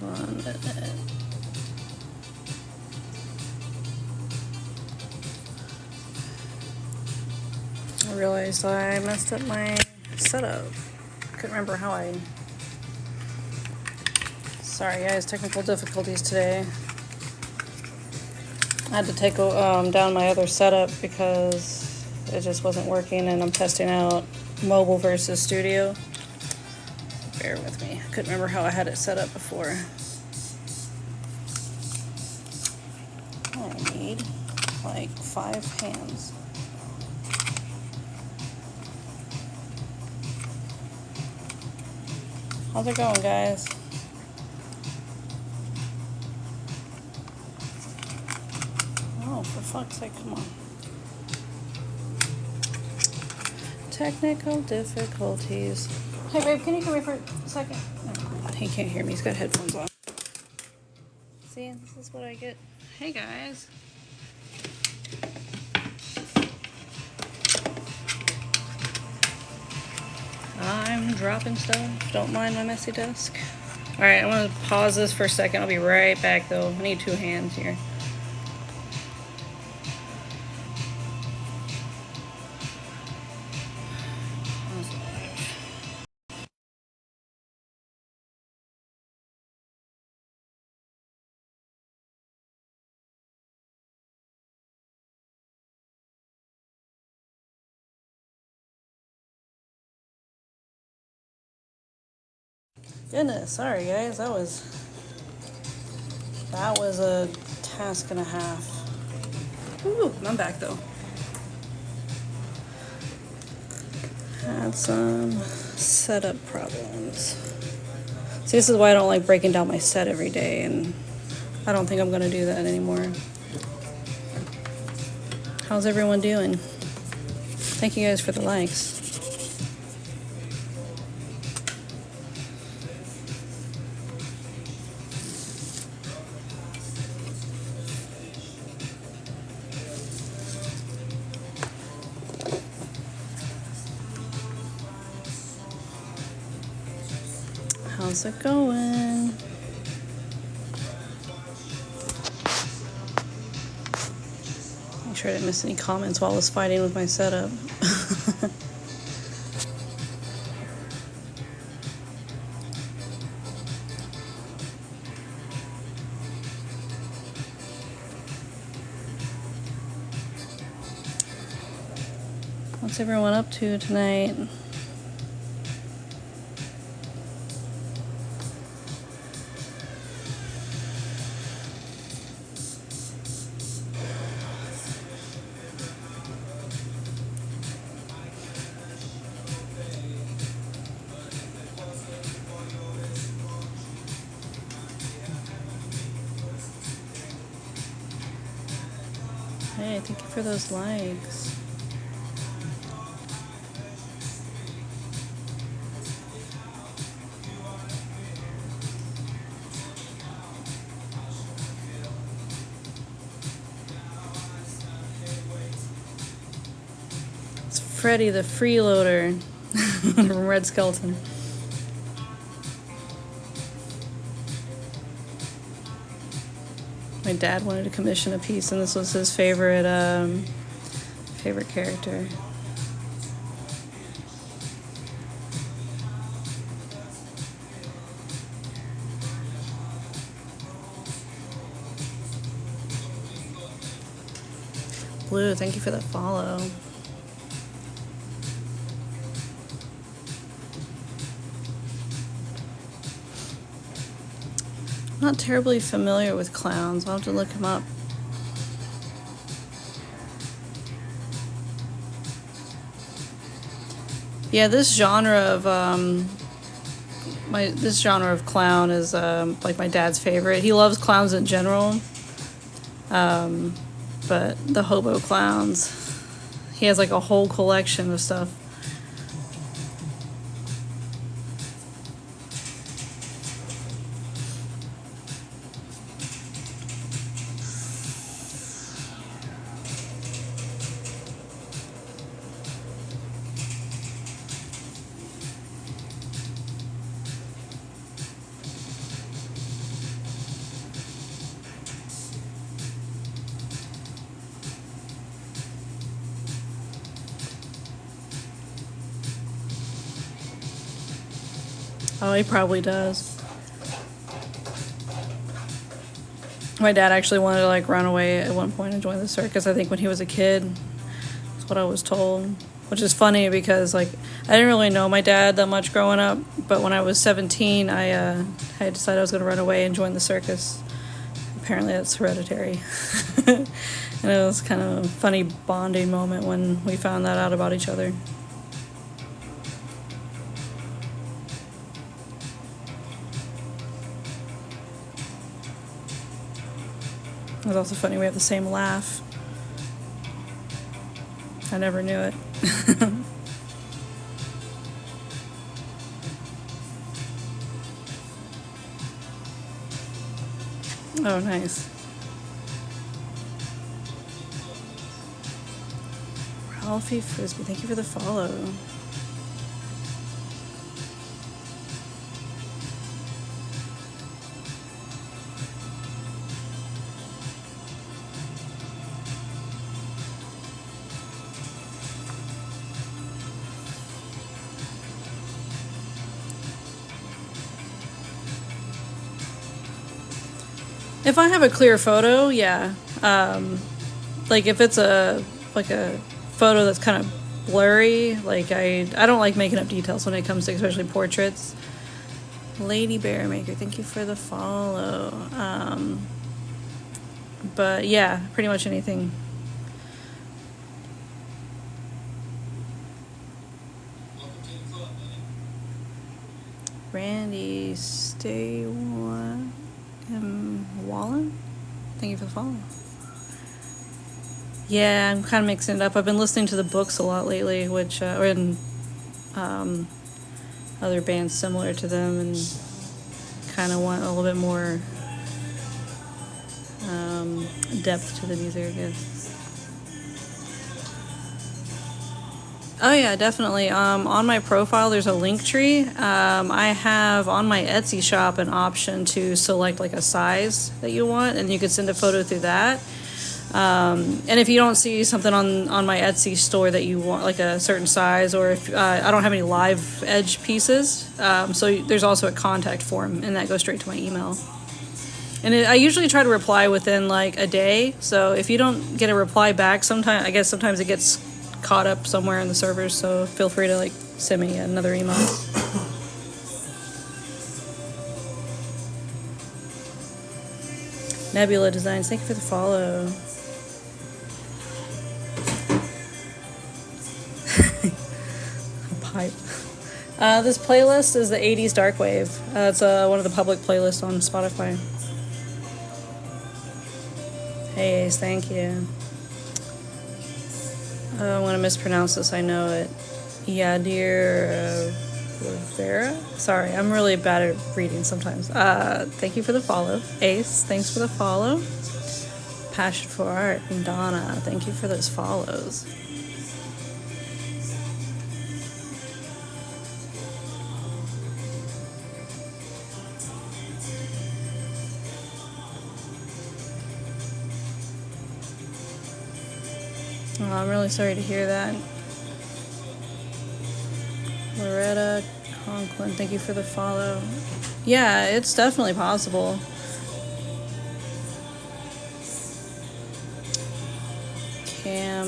1 minute. I realized I messed up my setup. Couldn't remember how I... Sorry guys, technical difficulties today. I had to take down my other setup because it just wasn't working, and I'm testing out mobile versus studio. Bear with me. I couldn't remember how I had it set up before. I need like 5 hands. How's it going, guys? Oh, for fuck's sake, come on. Technical difficulties. Hey, babe, can you come here for a second? Oh, he can't hear me. He's got headphones on. See, this is what I get. Hey, guys. I'm dropping stuff. Don't mind my messy desk. Alright, I'm going to pause this for a second. I'll be right back, though. I need 2 hands here. Goodness, sorry guys, that was a task and a half. Ooh, I'm back though. Had some setup problems. See, this is why I don't like breaking down my set every day, and I don't think I'm gonna do that anymore. How's everyone doing? Thank you guys for the likes. How's it going? Make sure I didn't miss any comments while I was fighting with my setup. What's everyone up to tonight? Hey, thank you for those likes. It's Freddy the freeloader from Red Skelton. My dad wanted to commission a piece, and this was his favorite character. Blue, thank you for that follow. I'm not terribly familiar with clowns. I'll have to look him up. Yeah, this genre of clown is like my dad's favorite. He loves clowns in general, but the hobo clowns, he has like a whole collection of stuff. Oh, he probably does. My dad actually wanted to like run away at one point and join the circus. I think when he was a kid, that's what I was told. Which is funny because like I didn't really know my dad that much growing up, but when I was 17, I decided I was going to run away and join the circus. Apparently that's hereditary. And it was kind of a funny bonding moment when we found that out about each other. It was also funny we have the same laugh. I never knew it. Oh, nice. Ralphie Frisbee, thank you for the follow. If I have a clear photo, yeah. Like if it's a photo that's kind of blurry, like I don't like making up details when it comes to especially portraits. Lady Bear Maker, thank you for the follow. But yeah, pretty much anything. Randy Stay Wallen? Thank you for the follow. Yeah, I'm kind of mixing it up. I've been listening to the books a lot lately, which or in other bands similar to them, and kind of want a little bit more depth to the music, I guess. Oh yeah, definitely. On my profile, there's a link tree. I have on my Etsy shop an option to select like a size that you want, and you could send a photo through that. And if you don't see something on my Etsy store that you want, like a certain size, or if I don't have any live edge pieces, so there's also a contact form, and that goes straight to my email. And I usually try to reply within like a day. So if you don't get a reply back, sometimes it gets caught up somewhere in the servers, so feel free to like send me another email. Nebula Designs, thank you for the follow. Pipe. This playlist is the 80s Dark Wave. It's one of the public playlists on Spotify. Hey Ace, thank you. I'm going to mispronounce this, I know it. Yadir Rivera? Sorry, I'm really bad at reading sometimes. Thank you for the follow. Ace, thanks for the follow. Passion for Art, and Donna, thank you for those follows. Oh, I'm really sorry to hear that. Loretta Conklin, thank you for the follow. Yeah, it's definitely possible. Cam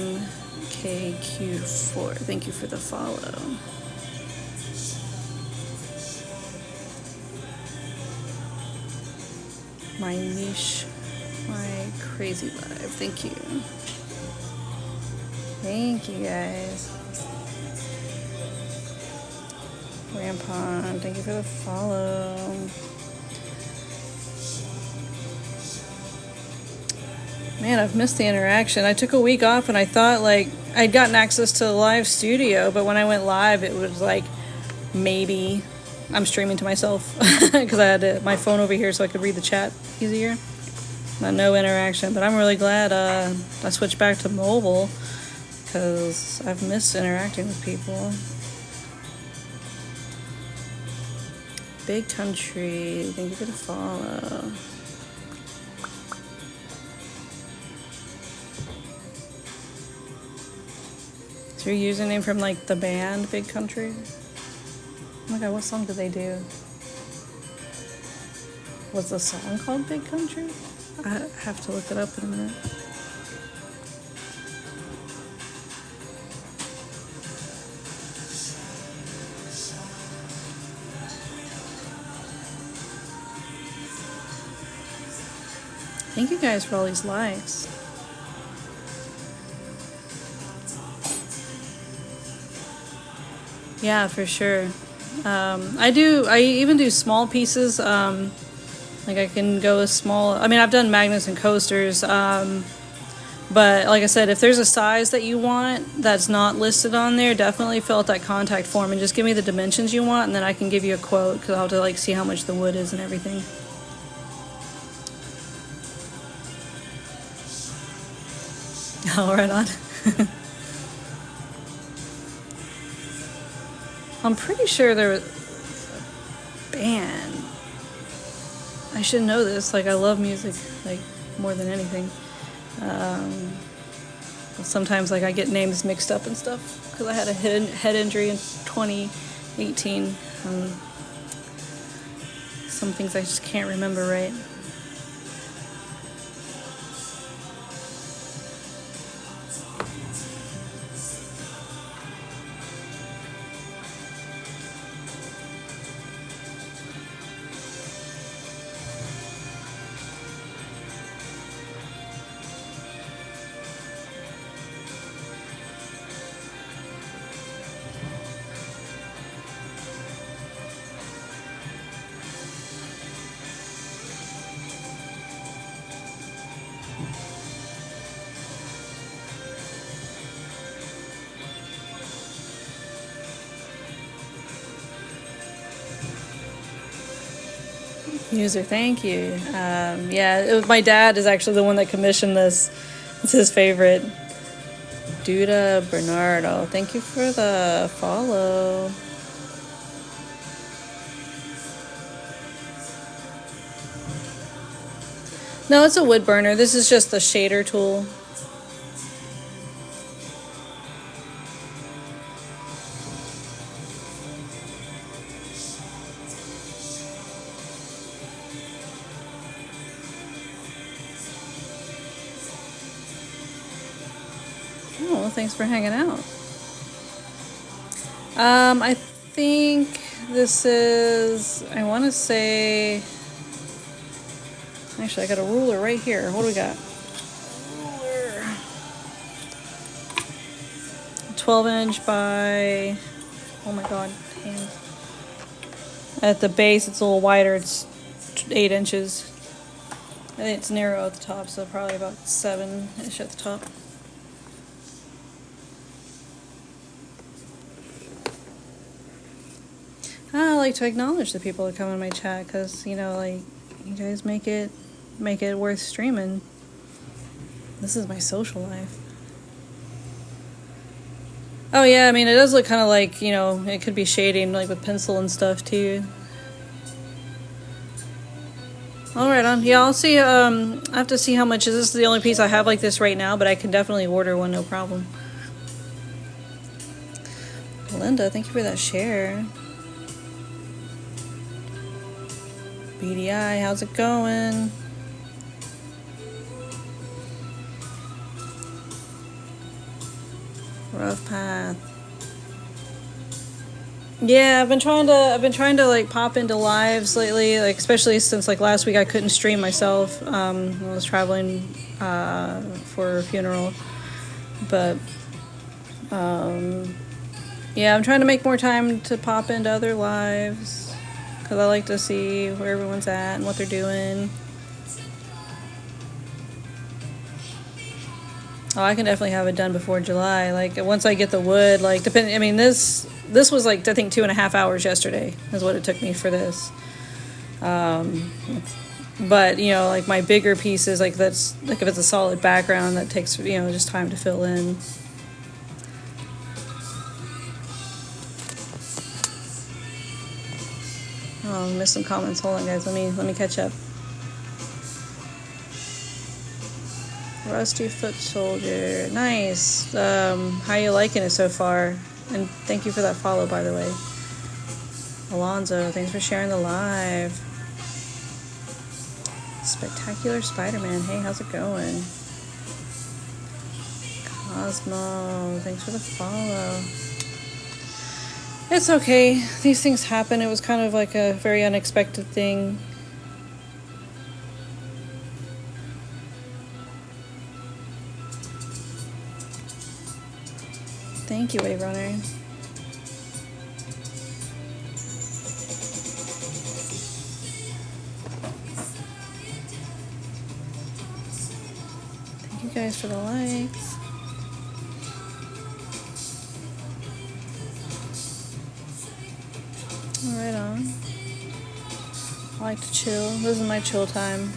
KQ4, thank you for the follow. My niche, my crazy life, thank you. Thank you guys. Rampon, thank you for the follow. Man, I've missed the interaction. I took a week off and I thought like I'd gotten access to the live studio, but when I went live it was like maybe I'm streaming to myself because I had my phone over here so I could read the chat easier. No interaction, but I'm really glad I switched back to mobile because I've missed interacting with people. Big Country, thank you for the follow. Is your username from like the band Big Country? Oh my god, what song did they do? Was the song called Big Country? I have to look it up in a minute. Thank you guys for all these likes. Yeah, for sure. I even do small pieces. Like I can go as small. I mean, I've done magnets and coasters. But like I said, if there's a size that you want that's not listed on there, definitely fill out that contact form and just give me the dimensions you want, and then I can give you a quote because I'll have to like see how much the wood is and everything. Oh, right on. I'm pretty sure there was a band. I should know this. Like, I love music, like, more than anything. Sometimes, like, I get names mixed up and stuff because I had a head injury in 2018. Some things I just can't remember right. User, thank you. My dad is actually the one that commissioned this. It's his favorite. Duda Bernardo, thank you for the follow. No, it's a wood burner. This is just the shader tool. Oh, thanks for hanging out. I think this is, I want to say, actually I got a ruler right here. What do we got? Ruler. 12-inch by, oh my god, hands. At the base it's a little wider, it's 8 inches. I think it's narrow at the top, so probably about 7-ish at the top. I like to acknowledge the people that come in my chat because, you know, like, you guys make it worth streaming. This is my social life. Oh yeah, I mean, it does look kind of like, you know, it could be shading like with pencil and stuff too. All right, on. Yeah, I'll see. I have to see how much is this. The only piece I have like this right now, but I can definitely order one, no problem. Linda, thank you for that share. BDI, how's it going? Rough path. Yeah, I've been trying to like pop into lives lately, like especially since like last week I couldn't stream myself. I was traveling for a funeral, but yeah, I'm trying to make more time to pop into other lives. Because I like to see where everyone's at and what they're doing. Oh, I can definitely have it done before July. Like, once I get the wood, like, I mean, this was, like, I think 2.5 hours yesterday is what it took me for this. But, you know, like, my bigger pieces, like, that's, like, if it's a solid background, that takes, you know, just time to fill in. Oh, I missed some comments. Hold on, guys. Let me catch up. Rusty Foot Soldier. Nice. How you liking it so far? And thank you for that follow, by the way. Alonzo, thanks for sharing the live. Spectacular Spider-Man. Hey, how's it going? Cosmo, thanks for the follow. It's okay. These things happen. It was kind of like a very unexpected thing. Thank you, Wave Runner. Thank you guys for the likes. Right on. I like to chill. This is my chill time.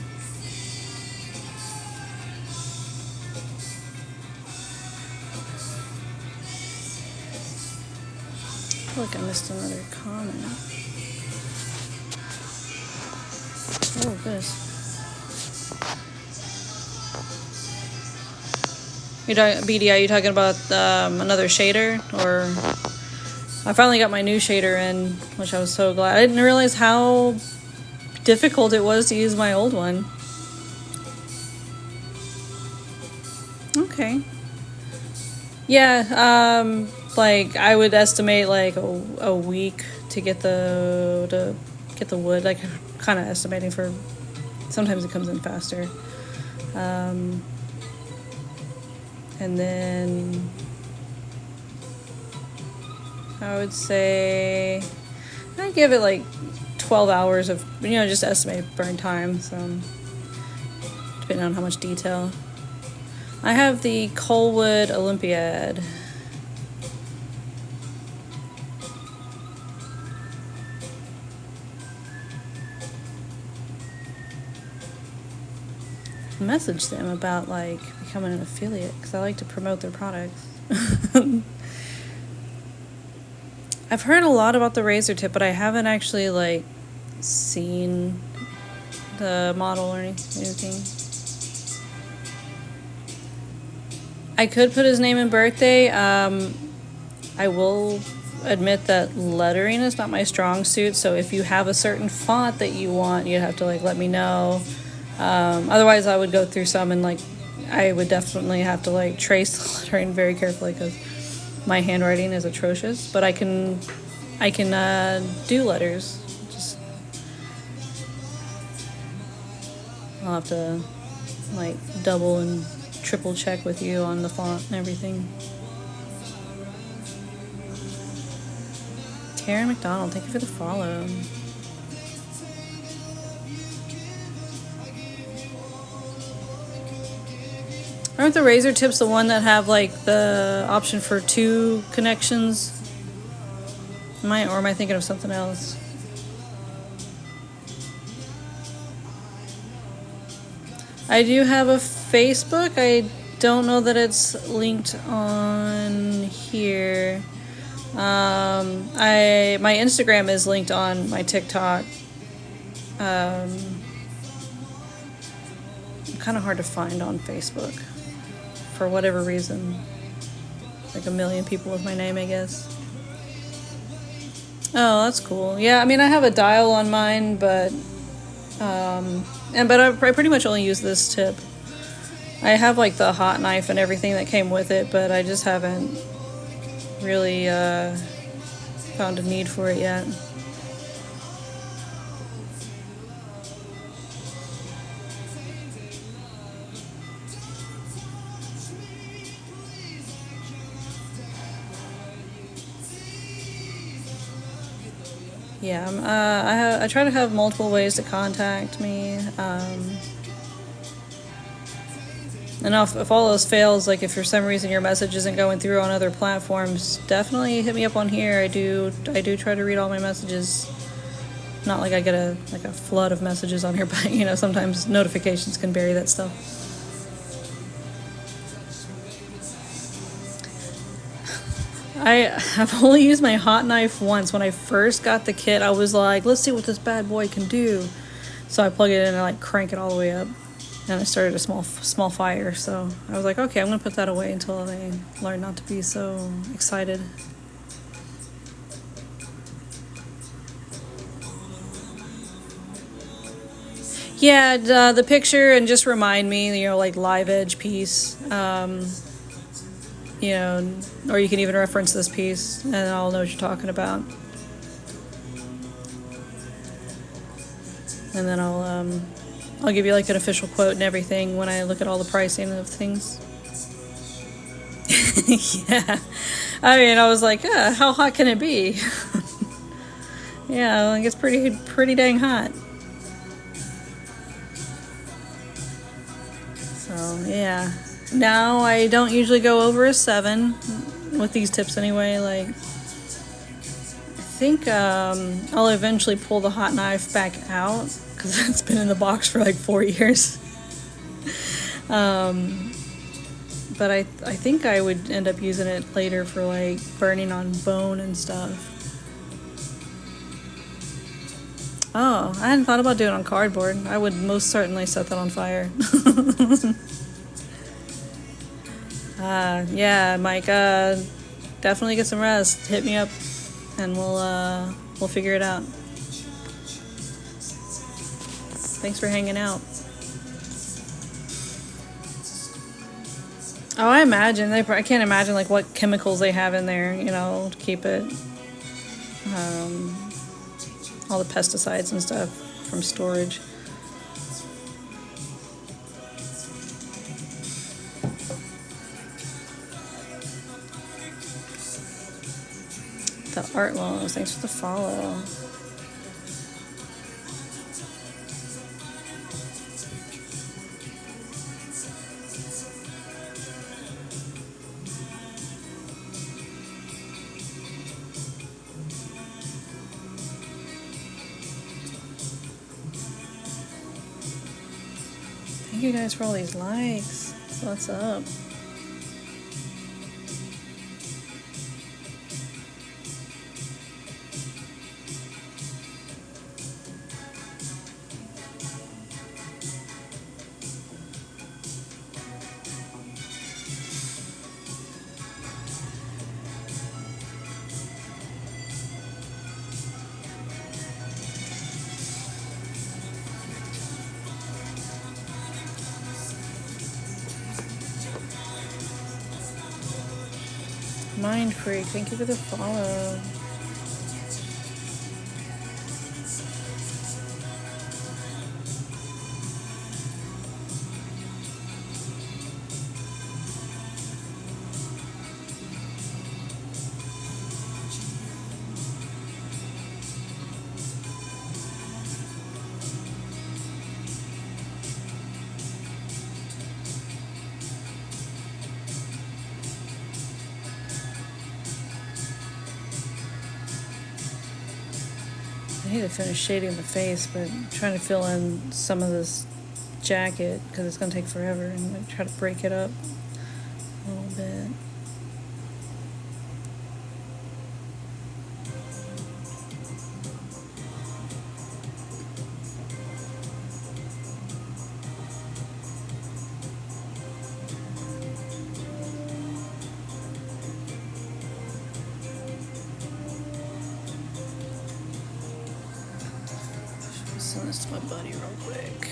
Look, I missed another comment. Oh, this. BD, are you talking about another shader? Or I finally got my new shader in, which I was so glad. I didn't realize how difficult it was to use my old one. Okay. Yeah, like I would estimate like a week to get the wood. Like kind of estimating for. Sometimes it comes in faster. And then I would say I'd give it like 12 hours of, just estimate burn time. So depending on how much detail. I have the Colwood Olympiad. Message them about like becoming an affiliate because I like to promote their products. I've heard a lot about the razor tip, but I haven't actually like seen the model or anything. I could put his name and birthday. I will admit that lettering is not my strong suit, so if you have a certain font that you want, you'd have to like let me know. Otherwise I would go through some and like I would definitely have to like trace the lettering very carefully because my handwriting is atrocious, but I can do letters. Just I'll have to like double and triple check with you on the font and everything. Karen McDonald, thank you for the follow. Aren't the razor tips the one that have like the option for 2 connections? Or am I thinking of something else? I do have a Facebook. I don't know that it's linked on here. My Instagram is linked on my TikTok. Kind of hard to find on Facebook. For whatever reason. Like a million people with my name, I guess. Oh, that's cool. Yeah, I mean, I have a dial on mine, but I pretty much only use this tip. I have like the hot knife and everything that came with it, but I just haven't really found a need for it yet. Yeah, I try to have multiple ways to contact me. And if all else fails, like if for some reason your message isn't going through on other platforms, definitely hit me up on here. I do try to read all my messages. Not like I get a flood of messages on here, but sometimes notifications can bury that stuff. I've only used my hot knife once. When I first got the kit, I was like, let's see what this bad boy can do. So I plug it in and I like crank it all the way up. And I started a small fire. So I was like, okay, I'm going to put that away until I learn not to be so excited. Yeah, the picture, and just remind me, like live edge piece, or you can even reference this piece, and I'll know what you're talking about. And then I'll give you like an official quote and everything when I look at all the pricing of things. Yeah, I mean, I was like, how hot can it be? Yeah, it gets pretty dang hot. So yeah, now I don't usually go over a 7 with these tips anyway. Like, I think I'll eventually pull the hot knife back out because it's been in the box for like 4 years. But I think I would end up using it later for like burning on bone and stuff. Oh, I hadn't thought about doing it on cardboard. I would most certainly set that on fire. Yeah, Mike, definitely get some rest. Hit me up and we'll figure it out. Thanks for hanging out. Oh, I imagine I can't imagine like what chemicals they have in there, to keep it. All the pesticides and stuff from storage. The art laws. Thanks for the follow. Thank you guys for all these likes. What's up? Mind Freak, thank you for the follow. I need to finish shading the face, but I'm trying to fill in some of this jacket because it's going to take forever, and I'm going to try to break it up a little bit. Send this to my buddy real quick.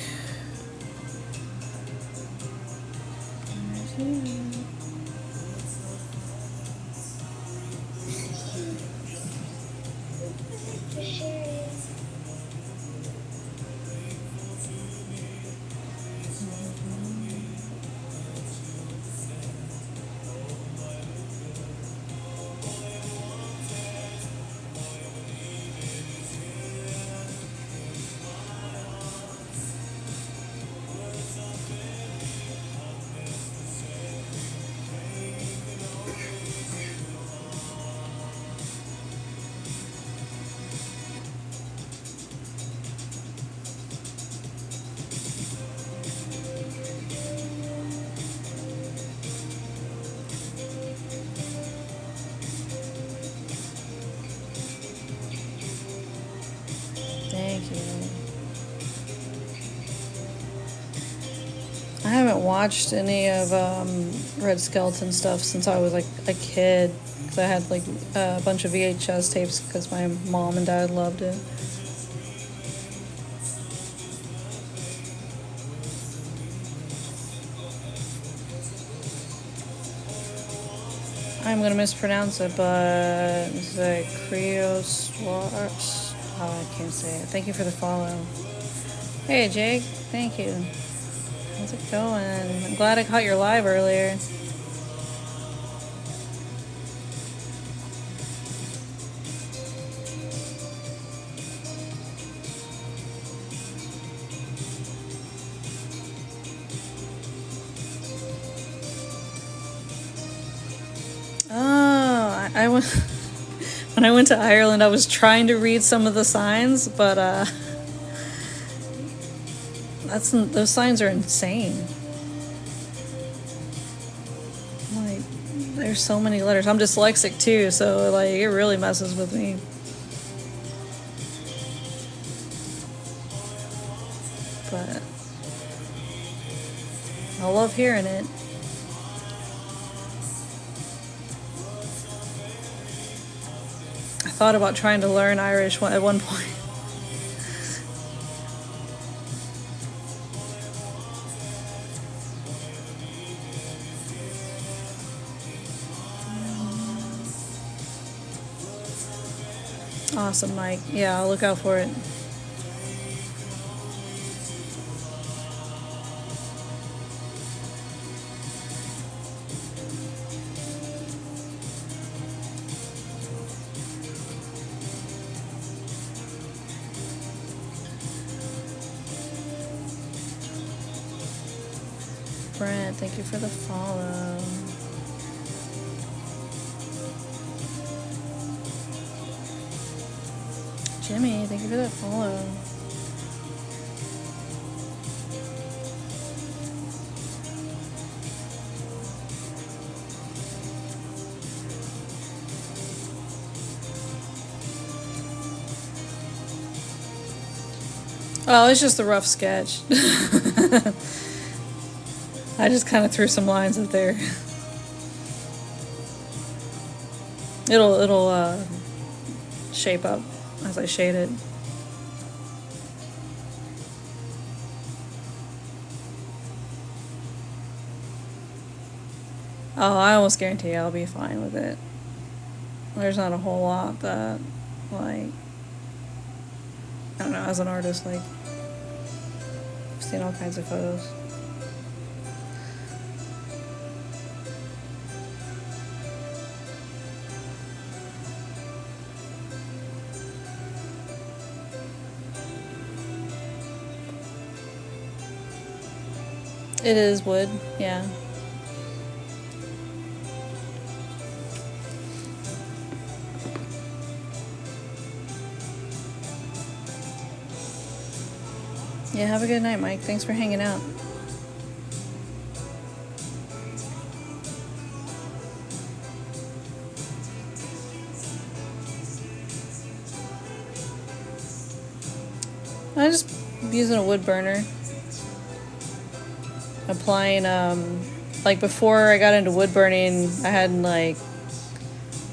Thank you. I haven't watched any of Red Skelton stuff since I was like a kid. Cause I had like a bunch of VHS tapes because my mom and dad loved it. I'm gonna mispronounce it, but it's like Creoswars. Oh, I can't say it. Thank you for the follow. Hey, Jake. Thank you. How's it going? I'm glad I caught your live earlier. Oh, I went when I went to Ireland. I was trying to read some of the signs, but those signs are insane. Like, there's so many letters. I'm dyslexic too, so like it really messes with me. But I love hearing it. I thought about trying to learn Irish at one point. Awesome, Mike. Yeah, I'll look out for it. Brent, thank you for the follow. Jimmy, thank you for that follow. Oh, it's just a rough sketch. I just kind of threw some lines up there. It'll shape up as I shade it. Oh, I almost guarantee I'll be fine with it. There's not a whole lot that, like, I don't know, as an artist, like, I've seen all kinds of photos. It is wood, yeah. Yeah, have a good night, Mike. Thanks for hanging out. I'm just using a wood burner. Applying, like before I got into wood burning, I had like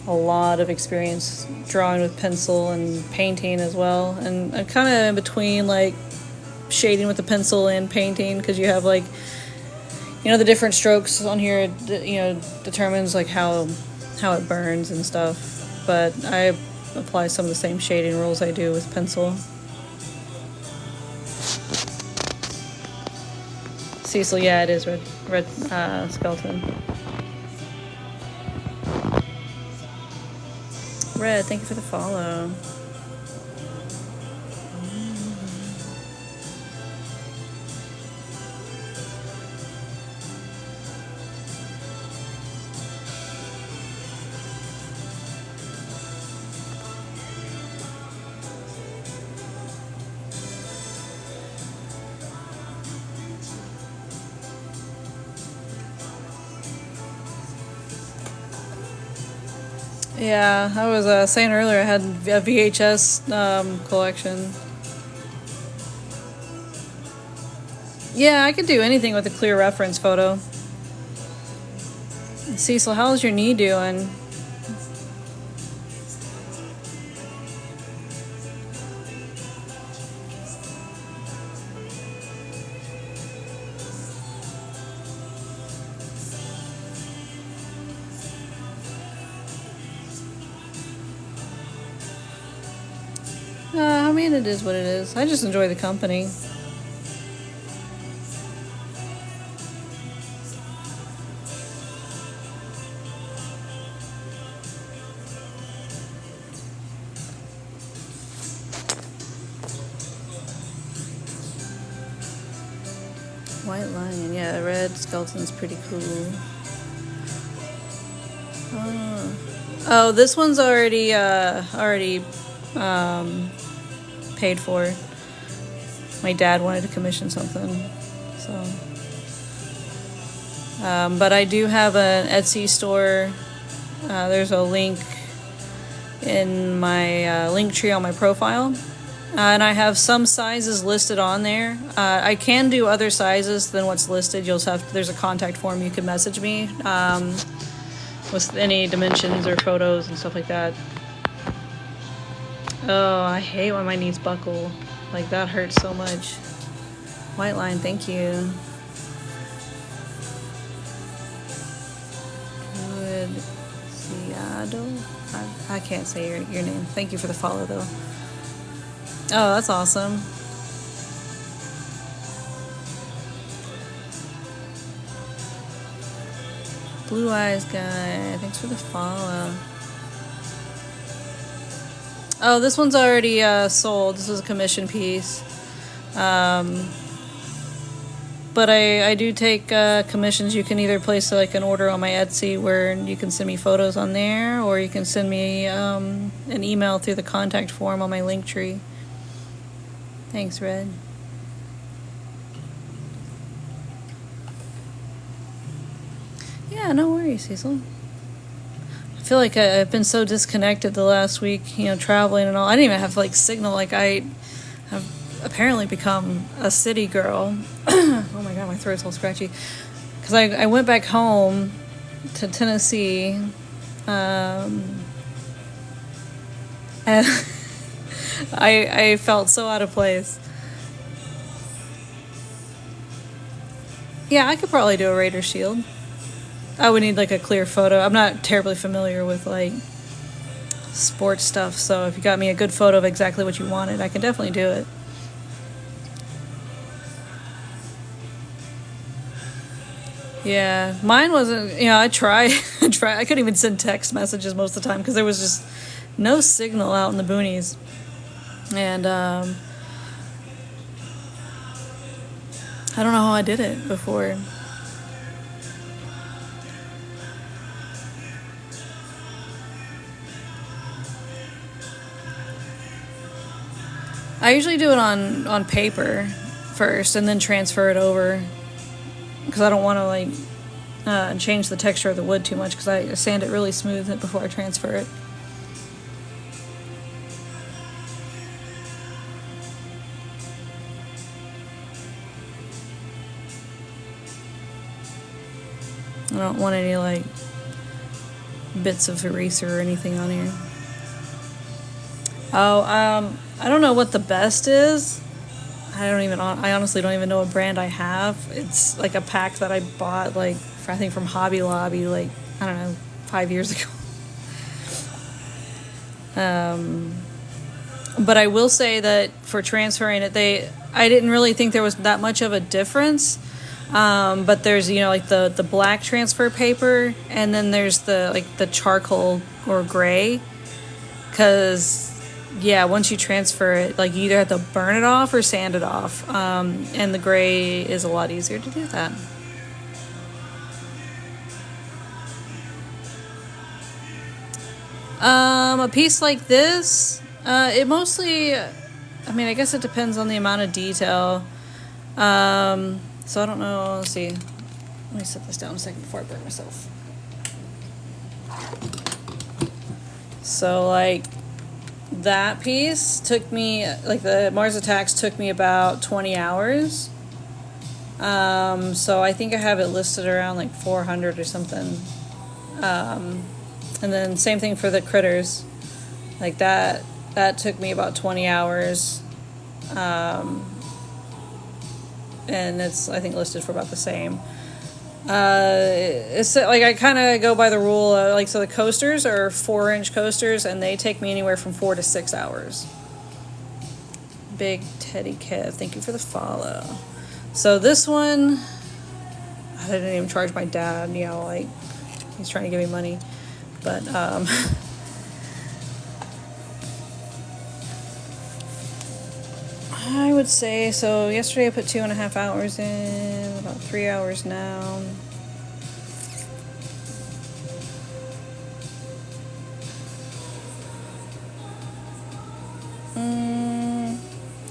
a lot of experience drawing with pencil and painting as well. And I'm kind of in between like shading with the pencil and painting, because you have like, you know, the different strokes on here, you know, determines like how it burns and stuff. But I apply some of the same shading rules I do with pencil. Cecil, yeah, it is red Skelton. Red, thank you for the follow. Yeah, I was saying earlier I had a VHS collection. Yeah, I could do anything with a clear reference photo. Cecil, how's your knee doing? mean, it is what it is. I just enjoy the company. White Lion, yeah, red Skelton's pretty cool. Oh, this one's already paid for. My dad wanted to commission something, so. But I do have an Etsy store. There's a link in my link tree on my profile. And I have some sizes listed on there. I can do other sizes than what's listed. There's a contact form you can message me with any dimensions or photos and stuff like that. Oh, I hate when my knees buckle. Like, that hurts so much. White Line, thank you. Good Seattle. I can't say your name. Thank you for the follow, though. Oh, that's awesome. Blue Eyes Guy, thanks for the follow. Oh, this one's already sold. This was a commission piece. But I do take commissions. You can either place like an order on my Etsy where you can send me photos on there, or you can send me an email through the contact form on my link tree. Thanks, Red. Yeah, no worries, Cecil. I feel like I've been so disconnected the last week, traveling and all. I didn't even have like signal. Like, I have apparently become a city girl. Oh my god, my throat's all scratchy. Because I went back home to Tennessee, and I felt so out of place. Yeah, I could probably do a Raider shield. I would need like a clear photo. I'm not terribly familiar with like sports stuff, so if you got me a good photo of exactly what you wanted, I can definitely do it. Yeah, mine wasn't, I tried. I couldn't even send text messages most of the time because there was just no signal out in the boonies. And I don't know how I did it before. I usually do it on paper first and then transfer it over because I don't want to like change the texture of the wood too much because I sand it really smooth before I transfer it. I don't want any like bits of eraser or anything on here. Oh, I don't know what the best is. I honestly don't even know what brand I have. It's like a pack that I bought I think from Hobby Lobby, I don't know, 5 years ago. But I will say that for transferring it, I didn't really think there was that much of a difference. But there's, the black transfer paper, and then there's the charcoal or gray. 'Cause yeah, once you transfer it, you either have to burn it off or sand it off. And the gray is a lot easier to do that. A piece like this, it mostly, I guess it depends on the amount of detail. So I don't know, let's see. Let me set this down a second before I burn myself. So that piece took me, the Mars Attacks took me about 20 hours. So I think I have it listed around 400 or something. And then same thing for the critters. That took me about 20 hours. And it's, I think, listed for about the same. It's I kind of go by the rule so the coasters are 4-inch coasters and they take me anywhere from 4 to 6 hours. Big Teddy Kev, thank you for the follow. So this one, I didn't even charge my dad, you know, like, he's trying to give me money. But, I would say, so yesterday I put 2.5 hours in, about 3 hours now.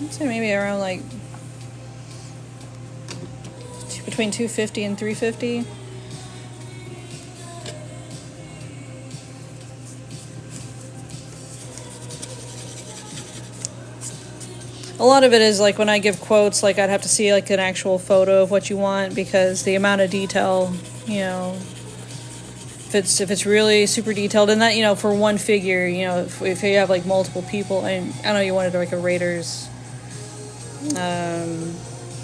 I'd say maybe around like between 250 and 350. A lot of it is like when I give quotes, like I'd have to see like an actual photo of what you want, because the amount of detail, you know, if it's really super detailed, and that, you know, for one figure, you know, if you have like multiple people, and I know you wanted like a Raiders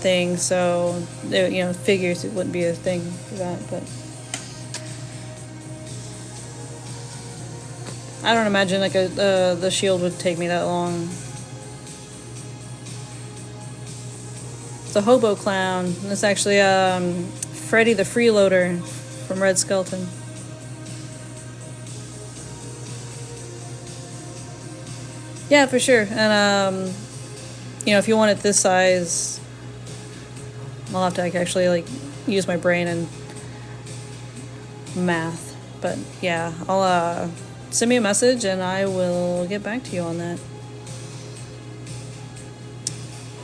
thing, so you know, figures, it wouldn't be a thing for that, but I don't imagine like the shield would take me that long. It's a hobo clown, and it's actually Freddy the Freeloader from Red Skelton. Yeah, for sure. And you know, if you want it this size, I'll have to actually like use my brain and math. But yeah, I'll send me a message and I will get back to you on that.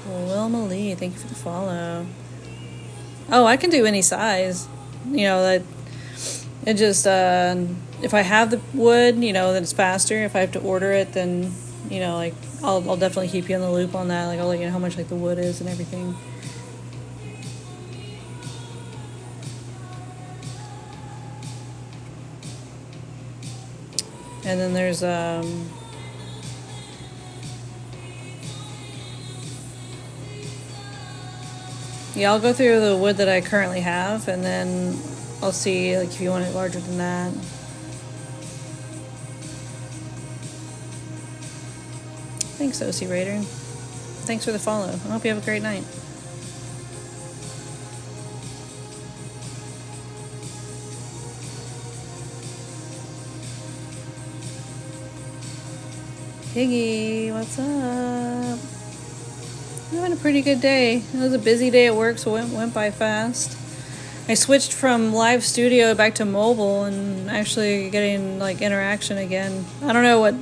Wilma Lee, thank you for the follow. Oh, I can do any size. You know, that it just if I have the wood, you know, then it's faster. If I have to order it, then, you know, like I'll definitely keep you in the loop on that. Like I'll let you know how much like the wood is and everything. And then there's yeah, I'll go through the wood that I currently have, and then I'll see like if you want it larger than that. Thanks, OC Raider. Thanks for the follow. I hope you have a great night. Higgy, what's up? I'm having a pretty good day. It was a busy day at work, so it went by fast. I switched from live studio back to mobile and actually getting like interaction again. I don't know what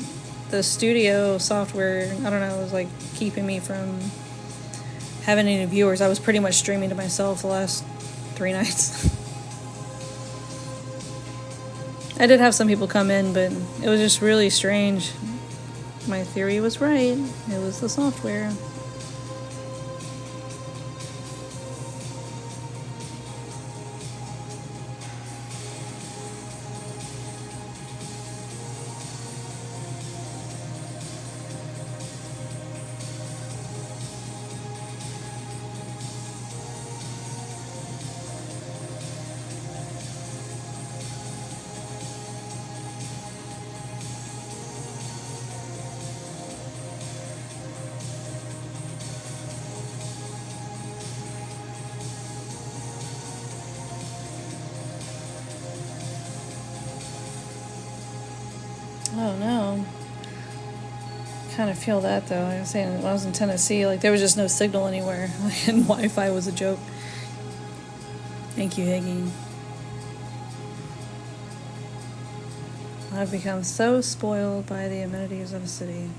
the studio software, I don't know, was like keeping me from having any viewers. I was pretty much streaming to myself the last 3 nights. I did have some people come in, but it was just really strange. My theory was right. It was the software. Oh no. Kind of feel that though. I was saying when I was in Tennessee, like there was just no signal anywhere, and Wi-Fi was a joke. Thank you, Higgy. I've become so spoiled by the amenities of a city.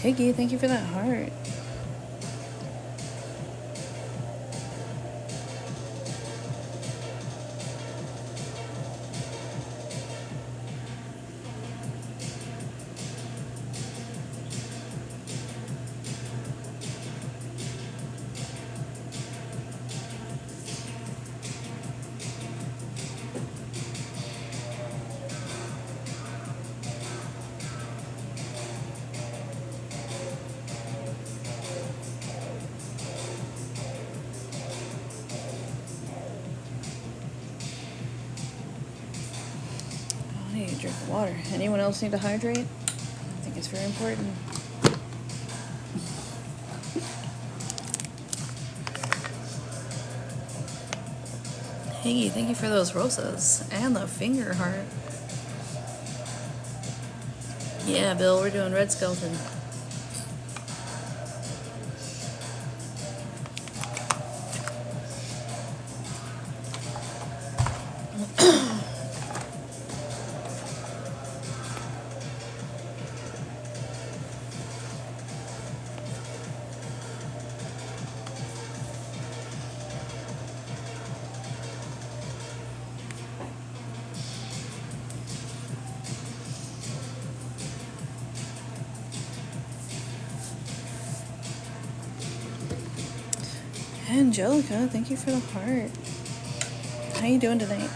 Higgy, thank you for that heart. I need to drink water. Anyone else need to hydrate? I think it's very important. Higgy, thank you for those rosas and the finger heart. Yeah, Bill, we're doing red Skelton. Angelica, thank you for the heart. How you doing tonight?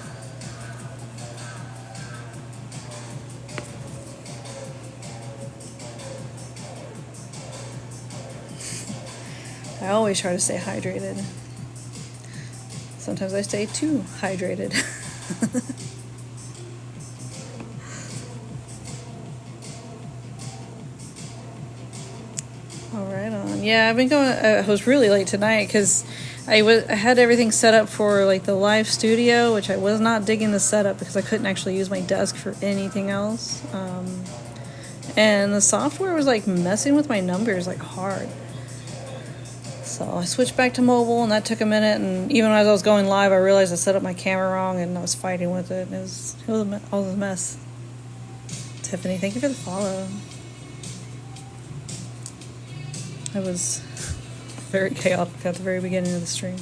I always try to stay hydrated. Sometimes I stay too hydrated. All right on. Yeah, I've been going. I was really late tonight because I had everything set up for like the live studio, which I was not digging the setup because I couldn't actually use my desk for anything else. And the software was like messing with my numbers like hard. So I switched back to mobile, and that took a minute. And even as I was going live, I realized I set up my camera wrong, and I was fighting with it. It was a mess. Tiffany, thank you for the follow. It was very chaotic at the very beginning of the stream.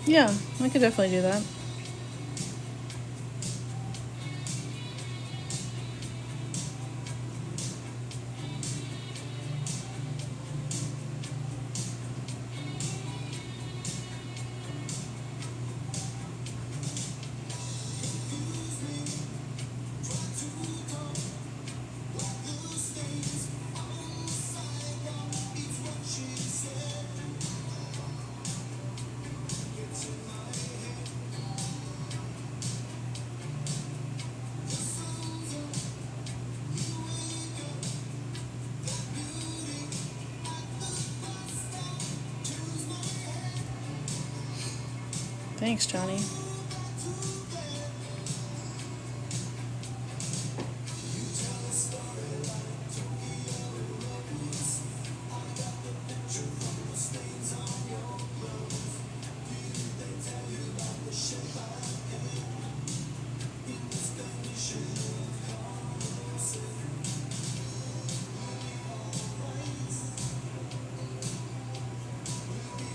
Yeah, I could definitely do that. Thanks, Johnny.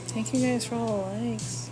Thank you guys for all the likes.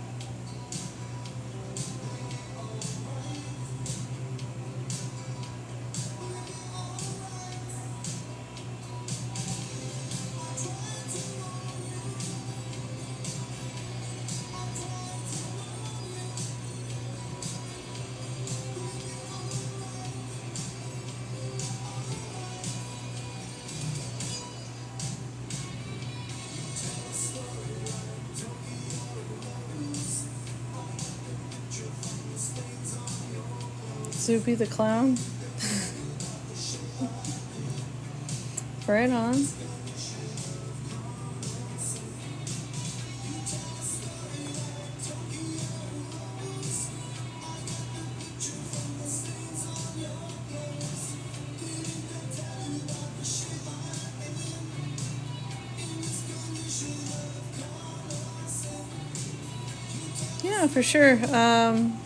Soupy the Clown. Right on. Yeah, for sure.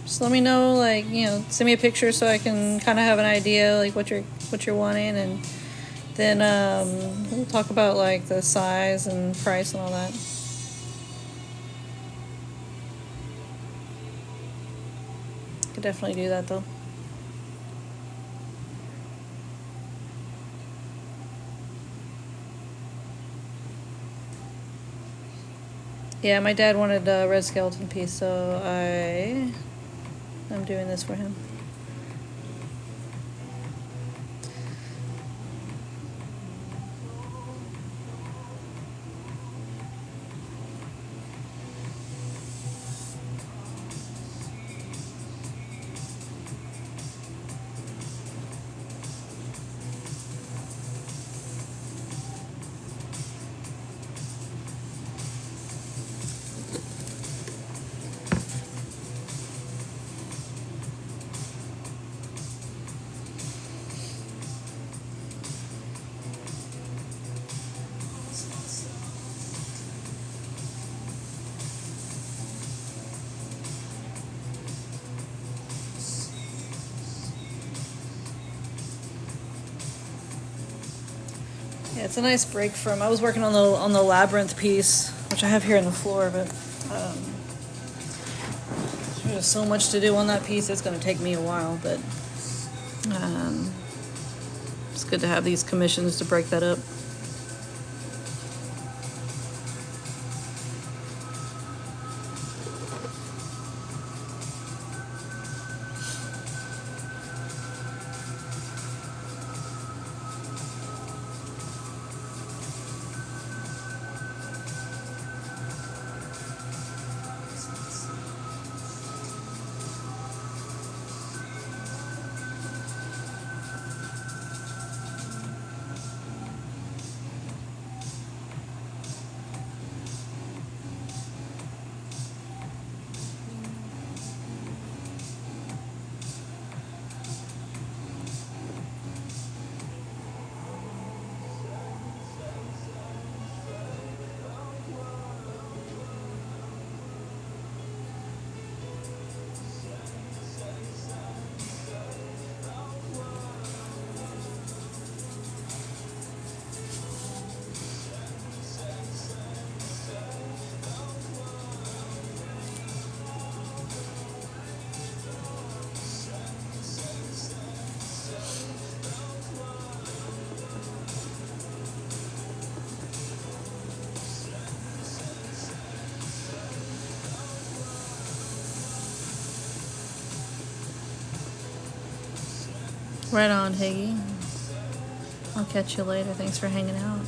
Just let me know, like, send me a picture so I can kind of have an idea, like, what you're wanting, and then we'll talk about, like, the size and price and all that. Could definitely do that, though. Yeah, my dad wanted a red skeleton piece, so I'm doing this for him. Yeah, it's a nice break from. I was working on the labyrinth piece, which I have here on the floor, but there's so much to do on that piece. It's going to take me a while, but it's good to have these commissions to break that up. Right on, Higgy. I'll catch you later. Thanks for hanging out.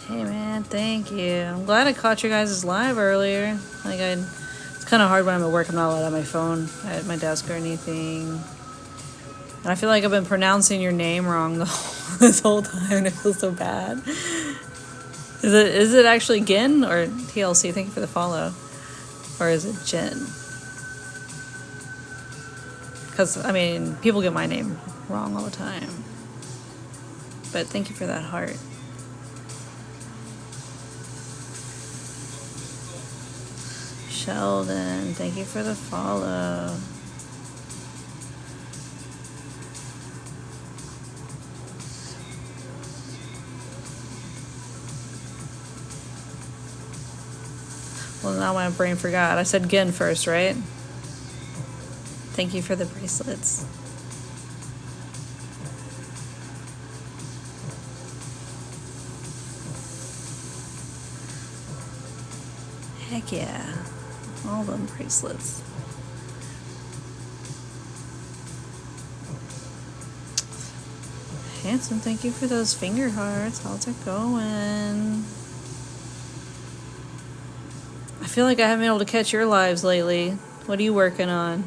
Hey man, thank you. I'm glad I caught you guys' live earlier. It's kind of hard when I'm at work. I'm not allowed at my phone at my desk or anything. And I feel like I've been pronouncing your name wrong this whole time, and it feels so bad. Is it actually Gin or TLC? Thank you for the follow. Or is it Jen? Because, people get my name wrong all the time. But thank you for that heart. Sheldon, thank you for the follow. Well, now my brain forgot. I said Gin first, right? Thank you for the bracelets. Heck yeah. All them bracelets. Hanson, thank you for those finger hearts. How's it going? I feel like I haven't been able to catch your lives lately. What are you working on?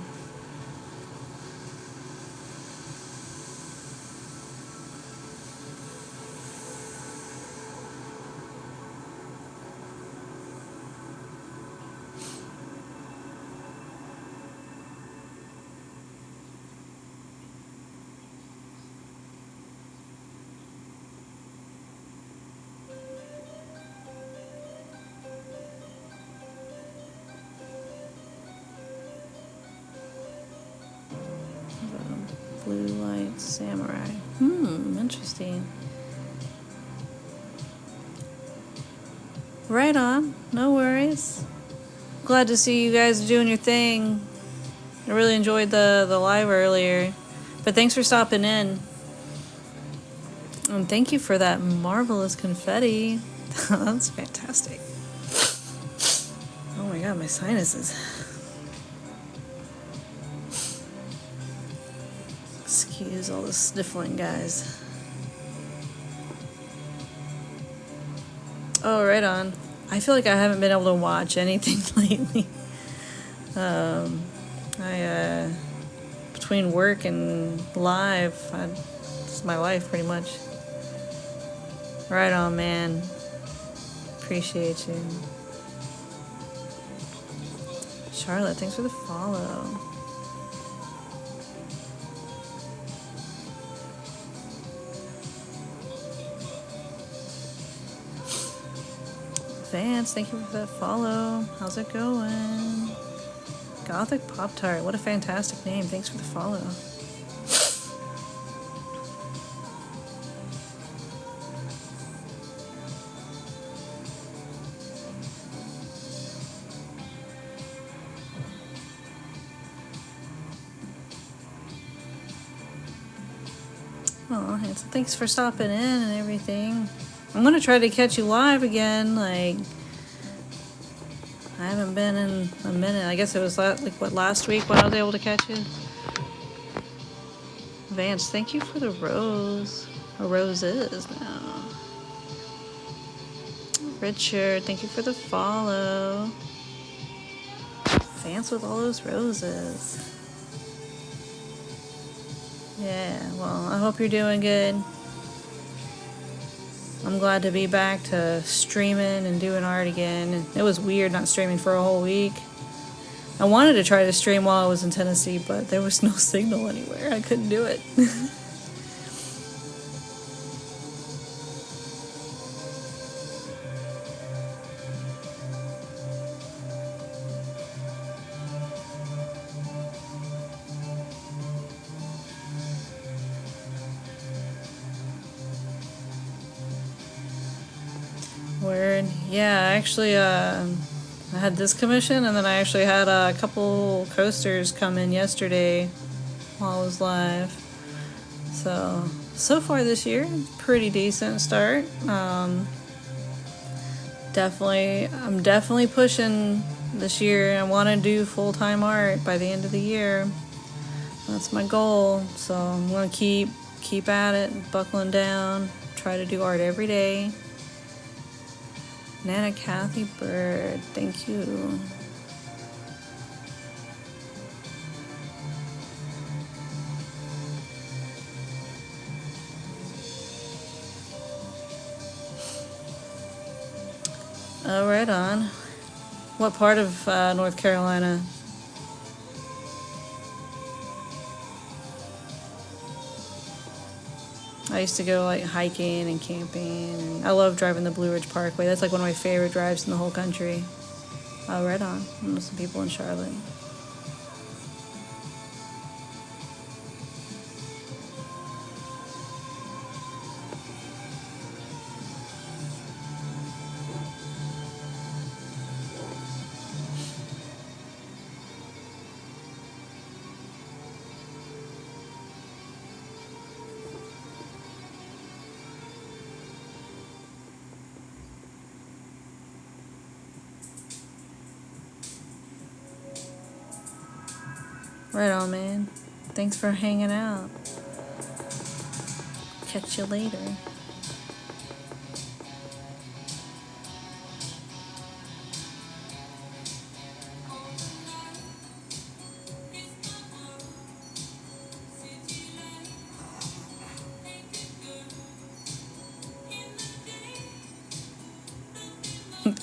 Blue light samurai. Interesting. Right on. No worries. Glad to see you guys doing your thing. I really enjoyed the live earlier. But thanks for stopping in. And thank you for that marvelous confetti. That's fantastic. Oh my god, my sinuses. Excuse all the sniffling, guys. Oh, right on. I feel like I haven't been able to watch anything lately. Between work and live, it's my life pretty much. Right on, man. Appreciate you. Charlotte, thanks for the follow. Vance, thank you for that follow. How's it going? Gothic Pop-Tart, what a fantastic name. Thanks for the follow. Oh, Hanson, thanks for stopping in and everything. I'm gonna try to catch you live again. Like, I haven't been in a minute. I guess it was last week when I was able to catch you. Vance, thank you for the rose. Or roses now. Richard, thank you for the follow. Vance with all those roses. Yeah, well, I hope you're doing good. I'm glad to be back to streaming and doing art again. It was weird not streaming for a whole week. I wanted to try to stream while I was in Tennessee, but there was no signal anywhere. I couldn't do it. Word. Yeah, actually, I had this commission, and then I actually had a couple coasters come in yesterday while I was live. So far this year, pretty decent start. I'm definitely pushing this year. I want to do full-time art by the end of the year. That's my goal. So I'm gonna keep at it, buckling down, try to do art every day. Nana Kathy Bird, thank you. Oh, right on. What part of North Carolina? I used to go like hiking and camping, and I love driving the Blue Ridge Parkway. That's like one of my favorite drives in the whole country. Oh, right on. I know some people in Charlotte. Right on, man. Thanks for hanging out. Catch you later.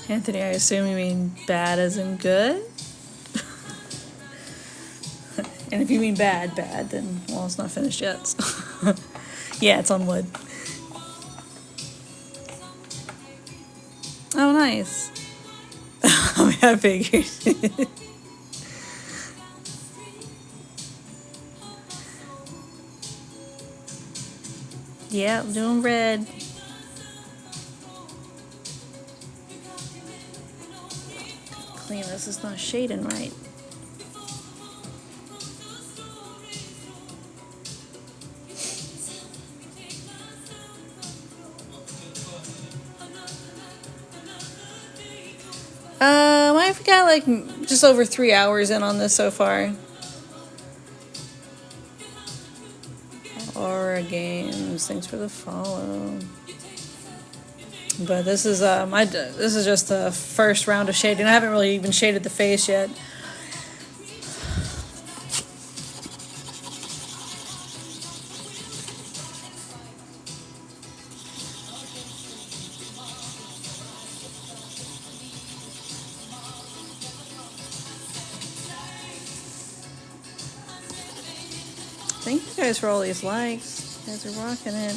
Anthony, I assume you mean bad as in good? And if you mean bad, then, well, it's not finished yet. So. Yeah, it's on wood. Oh, nice. I figured. Yeah, I'm doing red. Clean this, it's not shading right. I've got like just over 3 hours in on this so far. Aura Games, thanks for the follow. But this is this is just the first round of shading. I haven't really even shaded the face yet. Thank you guys for all these likes. You guys are rocking it.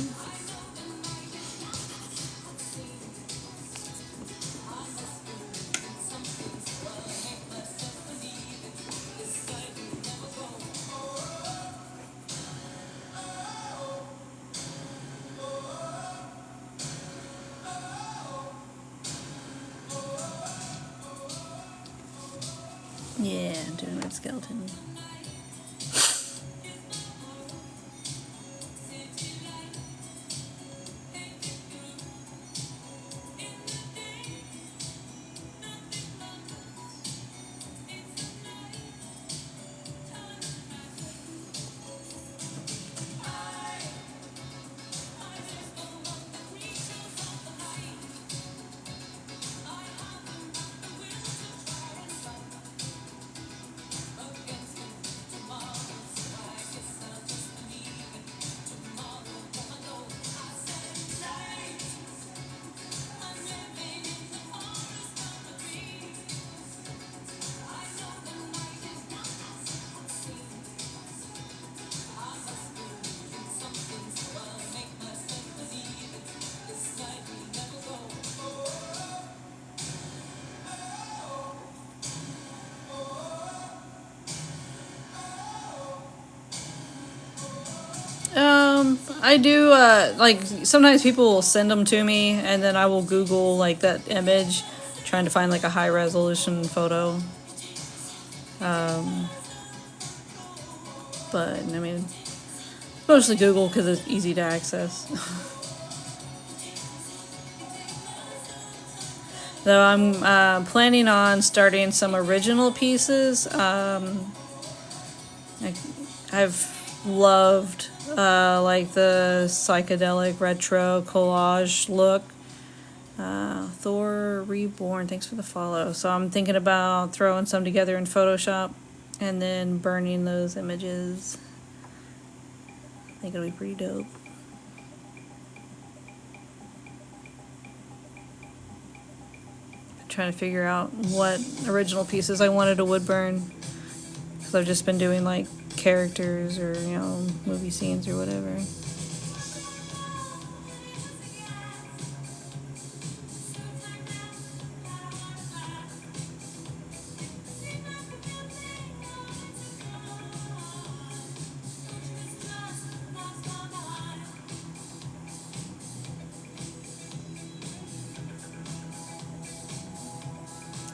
Yeah, I'm doing red skeleton. I do, like, sometimes people will send them to me, and then I will Google, like, that image, trying to find, like, a high-resolution photo. But, I mean, mostly Google because it's easy to access. Though I'm planning on starting some original pieces. I've loved like the psychedelic retro collage look. Thor Reborn, thanks for the follow. So I'm thinking about throwing some together in Photoshop and then burning those images. I think it'll be pretty dope. Trying to figure out what original pieces I wanted to wood burn, because I've just been doing like characters or, you know, movie scenes or whatever.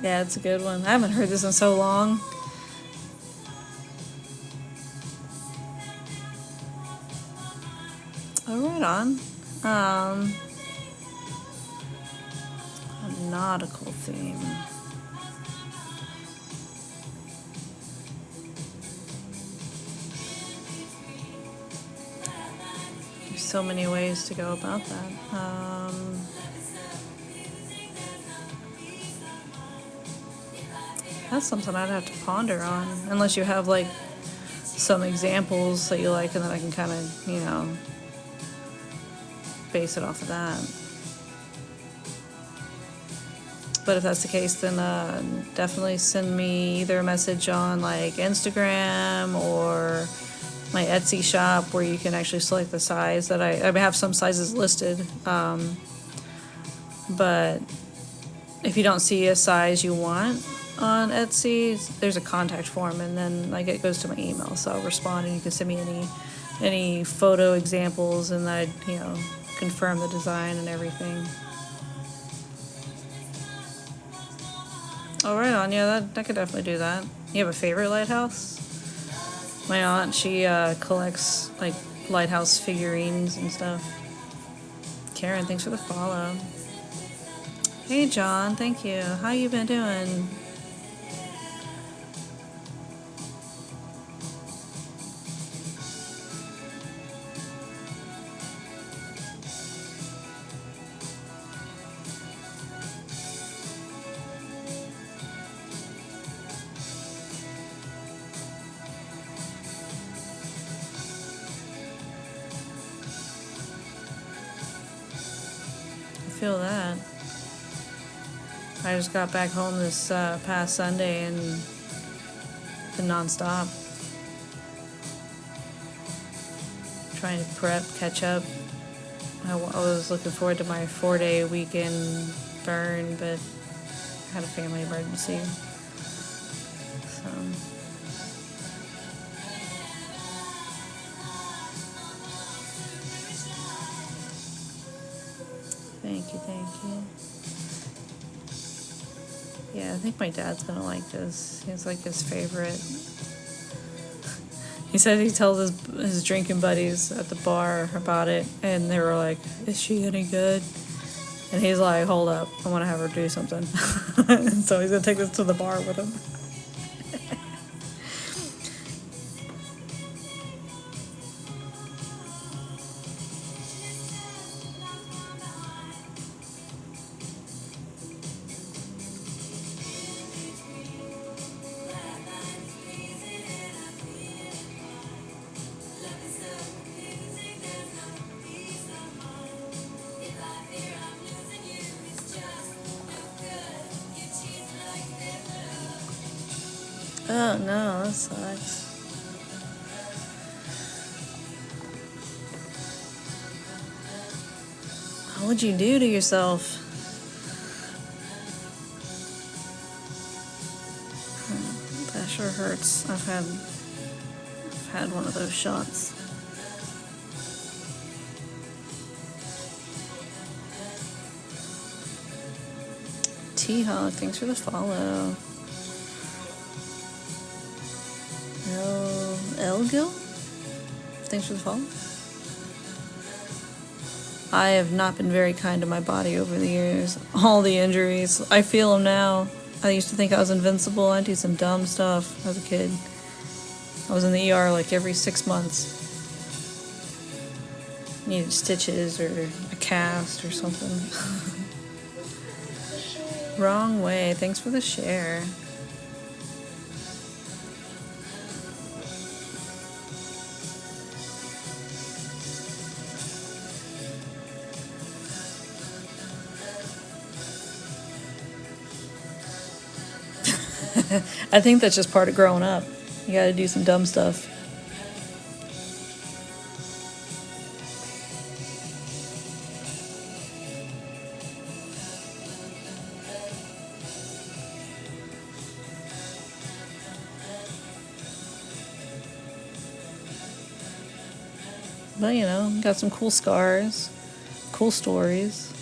Yeah, it's a good one. I haven't heard this in so long. Oh, right on. A nautical theme. There's so many ways to go about that. That's something I'd have to ponder on, unless you have like some examples that you like, and then I can kind of, base it off of that. But if that's the case, then definitely send me either a message on like Instagram or my Etsy shop, where you can actually select the size that I have some sizes listed. But if you don't see a size you want on Etsy, there's a contact form, and then like it goes to my email, so I'll respond, and you can send me any photo examples, and I'd confirm the design and everything. Oh, right on. Yeah, that could definitely do that. You have a favorite lighthouse? My aunt, she collects like lighthouse figurines and stuff. Karen, thanks for the follow. Hey John, thank you. How you been doing? I feel that. I just got back home this past Sunday and been nonstop. Trying to prep, catch up. I was looking forward to my 4-day weekend burn, but I had a family emergency. So. Thank you. Yeah, I think my dad's gonna like this. It's like his favorite. He said he tells his drinking buddies at the bar about it, and they were like, "Is she any good?" And he's like, "Hold up, I want to have her do something." And so he's gonna take this to the bar with him. Oh no, that sucks. What'd you do to yourself? That sure hurts. I've had one of those shots. T-Hawk, thanks for the follow. Elgil? Thanks for the follow. I have not been very kind to my body over the years. All the injuries. I feel them now. I used to think I was invincible. I do some dumb stuff as a kid. I was in the ER like every 6 months. Needed stitches or a cast or something. Wrong way. Thanks for the share. I think that's just part of growing up. You gotta do some dumb stuff. But got some cool scars, cool stories.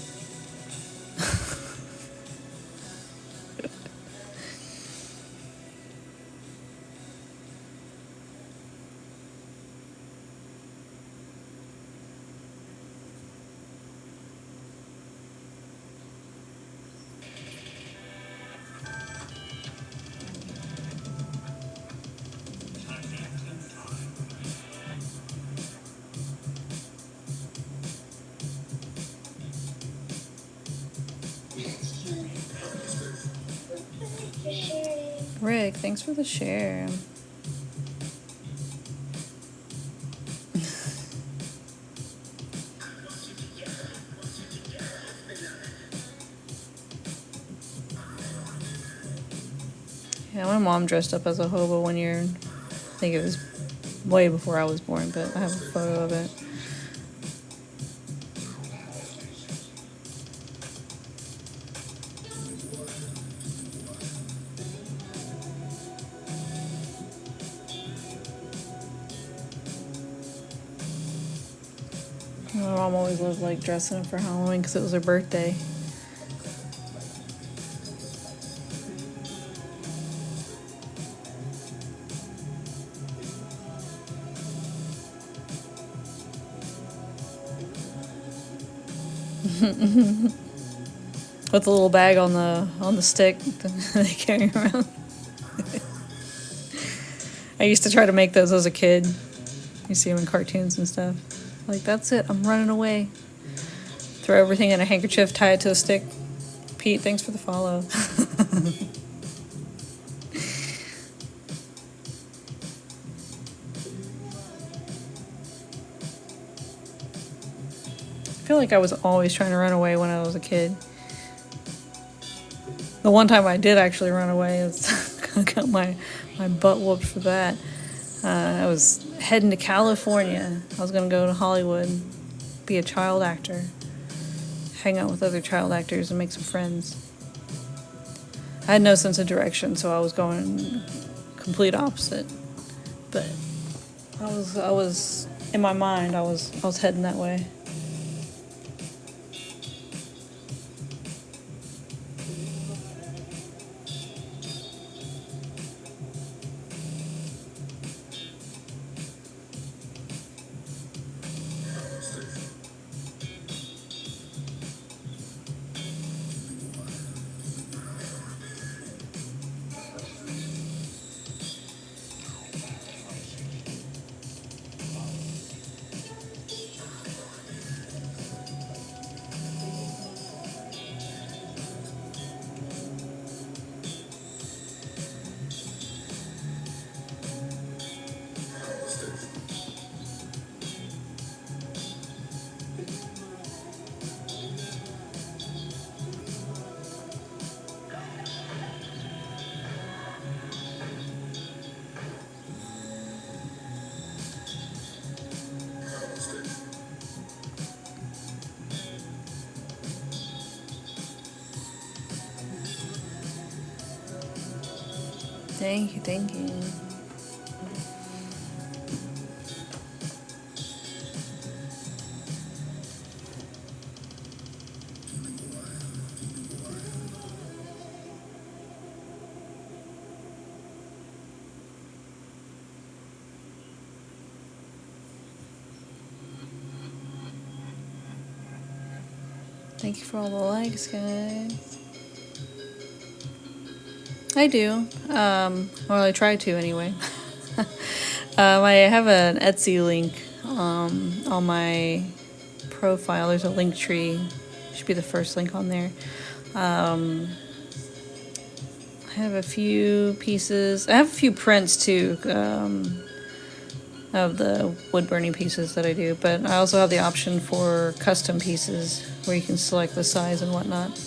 Rick, thanks for the share. Yeah, my mom dressed up as a hobo one year. I think it was way before I was born, but I have a photo of it. My mom always loved like dressing up for Halloween because it was her birthday. With a little bag on the stick they carry around. I used to try to make those as a kid. You see them in cartoons and stuff. Like, that's it, I'm running away. Throw everything in a handkerchief, tie it to a stick. Pete, thanks for the follow. I feel like I was always trying to run away when I was a kid. The one time I did actually run away, I got my butt whooped for that. I was heading to California. I was going to go to Hollywood, be a child actor, hang out with other child actors and make some friends. I had no sense of direction, so I was going complete opposite. But I was in my mind, I was heading that way. Thank you, thank you. Thank you for all the likes, guys. I do. Well, I try to anyway. I have an Etsy link on my profile. There's a link tree. Should be the first link on there. I have a few pieces. I have a few prints too of the wood burning pieces that I do. But I also have the option for custom pieces where you can select the size and whatnot.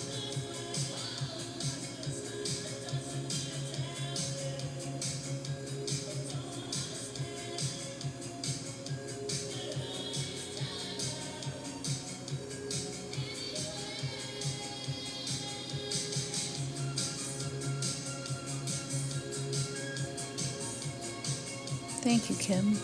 Thank you, Kim.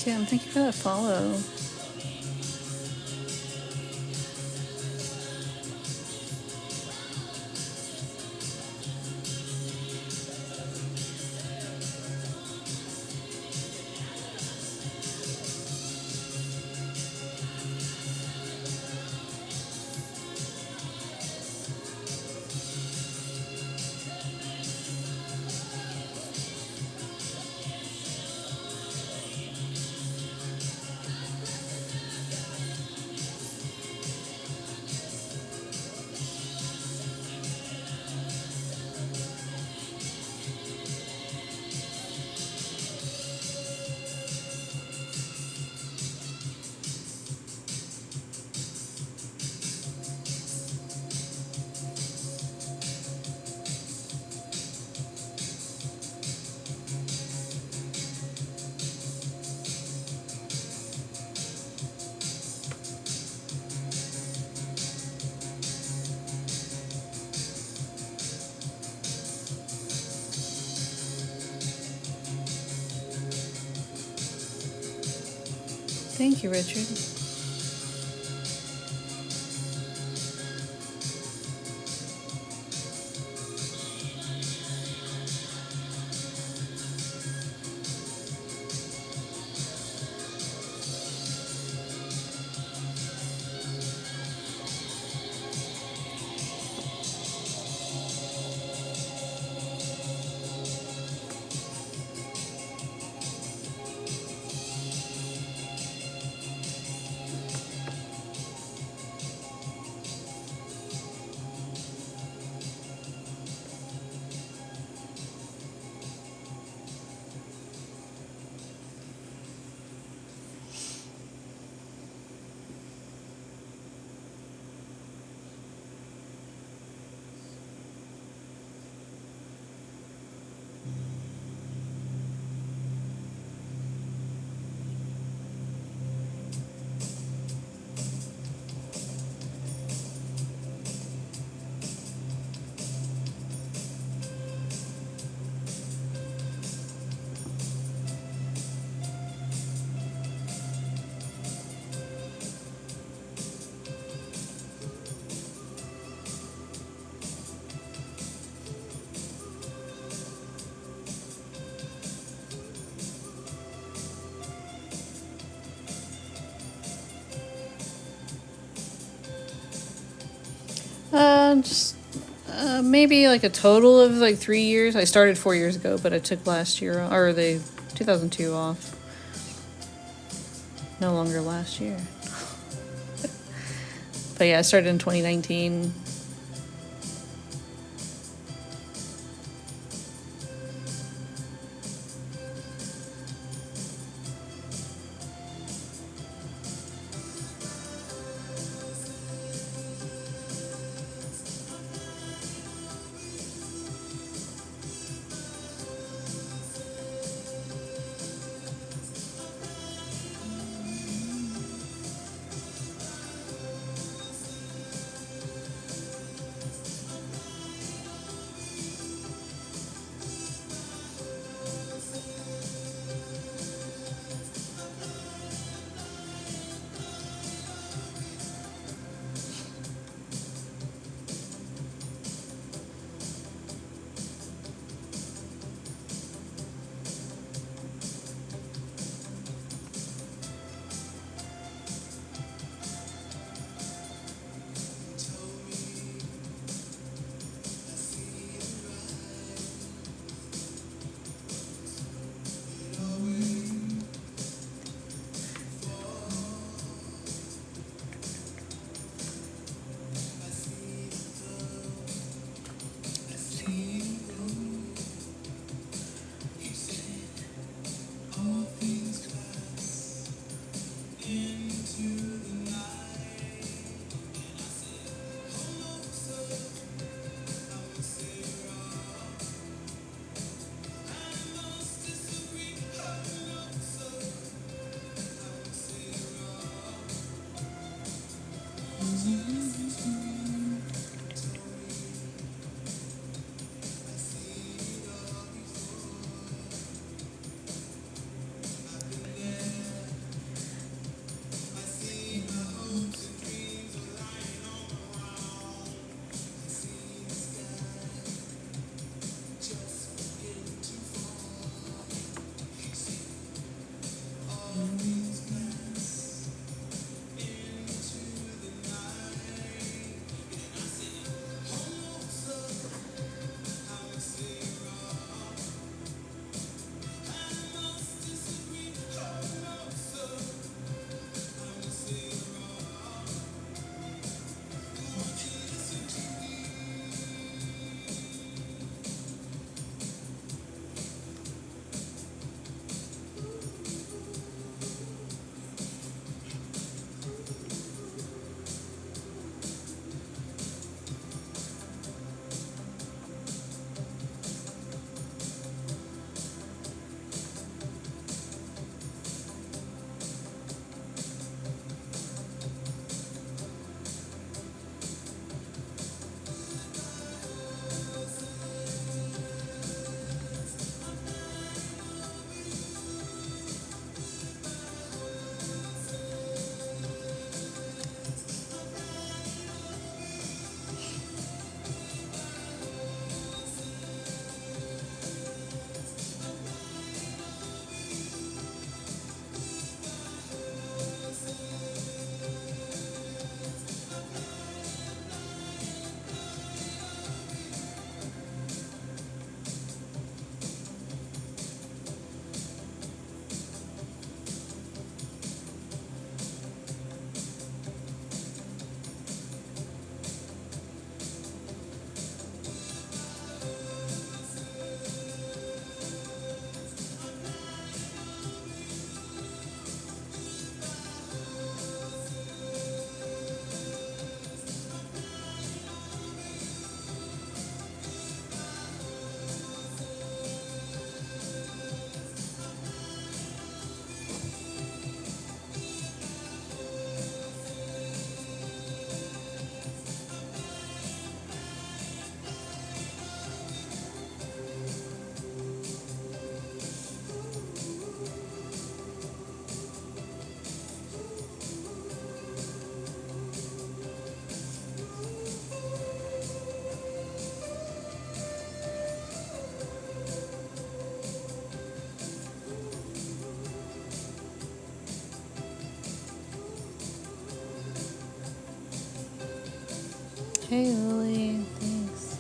Kim, thank you for that follow. Thank you, Richard. Just maybe like a total of like 3 years. I started 4 years ago, but I took last year or the 2002 off. No longer last year. But yeah, I started in 2019. Hey, Lily. Thanks.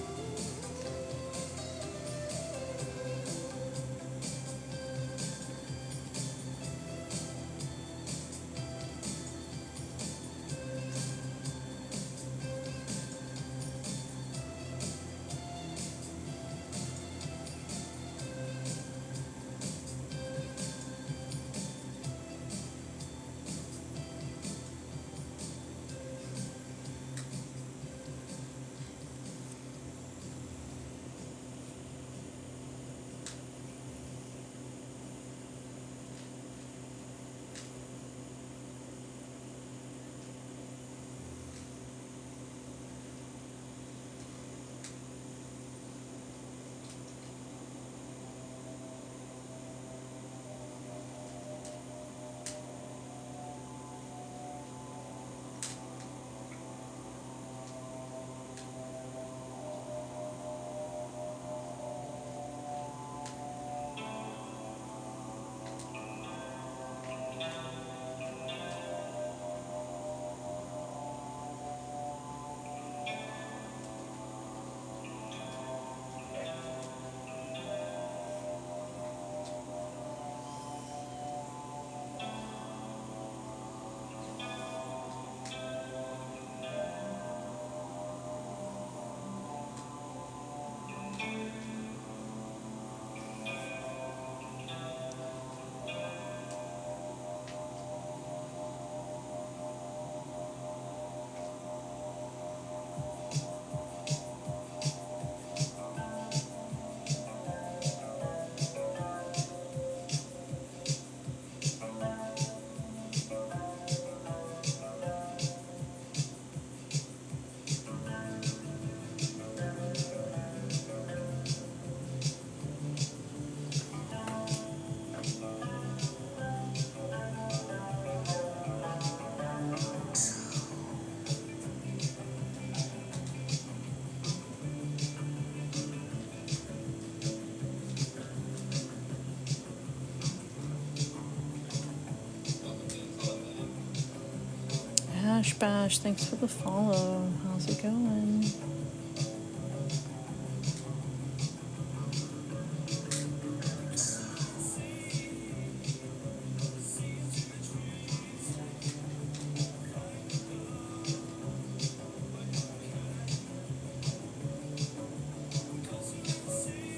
Ash Bash, thanks for the follow. How's it going?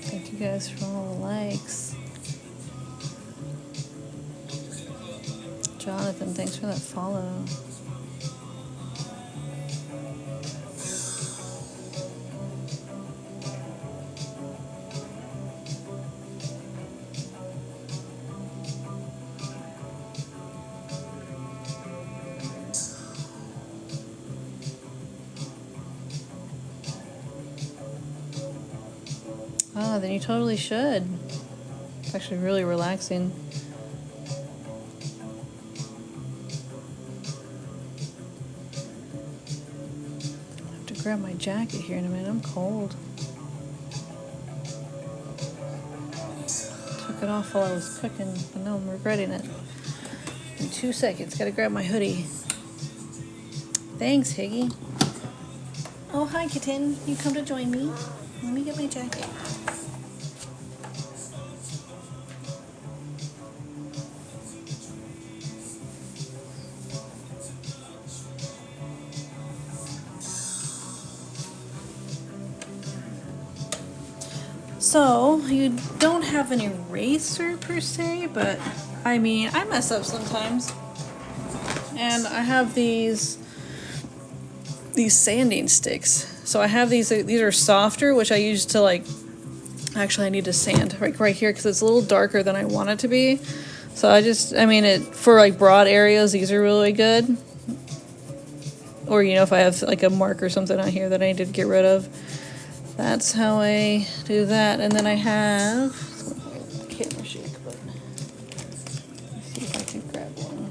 Thank you guys for all the likes. Jonathan, thanks for that follow. Oh, then you totally should. It's actually really relaxing. I have to grab my jacket here in a minute. I'm cold. Took it off while I was cooking, but now I'm regretting it. In 2 seconds, gotta grab my hoodie. Thanks, Higgy. Oh, hi, kitten. You come to join me? Let me get my jacket. So, you don't have an eraser per se, but I mean, I mess up sometimes. And I have these sanding sticks. So I have these are softer, which I use to actually I need to sand right here because it's a little darker than I want it to be. So for broad areas, these are really good. Or, if I have a mark or something on here that I need to get rid of. That's how I do that. And then I have camera shake, but let's see if I can grab one.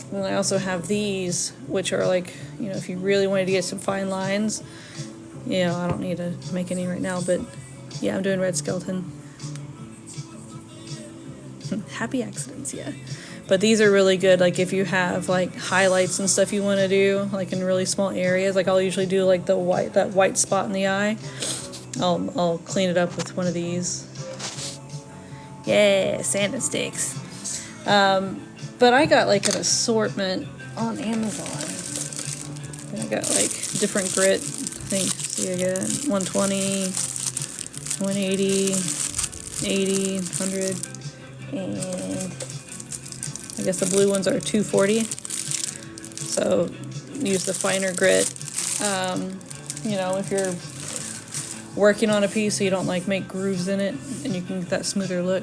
And then I also have these, which are if you really wanted to get some fine lines. I don't need to make any right now, but yeah, I'm doing red Skelton. Happy accidents, yeah. But these are really good, like if you have like highlights and stuff you want to do, like in really small areas. Like I'll usually do like that white spot in the eye. I'll clean it up with one of these. Yeah, sanding sticks. But I got like an assortment on Amazon. And I got like different grit. I think, see, I got 120, 180, 80, 100, and I guess the blue ones are 240. So use the finer grit. You know, if you're working on a piece so you don't like make grooves in it and you can get that smoother look.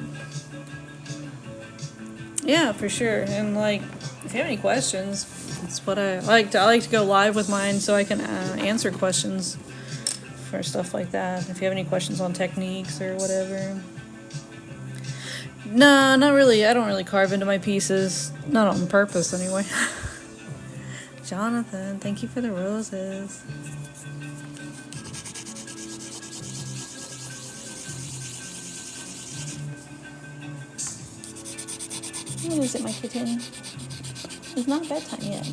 Yeah, for sure. And like, if you have any questions, that's what I like. I like to go live with mine so I can answer questions for stuff like that. If you have any questions on techniques or whatever. No, not really. I don't really carve into my pieces. Not on purpose, anyway. Jonathan, thank you for the roses. What is it, my kitten? It's not bedtime yet.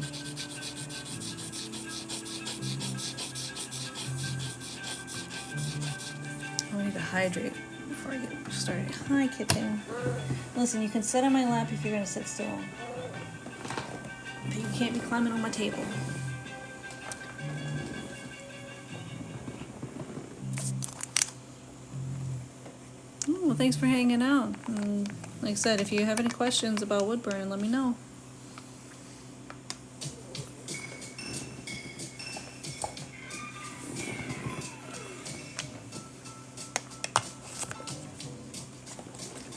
I need to hydrate before I get started. Hi, kitten. Listen, you can sit on my lap if you're going to sit still. But you can't be climbing on my table. Oh, well, thanks for hanging out. And like I said, if you have any questions about wood burning, let me know.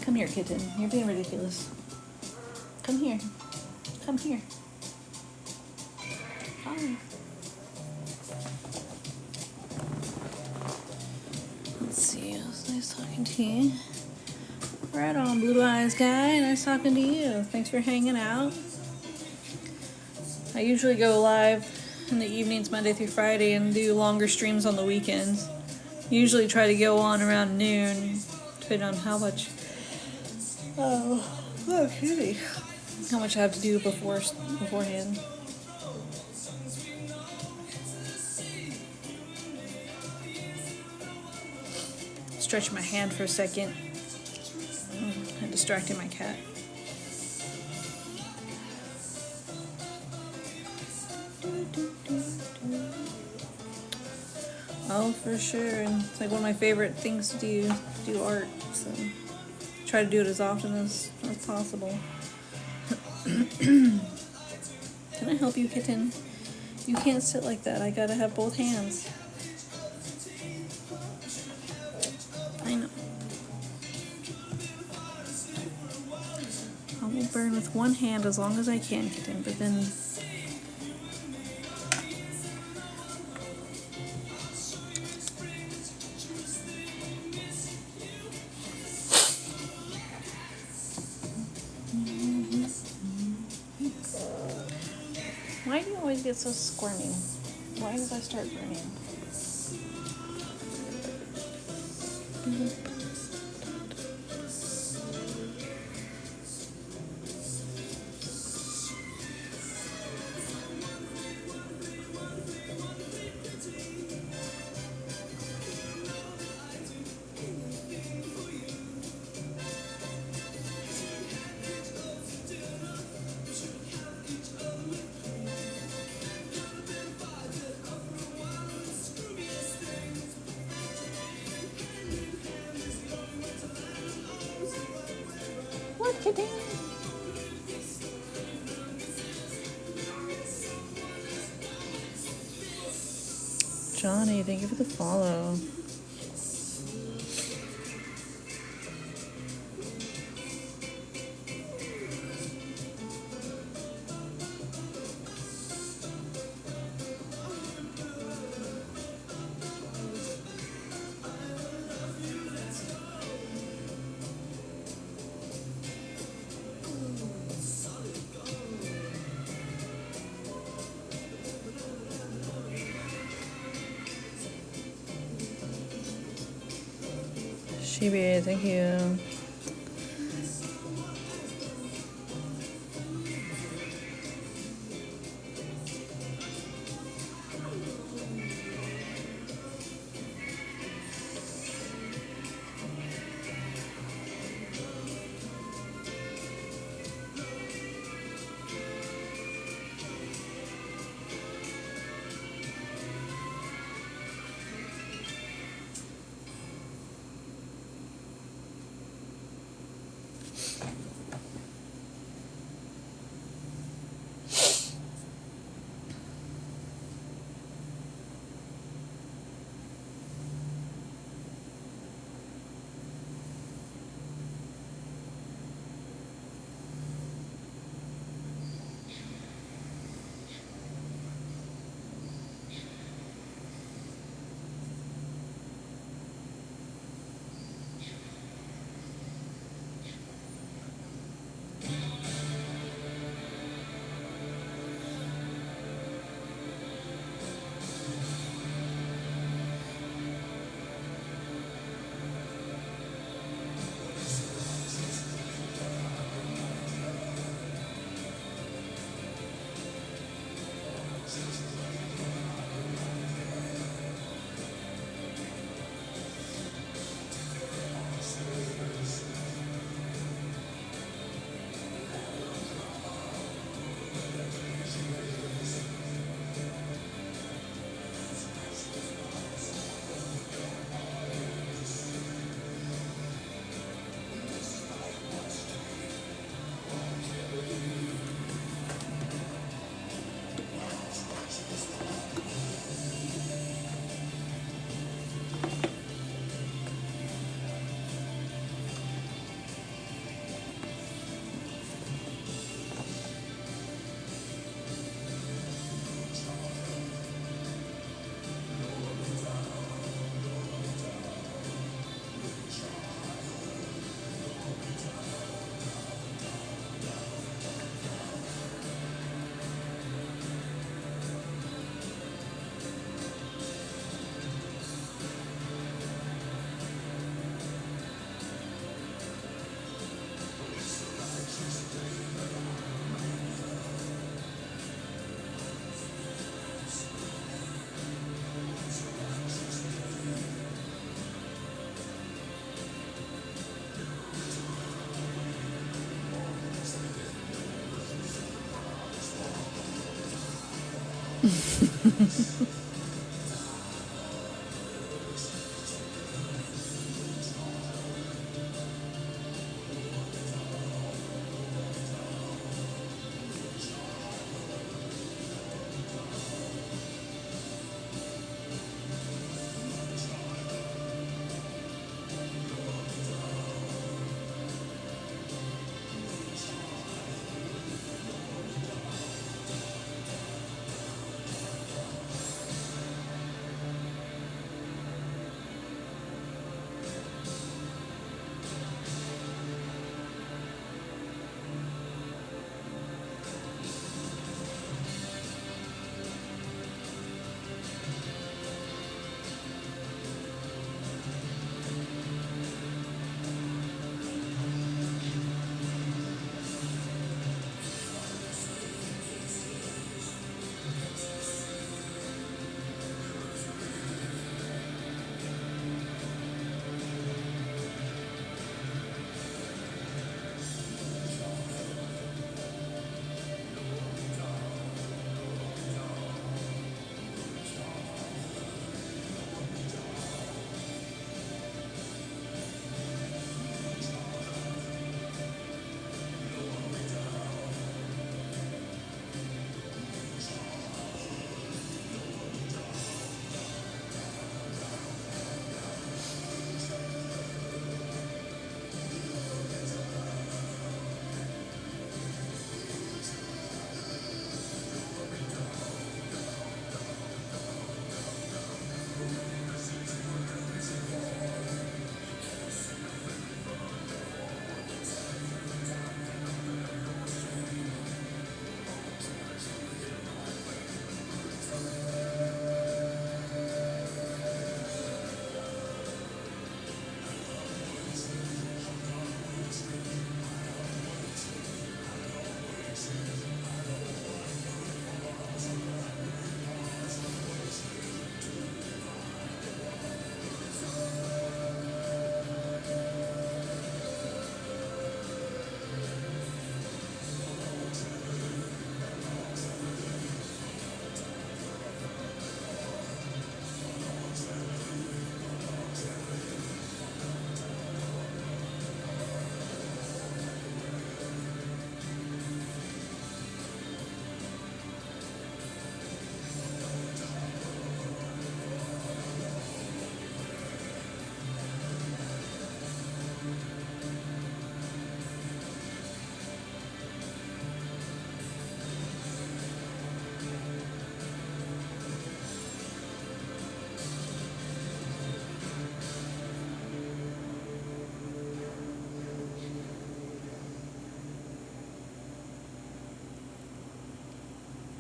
Come here, kitten. You're being ridiculous. Come here. Come here. Hi. Let's see. It was nice talking to you. Right on, Blue Eyes guy. Nice talking to you. Thanks for hanging out. I usually go live in the evenings, Monday through Friday, and do longer streams on the weekends. Usually try to go on around noon, depending on how much. Kitty. How much I have to do beforehand. Stretch my hand for a second. I'm distracting my cat. Oh, for sure. And it's like one of my favorite things to do art. So try to do it as often as possible. Can I help you, kitten? You can't sit like that. I gotta have both hands. I know. I will burn with one hand as long as I can, kitten, but then why do you always get so squirmy? Why does I start burning? What, kitten? Johnny, thank you for the follow. Shibi, thank you.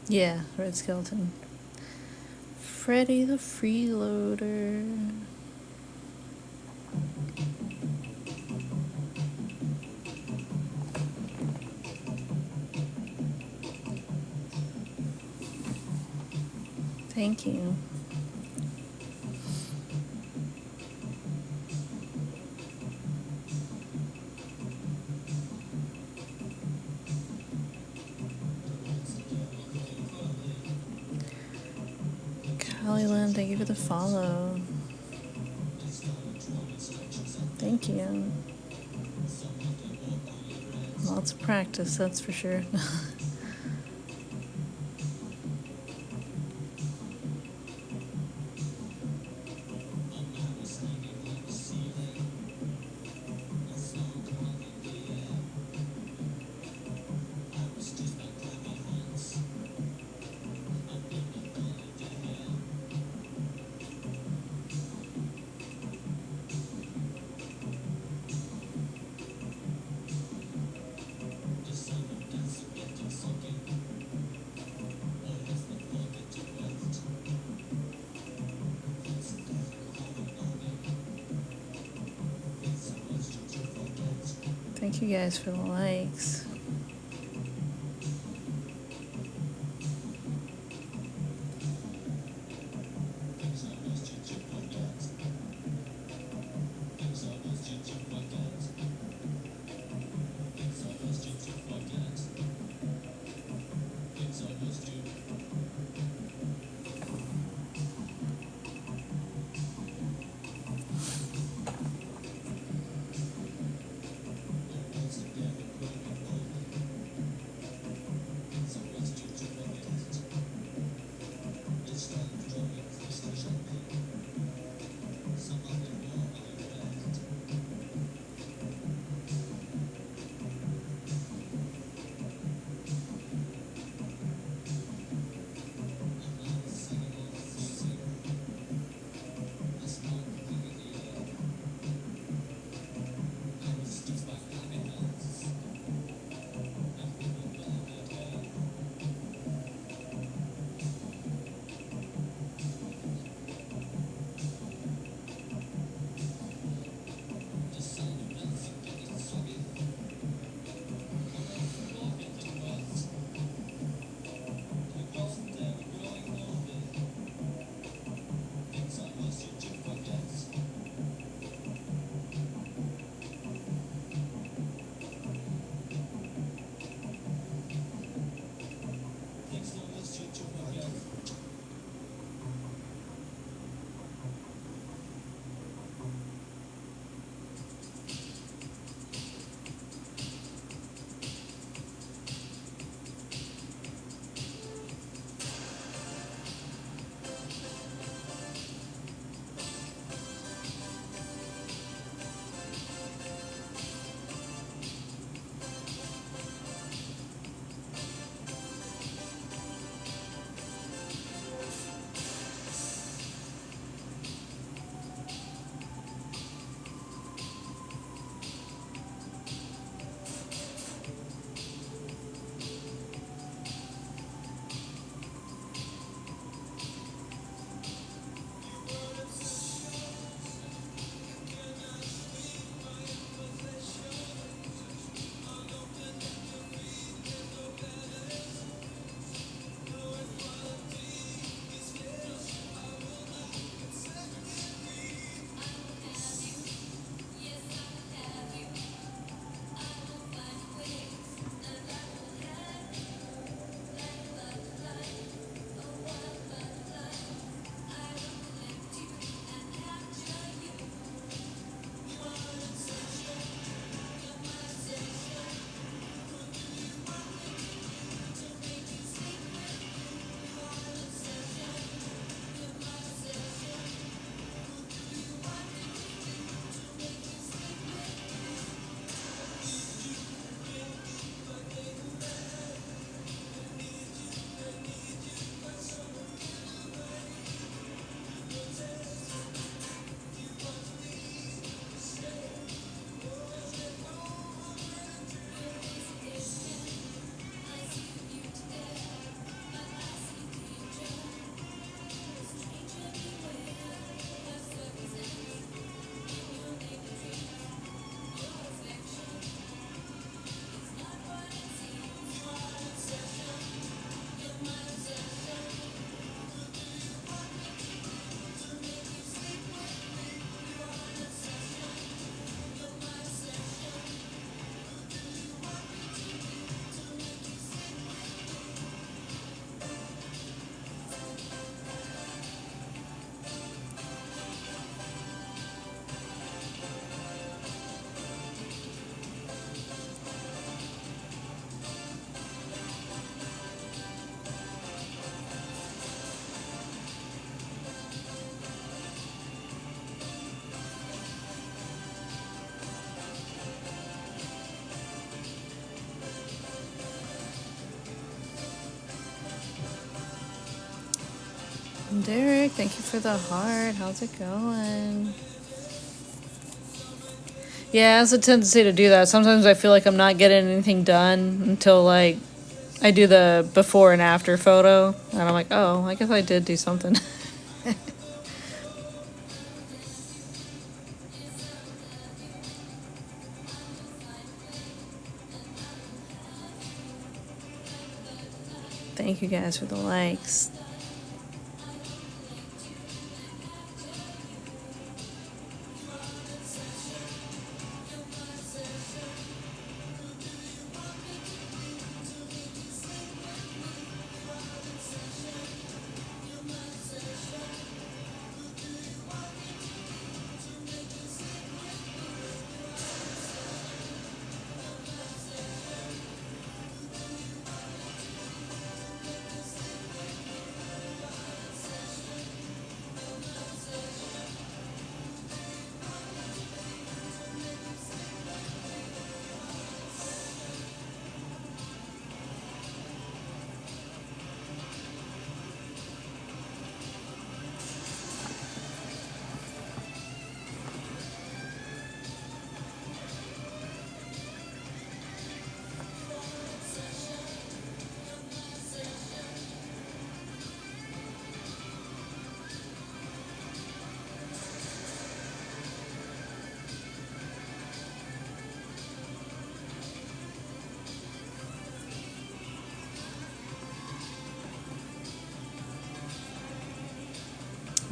Yeah, Red Skelton. Freddy the Freeloader. Thank you. Hollyland, thank you for the follow. Thank you. Lots of practice, that's for sure. Thank you guys for the likes. Derek, thank you for the heart. How's it going? Yeah, it has a tendency to do that. Sometimes I feel like I'm not getting anything done until, like, I do the before and after photo. And I'm like, oh, I guess I did do something. Thank you guys for the likes.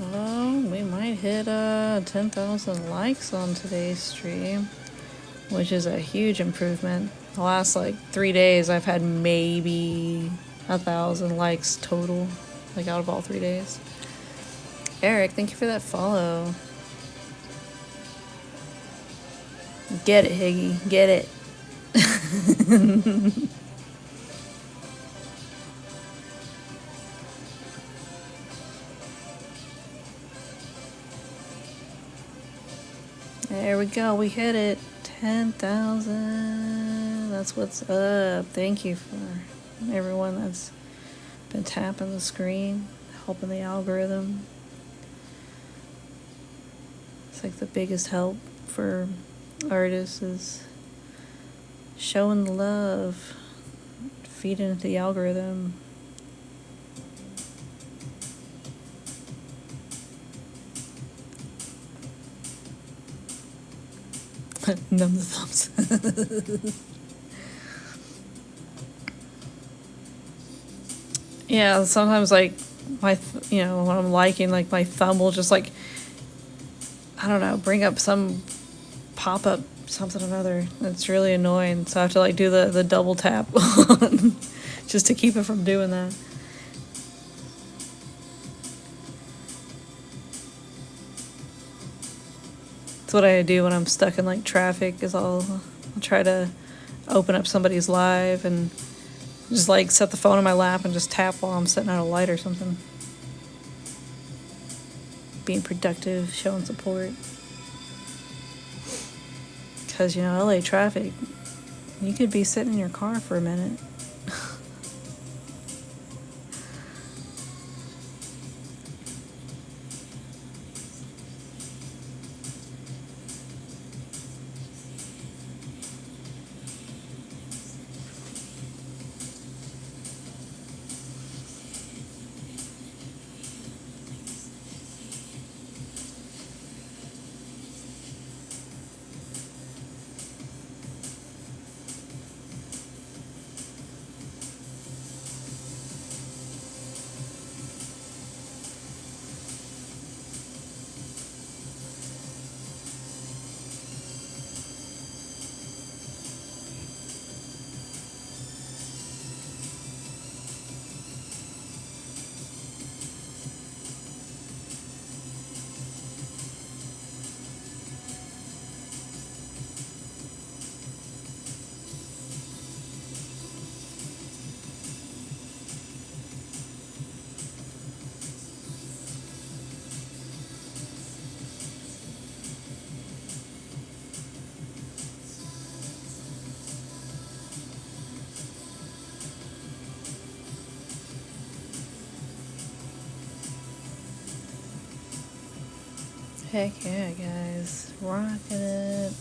Oh, we might hit 10,000 likes on today's stream, which is a huge improvement. The last, like, 3 days, I've had maybe 1,000 likes total, like, out of all 3 days. Eric, thank you for that follow. Get it, Higgy. Get it. There we go. We hit it. 10,000. That's what's up. Thank you for everyone that's been tapping the screen, helping the algorithm. It's like the biggest help for artists is showing the love, feeding the algorithm. Numb the thumbs. Yeah, sometimes, like, when I'm liking, like, my thumb will just, like, I don't know, bring up some pop-up something or another. It's really annoying, so I have to, like, do the double tap just to keep it from doing that. That's what I do when I'm stuck in, like, traffic, is I'll try to open up somebody's live and just, like, set the phone in my lap and just tap while I'm setting out a light or something. Being productive, showing support. Because, LA traffic, you could be sitting in your car for a minute. Heck yeah, guys. Rocking it.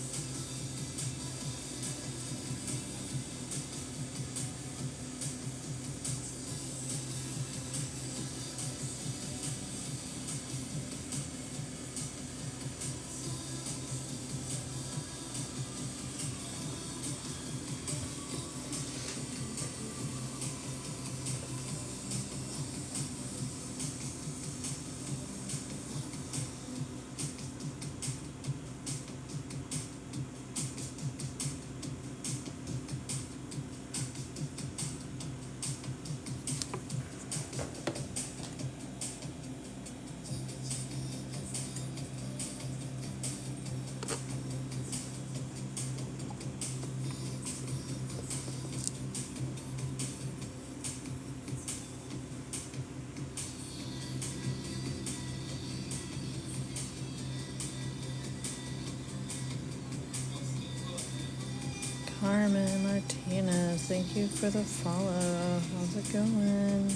Carmen Martinez, thank you for the follow. How's it going?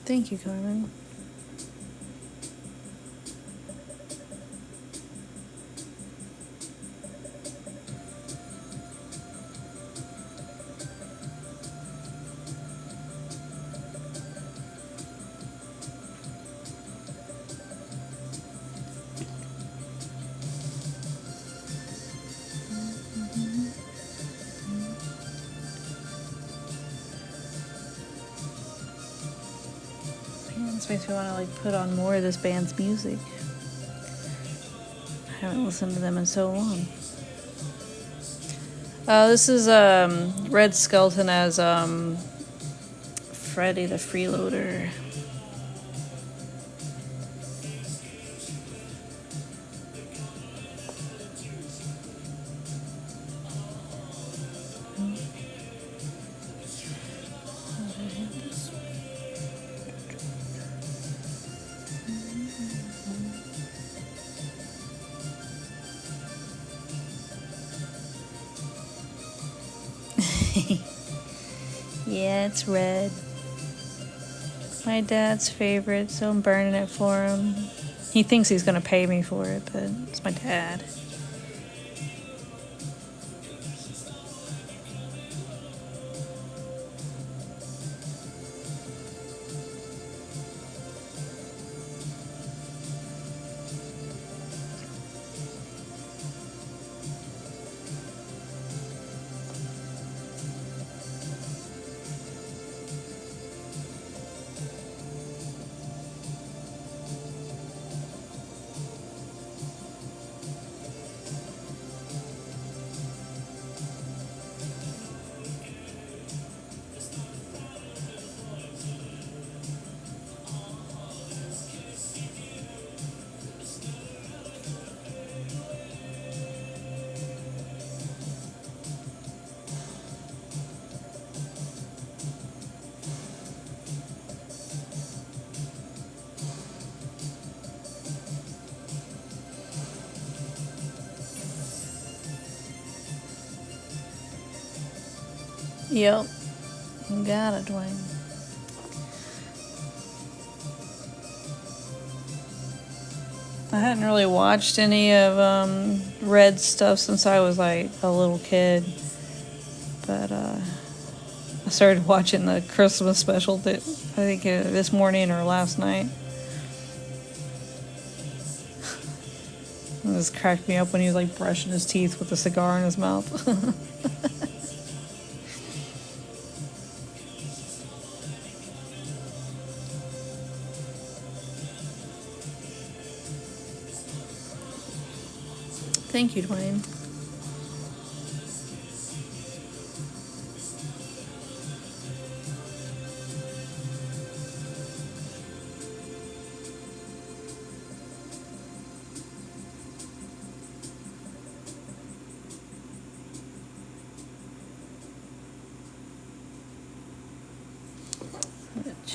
Thank you, Carmen. Man, this makes me want to like put on more of this band's music. I haven't listened to them in so long. This is Red Skelton as Freddy the Freeloader. Yeah, it's red. My dad's favorite, so I'm burning it for him. He thinks he's gonna pay me for it, but it's my dad. Yep. Got it, Dwayne. I hadn't really watched any of Red stuff since I was like a little kid. But I started watching the Christmas special that I think this morning or last night. It just cracked me up when he was like brushing his teeth with a cigar in his mouth. Thank you, Dwayne.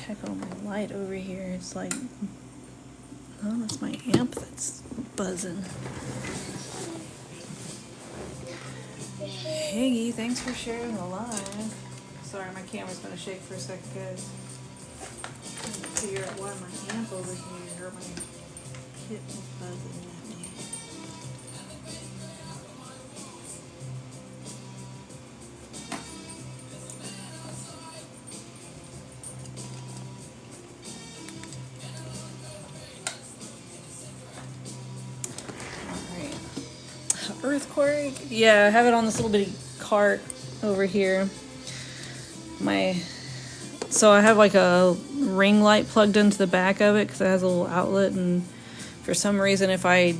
heck on my light over here? It's like, oh, that's my amp that's buzzing. Higgy, thanks for sharing the live. Sorry, my camera's gonna shake for a second, guys. I'm trying to figure out why my amp over here, or my kit was buzzing at me. Earthquake? Yeah, I have it on this little bitty cart over here. So I have like a ring light plugged into the back of it because it has a little outlet, and for some reason if I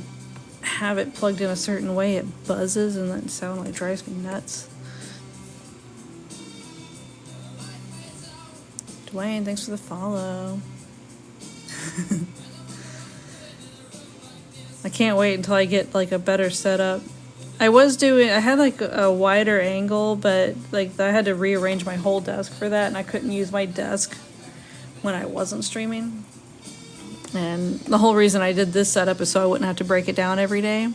have it plugged in a certain way it buzzes, and that sound like drives me nuts. Dwayne, thanks for the follow. I can't wait until I get like a better setup. I had like a wider angle, but like I had to rearrange my whole desk for that, and I couldn't use my desk when I wasn't streaming. And the whole reason I did this setup is so I wouldn't have to break it down every day.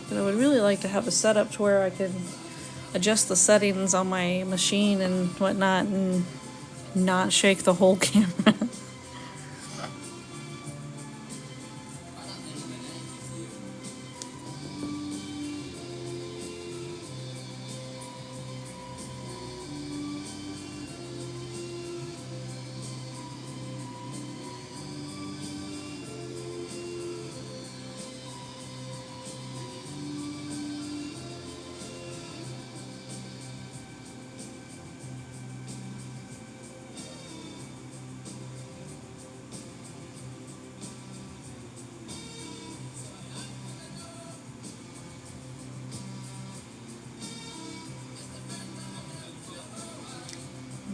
But I would really like to have a setup to where I could adjust the settings on my machine and whatnot and not shake the whole camera.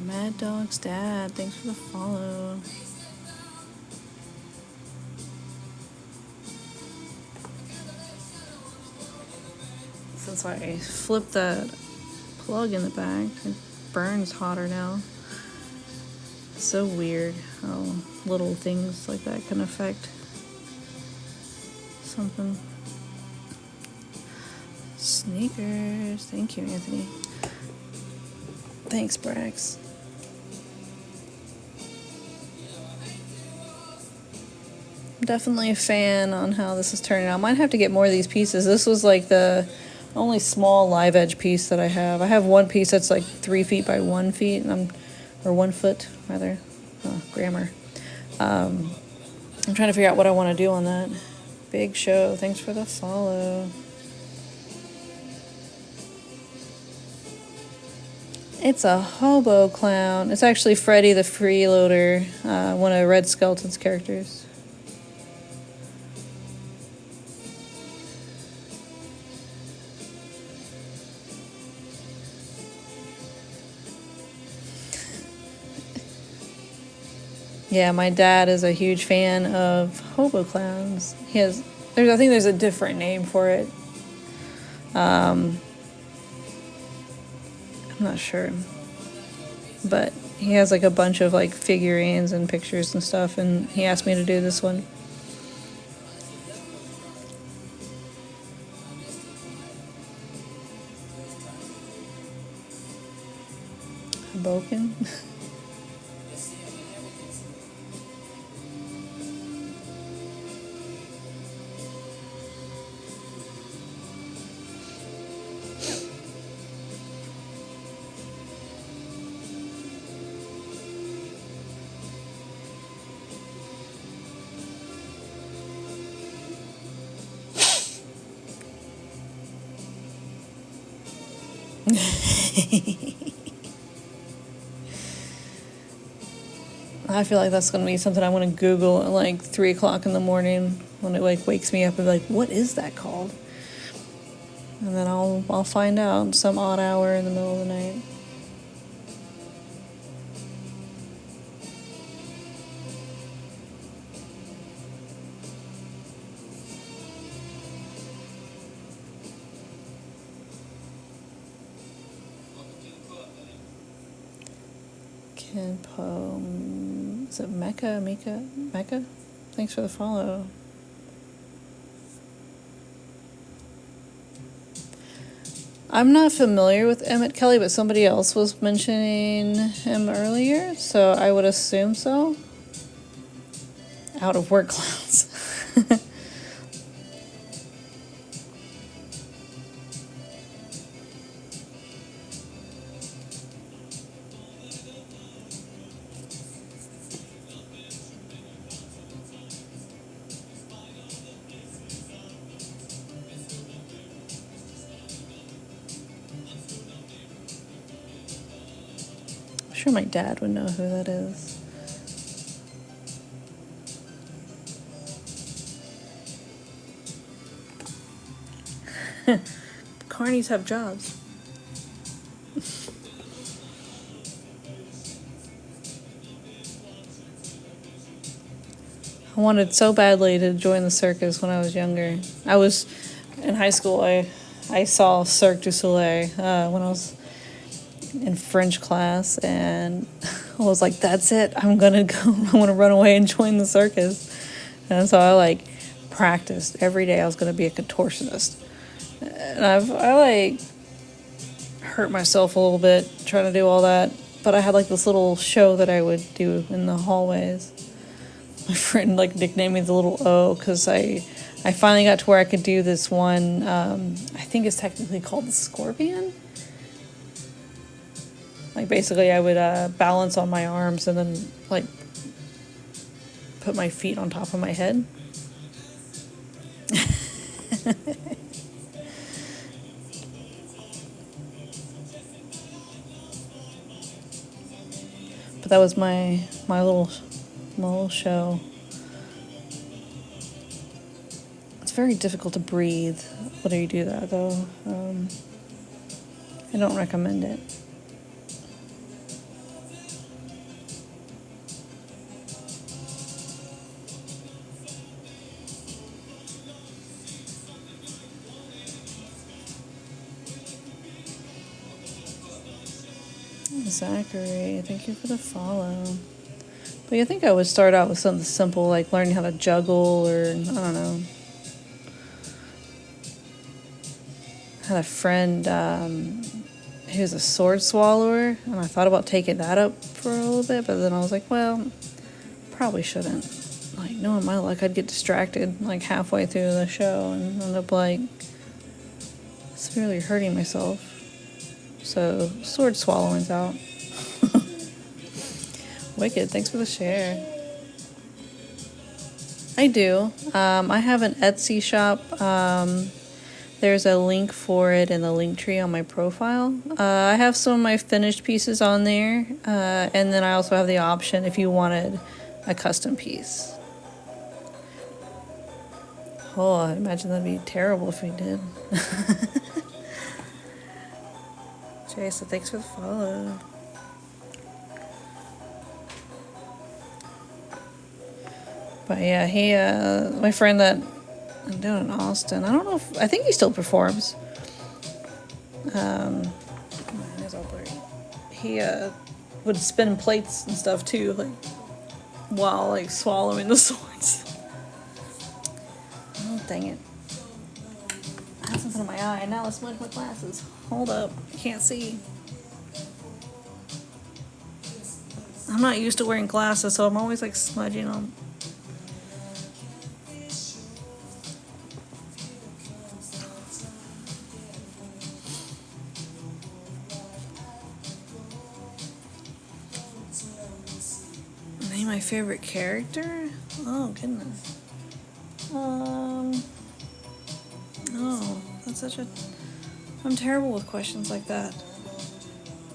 Mad Dog's dad, thanks for the follow. Since I flipped that plug in the back, it burns hotter now. It's so weird how little things like that can affect something. Sneakers, thank you, Anthony. Thanks, Brax. Definitely a fan on how this is turning out. Might have to get more of these pieces. This was like the only small live edge piece that I have. I have one piece that's like 3 feet by 1 feet, and or 1 foot rather. Grammar. I'm trying to figure out what I want to do on that. Big Show, thanks for the follow. It's a hobo clown. It's actually Freddy the Freeloader, one of Red Skelton's characters. Yeah, my dad is a huge fan of hobo clowns. I think there's a different name for it. I'm not sure. But he has like a bunch of like figurines and pictures and stuff, and he asked me to do this one. Hoboken? I feel like that's going to be something I want to Google at like 3 o'clock in the morning when it like wakes me up and be like, what is that called? And then I'll find out some odd hour in the middle of the night. Kenpo, is it Mecca? Thanks for the follow. I'm not familiar with Emmett Kelly, but somebody else was mentioning him earlier, so I would assume so. Out of work clowns. I'm sure my dad would know who that is. Carnies have jobs. I wanted so badly to join the circus when I was younger. I was in high school. I saw Cirque du Soleil when I was in French class, and I was like, "That's it! I'm gonna go. I want to run away and join the circus." And so I practiced every day. I was gonna be a contortionist, and I hurt myself a little bit trying to do all that. But I had this little show that I would do in the hallways. My friend nicknamed me the little O because I finally got to where I could do this one. I think it's technically called the scorpion. Basically, I would balance on my arms and then put my feet on top of my head. But that was my little show. It's very difficult to breathe whenever you do that, though. I don't recommend it. Zachary, thank you for the follow. But I think I would start out with something simple, like learning how to juggle, or I don't know. I had a friend who was a sword swallower, and I thought about taking that up for a little bit, but then I was like, well, probably shouldn't. Knowing my luck, I'd get distracted halfway through the show and end up severely hurting myself. So, sword swallowing's out. Wicked, thanks for the share. I do. I have an Etsy shop. There's a link for it in the link tree on my profile. I have some of my finished pieces on there. And then I also have the option if you wanted a custom piece. Oh, I imagine that'd be terrible if we did. Jay, so thanks for the follow. But yeah, he, my friend that I'm down in Austin, I don't know I think he still performs. Man, it's all blurry. He, would spin plates and stuff too, while, swallowing the swords. Oh, dang it. I have something in my eye. Now let's smudge my glasses. Hold up. I can't see. I'm not used to wearing glasses, so I'm always, smudging them. Name my favorite character? Oh, goodness. Oh, that's such a... I'm terrible with questions like that.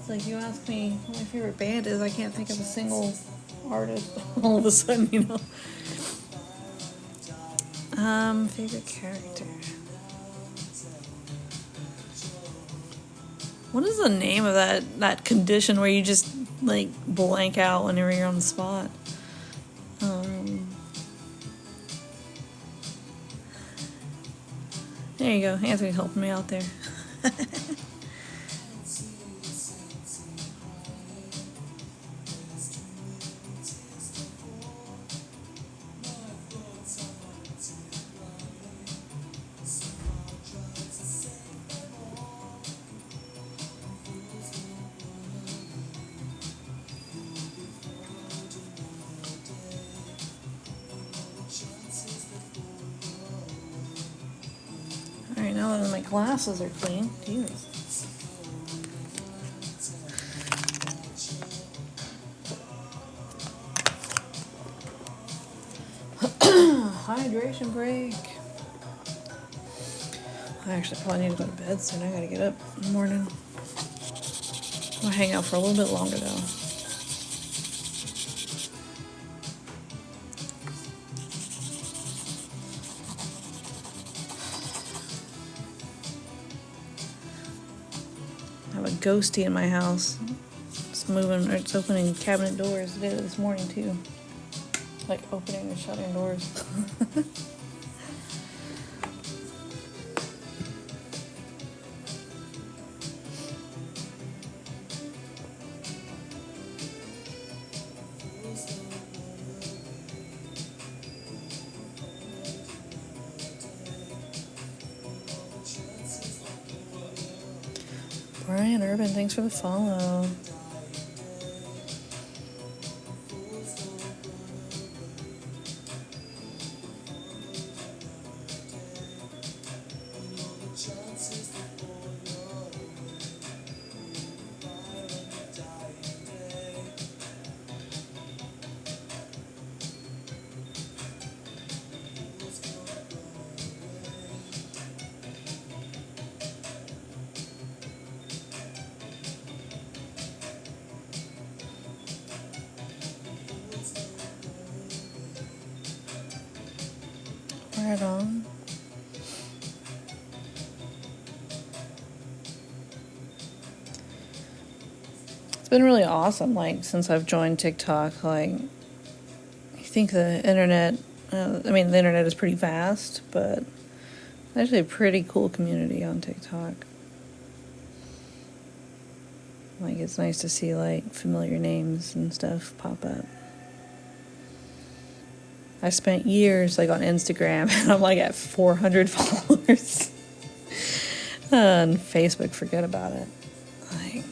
It's you ask me what my favorite band is, I can't think of a single artist all of a sudden, Favorite character. What is the name of that condition where you just like blank out whenever you're on the spot? There you go. Anthony helping me out there. Alright, now that my glasses are clean. Jesus. Hydration break. I actually probably need to go to bed soon. I gotta get up in the morning. I'll hang out for a little bit longer though. I have a ghostie in my house. It's opening cabinet doors. It did it this morning too. Like opening and shutting doors. Brian Urban, thanks for the follow. Right on. It's been really awesome, like, since I've joined TikTok. Like, I think the internet, the internet is pretty vast, but it's actually a pretty cool community on TikTok. Like, it's nice to see, like, familiar names and stuff pop up. I spent years, like, on Instagram, and I'm, like, at 400 followers. And Facebook, forget about it. Like,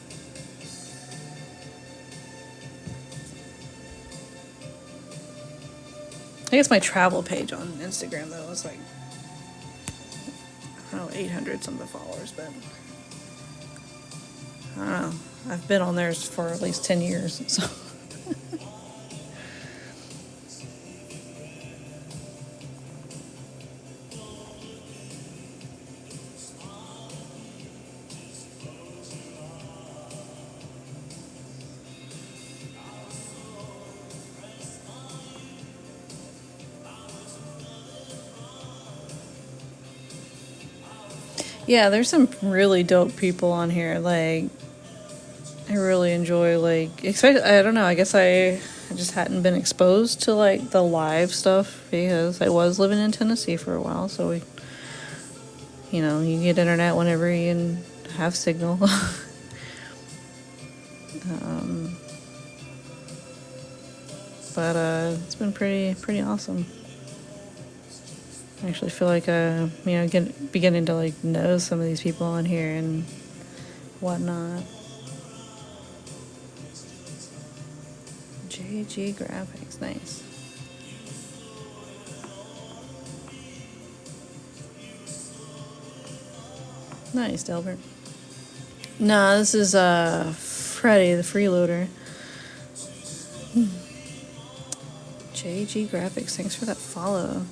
I guess my travel page on Instagram, though, is, like, I don't know, 800 something followers, but I don't know. I've been on there for at least 10 years, so... Yeah, there's some really dope people on here. Like, I really enjoy, like, especially, I don't know, I guess I just hadn't been exposed to, like, the live stuff because I was living in Tennessee for a while, so you get internet whenever you can have signal. But it's been pretty awesome. I actually feel like beginning to, like, know some of these people on here and whatnot. JG Graphics, nice. Nice, Delbert. No, this is Freddy, the freeloader. JG Graphics, thanks for that follow.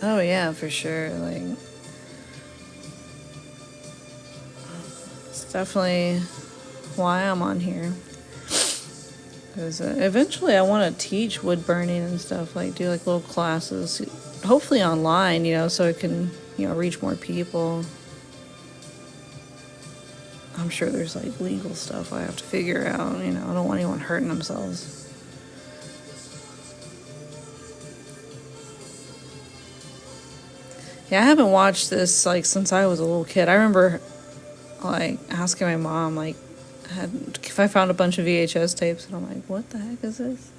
Oh yeah, for sure. Like, it's definitely why I'm on here. Because eventually I want to teach wood burning and stuff, like do like little classes, hopefully online, so it can, reach more people. I'm sure there's like legal stuff I have to figure out, I don't want anyone hurting themselves. Yeah, I haven't watched this like since I was a little kid. I remember like asking my mom like if I found a bunch of VHS tapes, and I'm like, what the heck is this?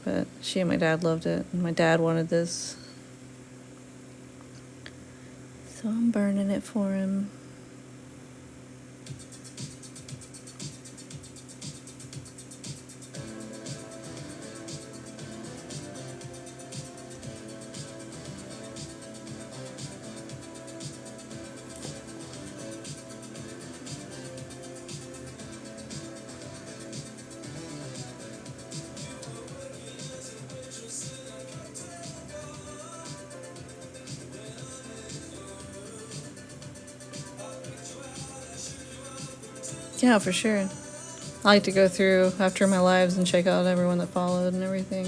But she and my dad loved it, and my dad wanted this, so I'm burning it for him. Yeah, for sure. I like to go through after my lives and check out everyone that followed and everything.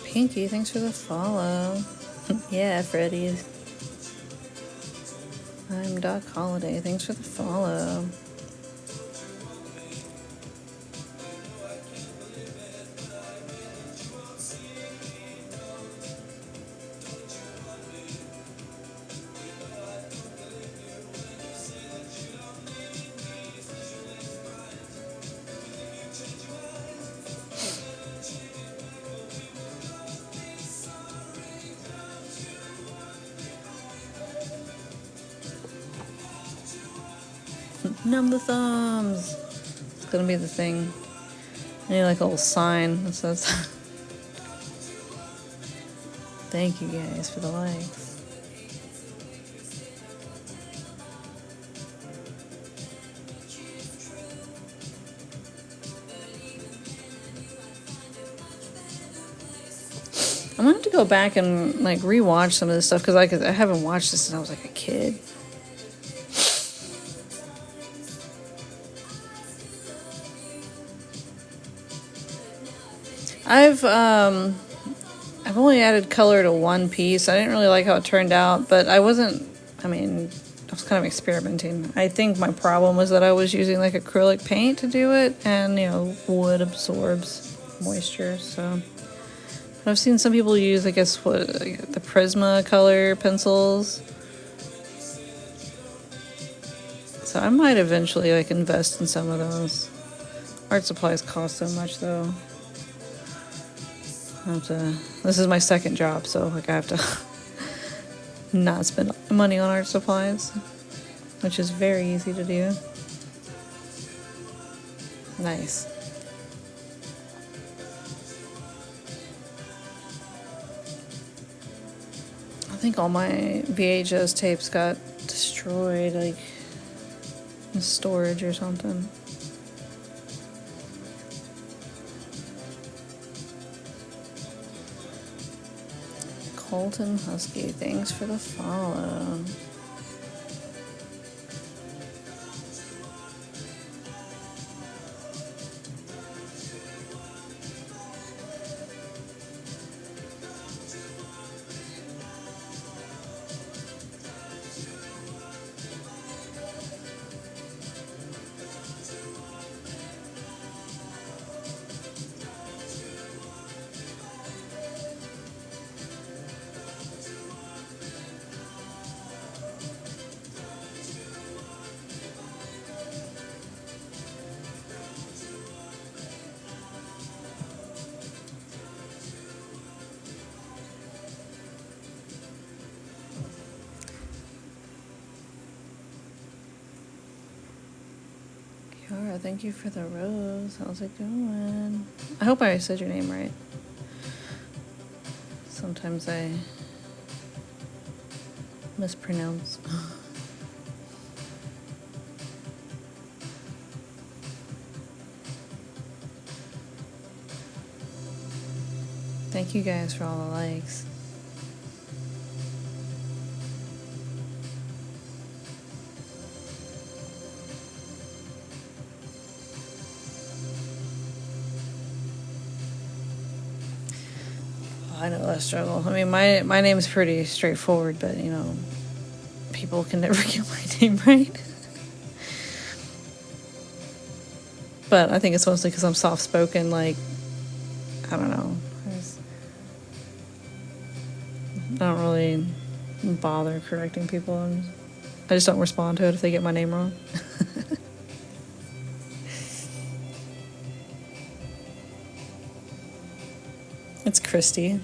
Pinky, thanks for the follow. Yeah, Freddy. I'm Doc Holiday. Thanks for the follow. Numb the thumbs. It's gonna be the thing. I need like a little sign that says thank you guys for the likes. I'm gonna have to go back and like rewatch some of this stuff because I haven't watched this since I was like a kid. I've only added color to one piece. I didn't really like how it turned out, but I was kind of experimenting. I think my problem was that I was using like acrylic paint to do it, and wood absorbs moisture, so. I've seen some people use, I guess, the Prismacolor pencils. So I might eventually like invest in some of those. Art supplies cost so much though. This is my second job, so like I have to not spend money on art supplies, which is very easy to do. Nice. I think all my VHS tapes got destroyed, like in storage or something. Colton Husky, thanks for the follow. Yara, thank you for the rose. How's it going? I hope I said your name right. Sometimes I mispronounce. Thank you guys for all the likes. I know that struggle. I mean, my name's pretty straightforward, but, you know, people can never get my name right. But I think it's mostly because I'm soft-spoken, like, I don't know. I don't really bother correcting people. I just don't respond to it if they get my name wrong. It's Christy.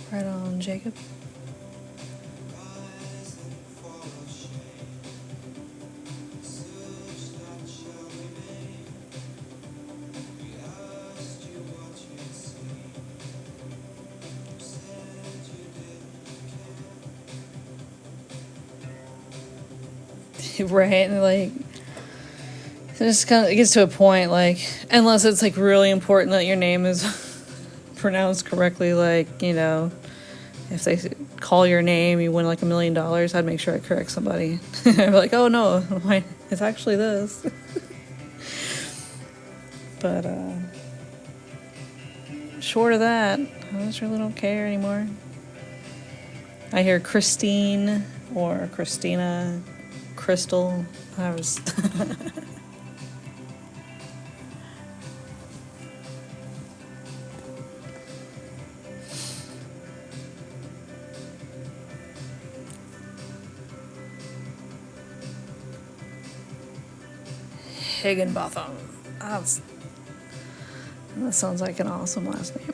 Right on, Jacob. Right, and like, it just kind of gets to a point, like, unless it's like really important that your name is pronounced correctly, like, you know, if they call your name, you win like $1 million, I'd make sure I correct somebody. I'd be like, oh no, it's actually this. But short of that, I just really don't care anymore. I hear Christine or Christina, Crystal. I was Higginbotham. That sounds like an awesome last name.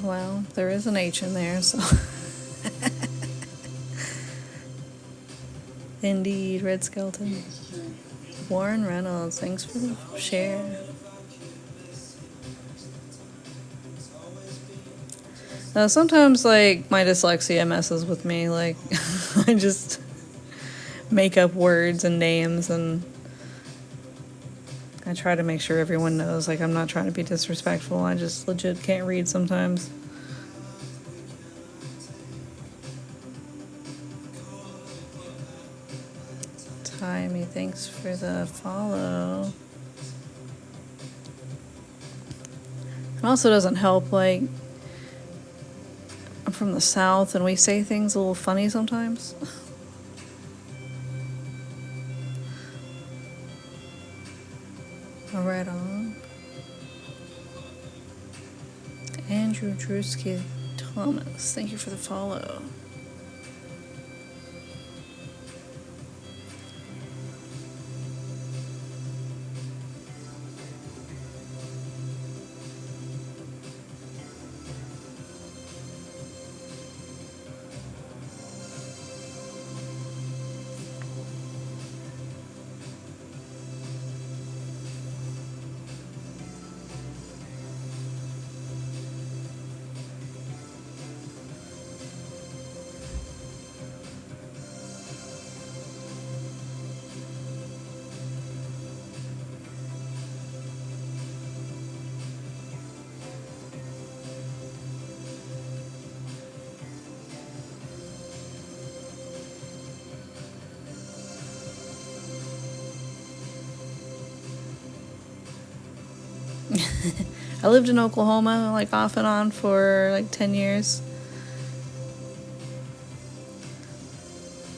Well, there is an H in there, so. Indeed, Red Skelton. Warren Reynolds, thanks for the share. Sometimes, like, my dyslexia messes with me. Like, I just make up words and names, and I try to make sure everyone knows, like, I'm not trying to be disrespectful. I just legit can't read sometimes. Timey, thanks for the follow. It also doesn't help, like, I'm from the South and we say things a little funny sometimes. Right on. Andrew Drewski Thomas, thank you for the follow. I lived in Oklahoma, like, off and on for like 10 years.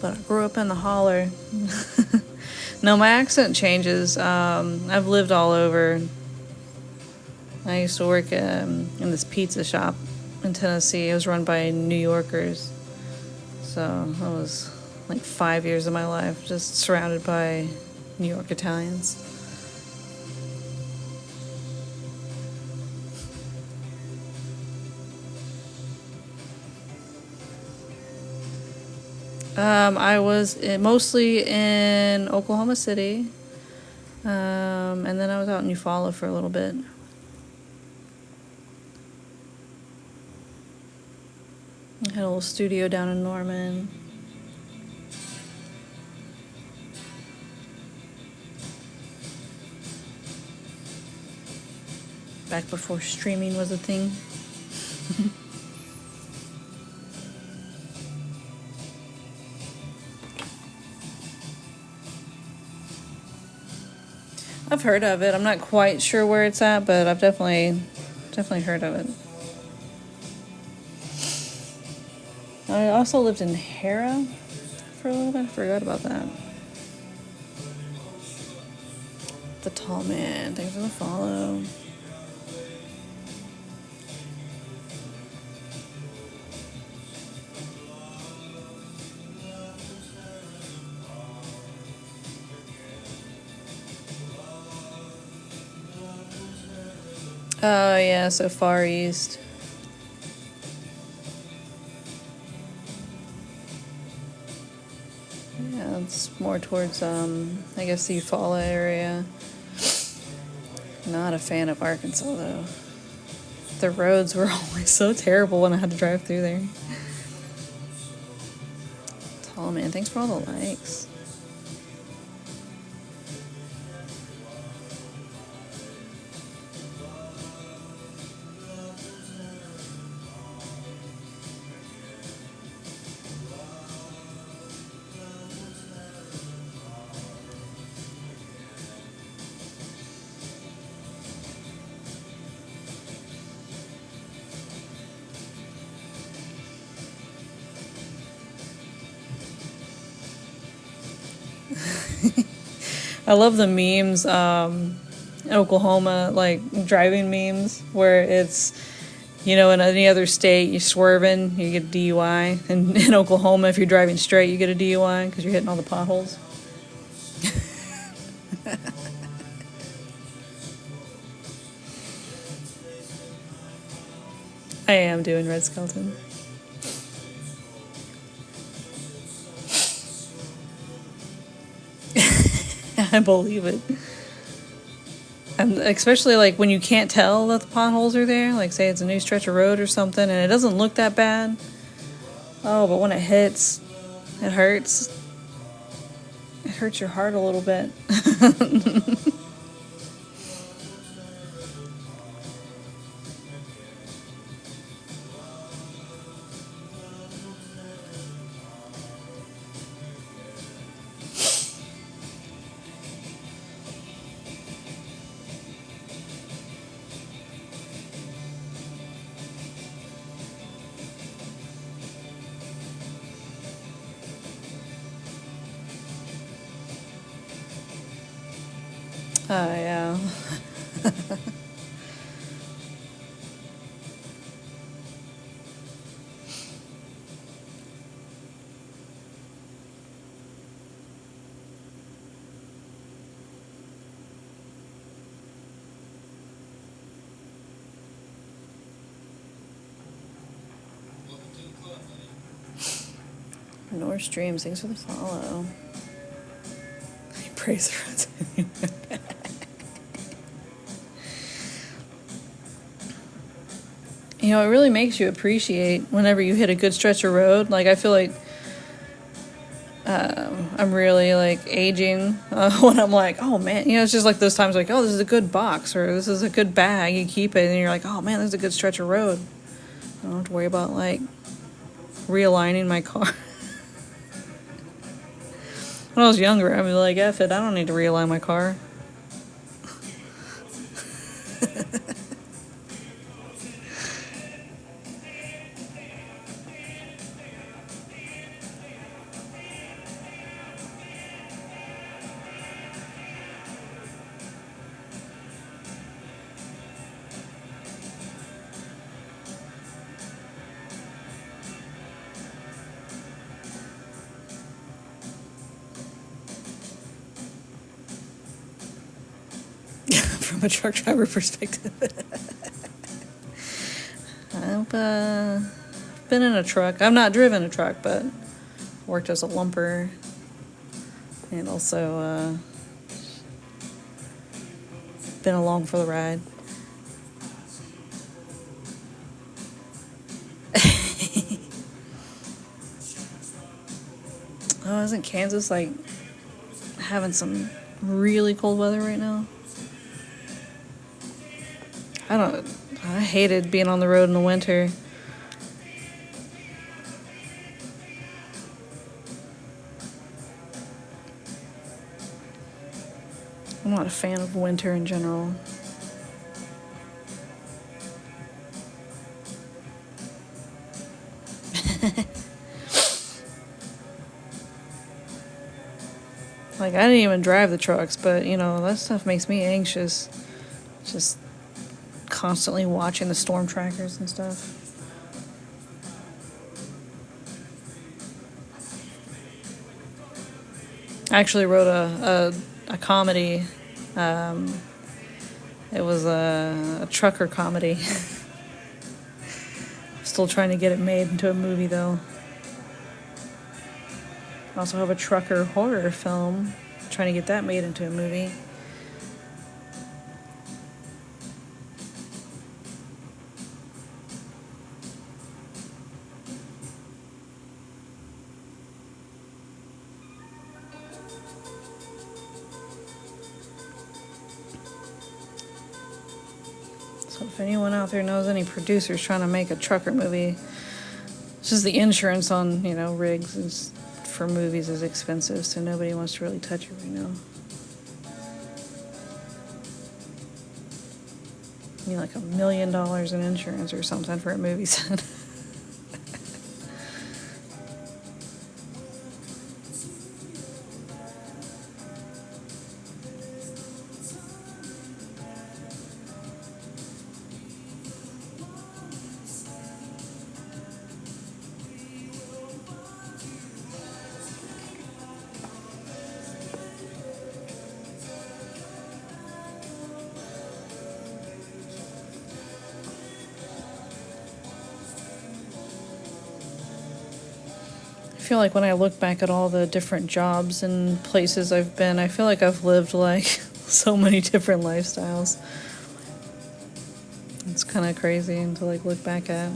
but I grew up in the holler. No, my accent changes. I've lived all over. I used to work in this pizza shop in Tennessee. It was run by New Yorkers. So that was like 5 years of my life just surrounded by New York Italians. I was mostly in Oklahoma City, and then I was out in Eufaula for a little bit. I had a little studio down in Norman. Back before streaming was a thing. I've heard of it. I'm not quite sure where it's at, but I've definitely heard of it. I also lived in Hera for a little bit. I forgot about that. The Tall Man. Thanks for the follow. Oh, yeah, so Far East. Yeah, it's more towards, I guess, the Eufaula area. Not a fan of Arkansas, though. The roads were always so terrible when I had to drive through there. Tall Man, thanks for all the likes. I love the memes in Oklahoma, like driving memes, where it's, in any other state, you're swerving, you get a DUI. And in Oklahoma, if you're driving straight, you get a DUI because you're hitting all the potholes. I am doing Red Skelton. I believe it. And especially like when you can't tell that the potholes are there, like say it's a new stretch of road or something and it doesn't look that bad. Oh, but when it hits, it hurts. It hurts your heart a little bit. Oh, yeah. North Streams, thanks for the follow. Praise the roads. It really makes you appreciate whenever you hit a good stretch of road. Like, I feel like I'm really, like, aging when I'm like, oh, man. It's just like those times like, oh, this is a good box or this is a good bag. You keep it and you're like, oh, man, this is a good stretch of road. I don't have to worry about, like, realigning my car. When I was younger, I'd be like, F it, I don't need to realign my car. from a truck driver perspective. I've been in a truck. I've not driven a truck, but worked as a lumper, and also been along for the ride. Oh, isn't Kansas like having some really cold weather right now? I hated being on the road in the winter. I'm not a fan of winter in general. Like, I didn't even drive the trucks, but, that stuff makes me anxious. Just constantly watching the storm trackers and stuff. I actually wrote a comedy. It was a trucker comedy. Still trying to get it made into a movie, though. I also have a trucker horror film. Trying to get that made into a movie. So if anyone out there knows any producers trying to make a trucker movie, it's just the insurance on, rigs is, for movies is expensive, so nobody wants to really touch it right now. You need like $1 million in insurance or something for a movie set. I feel like when I look back at all the different jobs and places I've been, I feel like I've lived like so many different lifestyles. It's kind of crazy to like look back at.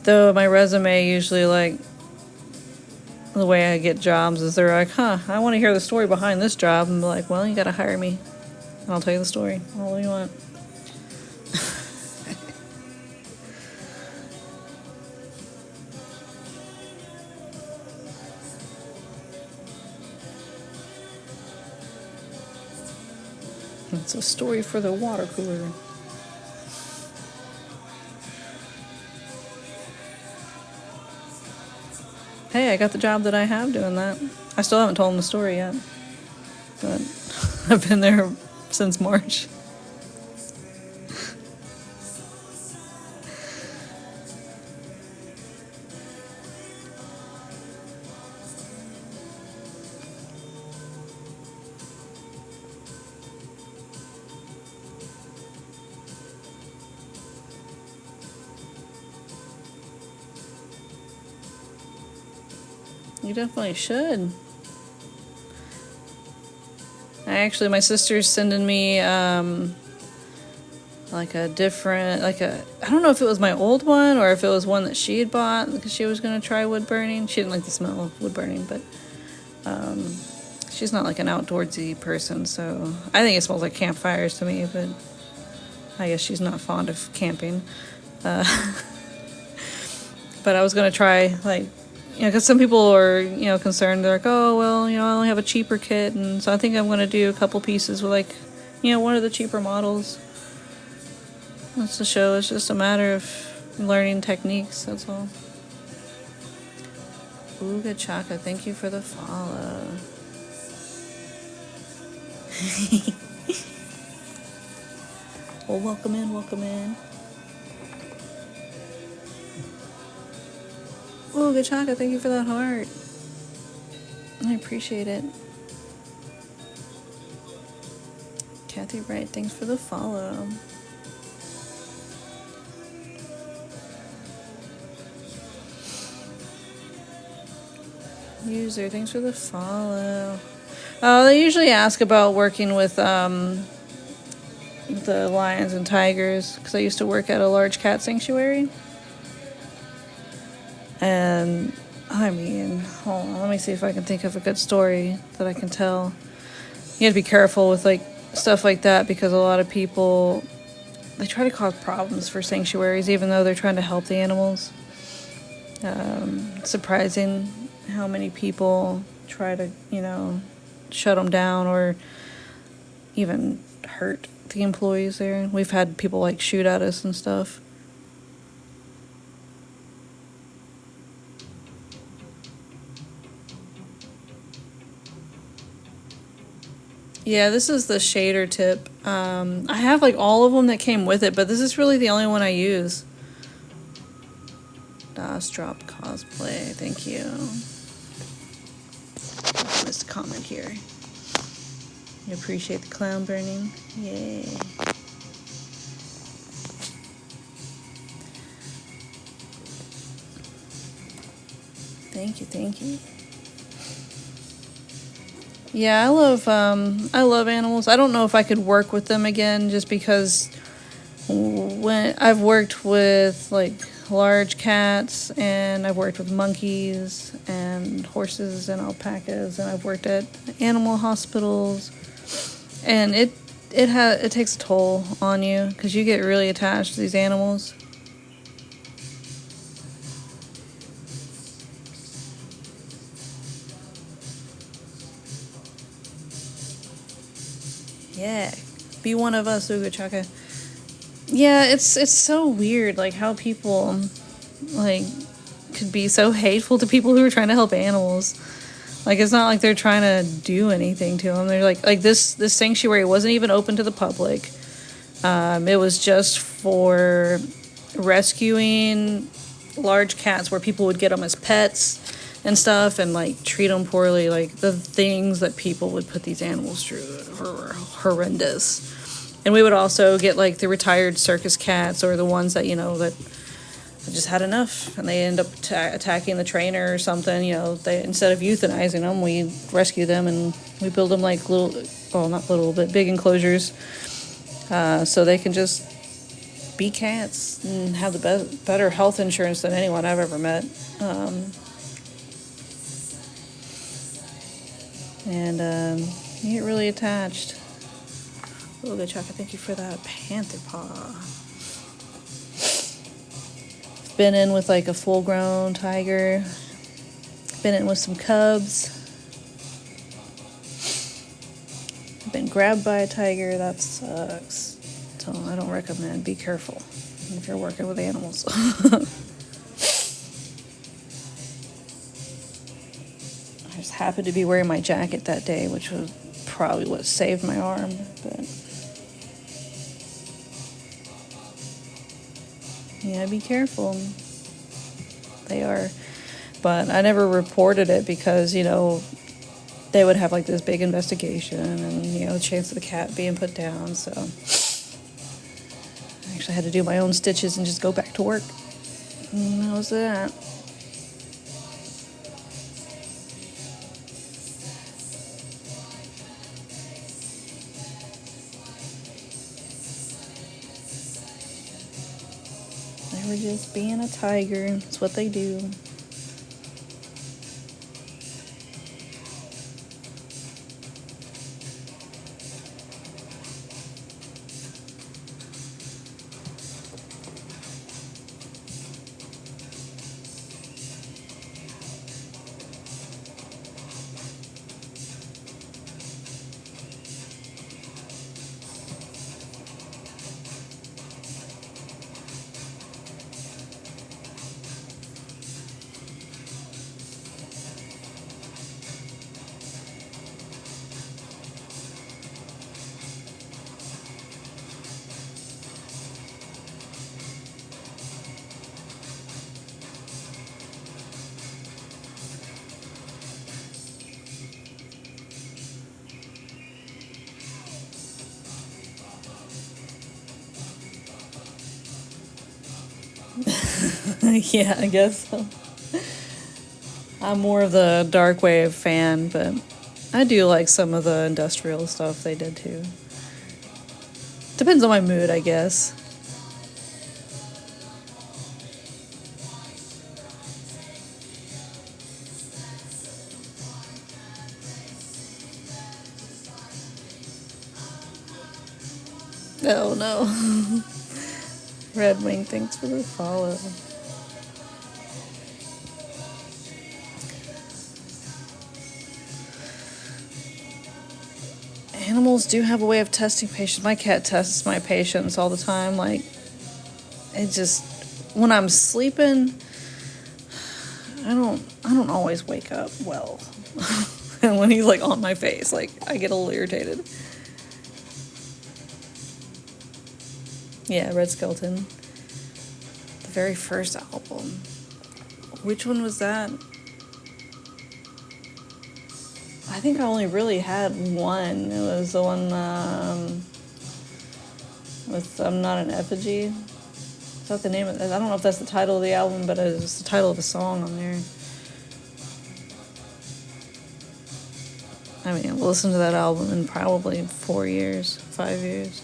Though my resume usually like the way I get jobs is they're like, I want to hear the story behind this job. And I'm like, well, you got to hire me. And I'll tell you the story. All you want. It's a story for the water cooler. Hey, I got the job that I have doing that. I still haven't told them the story yet. But I've been there since March. You definitely should. My sister's sending me, like a different, I don't know if it was my old one or if it was one that she had bought because she was going to try wood burning. She didn't like the smell of wood burning, but, she's not like an outdoorsy person, so I think it smells like campfires to me, but I guess she's not fond of camping. But I was going to try, because some people are, concerned. They're like, oh, well, I only have a cheaper kit. And so I think I'm going to do a couple pieces with, one of the cheaper models. That's the show. It's just a matter of learning techniques. That's all. Ooga Chaka, thank you for the follow. Well, welcome in, welcome in. Oh, good Chaka, thank you for that heart. I appreciate it. Okay, Kathy Wright, thanks for the follow. User, thanks for the follow. They usually ask about working with the lions and tigers, because I used to work at a large cat sanctuary. And, I mean, hold on, let me see if I can think of a good story that I can tell. You have to be careful with, like, stuff like that, because a lot of people, they try to cause problems for sanctuaries, even though they're trying to help the animals. It's surprising how many people try to, shut them down or even hurt the employees there. We've had people, like, shoot at us and stuff. Yeah, this is the shader tip. I have, like, all of them that came with it, but this is really the only one I use. Das Drop Cosplay, thank you. I missed a comment here. You appreciate the clown burning? Yay. Thank you. Yeah, I love animals. I don't know if I could work with them again, just because when I've worked with, like, large cats, and I've worked with monkeys and horses and alpacas, and I've worked at animal hospitals, and it takes a toll on you, because you get really attached to these animals. Yeah, be one of us, Uga Chaka. Yeah, it's so weird, like, how people, like, could be so hateful to people who are trying to help animals. Like, it's not like they're trying to do anything to them. They're like this sanctuary wasn't even open to the public. It was just for rescuing large cats, where people would get them as pets and stuff, and, like, treat them poorly. Like, the things that people would put these animals through were horrendous. And we would also get, like, the retired circus cats, or the ones that, that just had enough, and they end up attacking the trainer or something. They, instead of euthanizing them, we rescue them, and we build them, like, not little, but big enclosures, so they can just be cats and have the better health insurance than anyone I've ever met. You get really attached. Oh, good, Chaka. Thank you for that panther paw. Been in with, like, a full-grown tiger. Been in with some cubs. Been grabbed by a tiger. That sucks. So I don't recommend. Be careful if you're working with animals. I just happened to be wearing my jacket that day, which was probably what saved my arm, but yeah, be careful. They are, but I never reported it, because they would have, like, this big investigation, and the chance of the cat being put down. So I actually had to do my own stitches and just go back to work, and that was that. They were just being a tiger. It's what they do. Yeah, I guess so. I'm more of the dark wave fan, but I do like some of the industrial stuff they did too. Depends on my mood, I guess. Oh no. Red Wing, thanks for the follow. Animals do have a way of testing patience. My cat tests my patience all the time. Like, it just, when I'm sleeping, I don't always wake up well. And when he's like on my face, like, I get a little irritated. Yeah, Red Skelton. The very first album. Which one was that? I think I only really had one. It was the one with I'm Not an Effigy. Is that the name of it? I don't know if that's the title of the album, but it's the title of a song on there. I mean, I've listened to that album in probably 4 years, 5 years.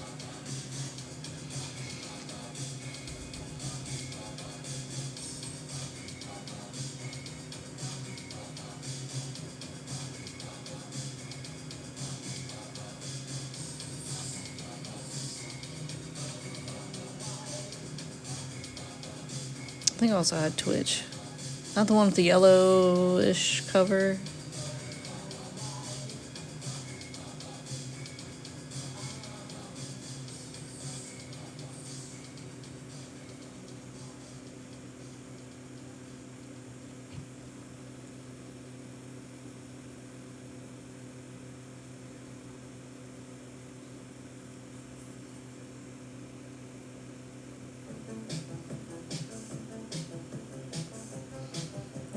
I think I also had Twitch. Not the one with the yellowish cover.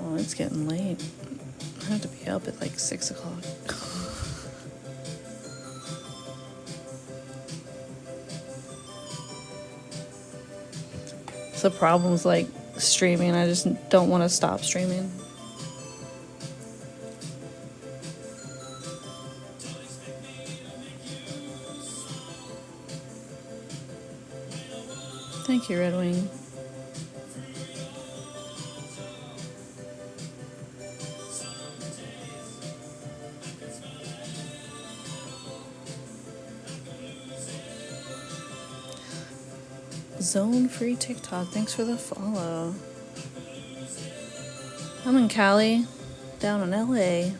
Oh, it's getting late. I have to be up at like 6 o'clock. The problem with like streaming, I just don't want to stop streaming. Thank you, Red Wing. Zone Free TikTok, thanks for the follow. I'm in Cali, down in LA.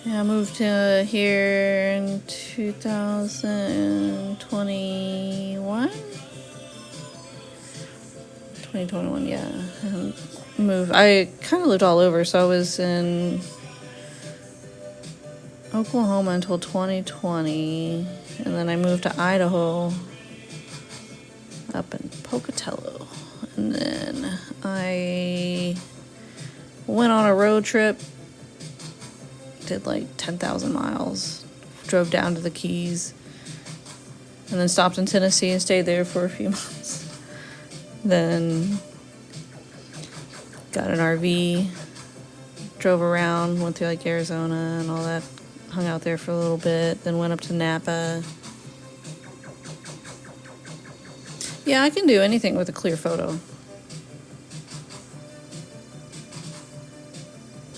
Yeah, I moved to here in 2021. 2021, yeah. Moved. I kind of lived all over, so I was in Oklahoma until 2020, and then I moved to Idaho, up in Pocatello, and then I went on a road trip. Did like 10,000 miles, drove down to the Keys, and then stopped in Tennessee and stayed there for a few months. Then got an RV, drove around, went through like Arizona and all that, hung out there for a little bit, then went up to Napa. Yeah, I can do anything with a clear photo.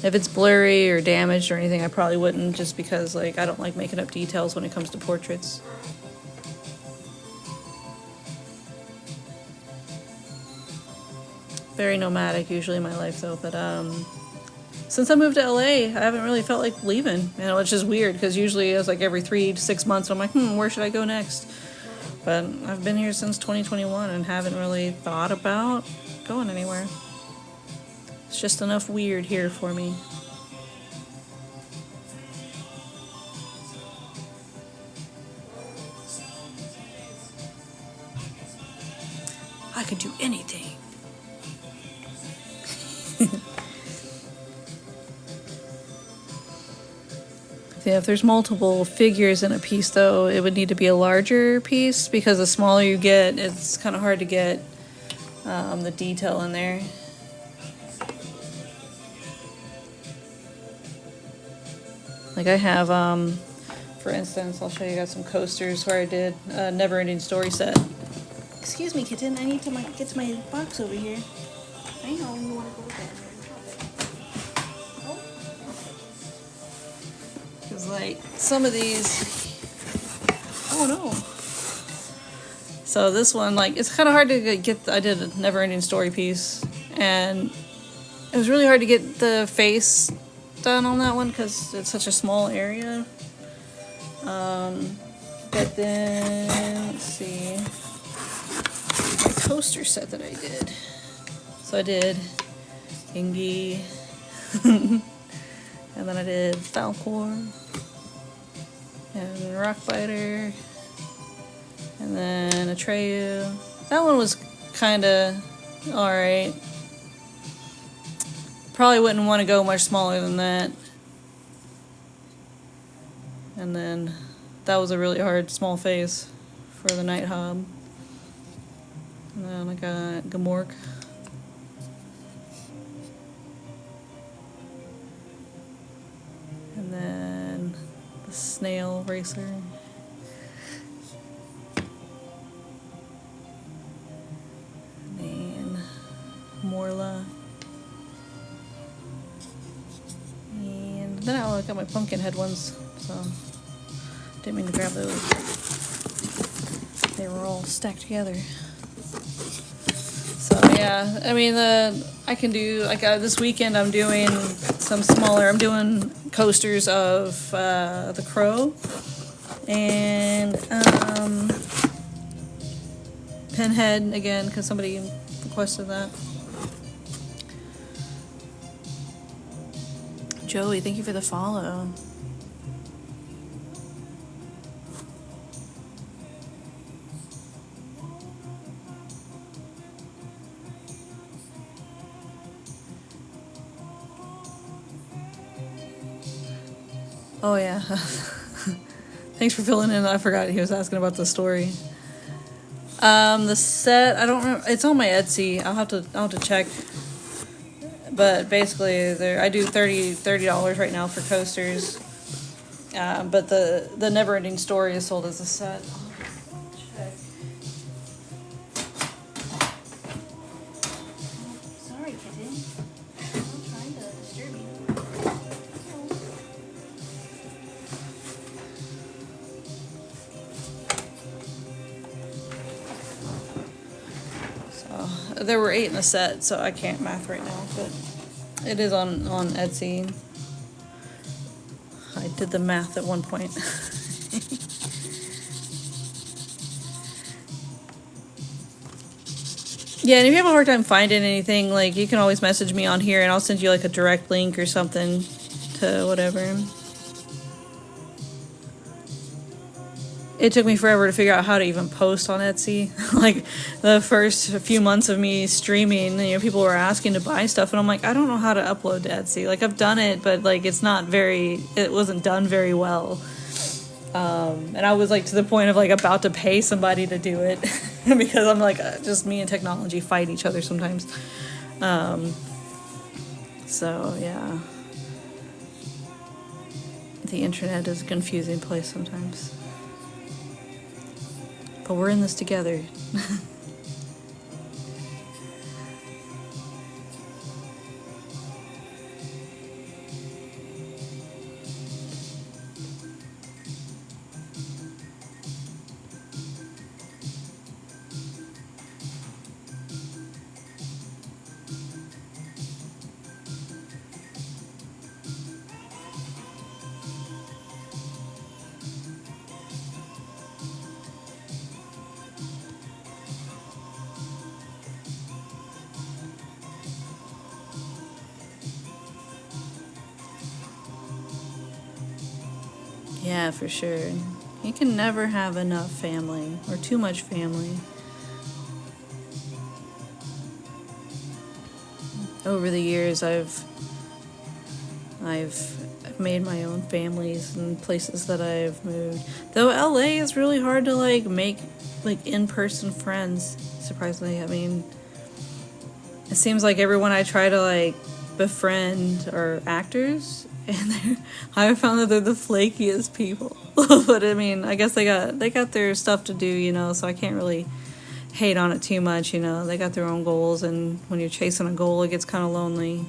If it's blurry or damaged or anything, I probably wouldn't, just because like I don't like making up details when it comes to portraits. Very nomadic usually in my life though, but since I moved to LA, I haven't really felt like leaving, which is weird because usually it was like every 3 to 6 months I'm like, where should I go next? But I've been here since 2021 and haven't really thought about going anywhere. It's just enough weird here for me. could do anything. Yeah, if there's multiple figures in a piece, though, it would need to be a larger piece, because the smaller you get, it's kind of hard to get the detail in there. Like I have, for instance, I'll show you guys some coasters where I did a never-ending story set. Excuse me, kitten, I need to get to my box over here. I know you want to go there. Because, like, some of these... Oh, no. So this one, like, it's kind of hard to get... I did a never-ending story piece, and it was really hard to get the face done on that one because it's such a small area. But then, let's see... My coaster set that I did. So I did Ingy, and then I did Falcor, and Rockbiter, and then Atreyu. That one was kind of alright. Probably wouldn't want to go much smaller than that. And then that was a really hard small face for the Night Hob. And then I got Gamork. And then the Snail Racer. And Morla. And then I got my pumpkin head ones, so didn't mean to grab those. They were all stacked together. So yeah, I mean I can do like this weekend. I'm doing some smaller. I'm doing coasters of the Crow and Pinhead again because somebody requested that. Joey, thank you for the follow. Oh yeah. Thanks for filling in. I forgot he was asking about the story. The set, I don't remember. It's on my Etsy. I'll have to check. But basically, I do $30 right now for coasters. But the Never-Ending Story is sold as a set. Check. Sorry, kitten. I'm trying to disturb you. So there were 8 in the set, so I can't math right now, but it is on Etsy. I did the math at one point. Yeah, and if you have a hard time finding anything, like, you can always message me on here and I'll send you like a direct link or something to whatever. It took me forever to figure out how to even post on Etsy. Like, the first few months of me streaming, people were asking to buy stuff, and I'm like, I don't know how to upload to Etsy. Like, I've done it, but, like, it wasn't done very well. And I was, like, to the point of, like, about to pay somebody to do it. Because I'm, like, just me and technology fight each other sometimes. So, yeah. The internet is a confusing place sometimes. But we're in this together. Yeah, for sure. You can never have enough family or too much family. over the years I've made my own families and places that I've moved. Though LA is really hard to like make like in-person friends, surprisingly. I mean, it seems like everyone I try to like befriend are actors, and I found that they're the flakiest people. But I mean, I guess they got their stuff to do, you know, so I can't really hate on it too much, you know. They got their own goals, and when you're chasing a goal, it gets kind of lonely.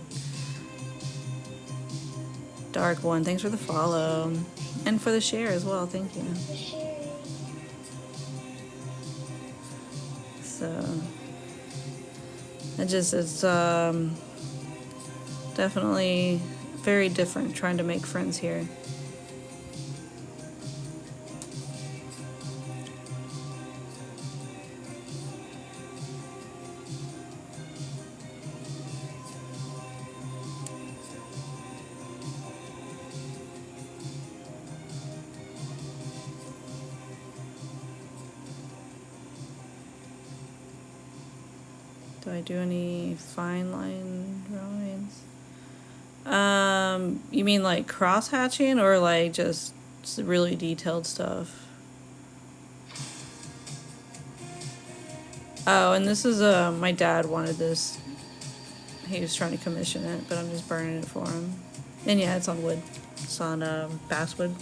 Dark One, thanks for the follow and for the share as well. Thank you. So it's definitely very different trying to make friends here. Do I do any fine line drawings? You mean like cross hatching or like just really detailed stuff? Oh, and this is my dad wanted this. He was trying to commission it, but I'm just burning it for him. And yeah, it's on wood. It's on basswood.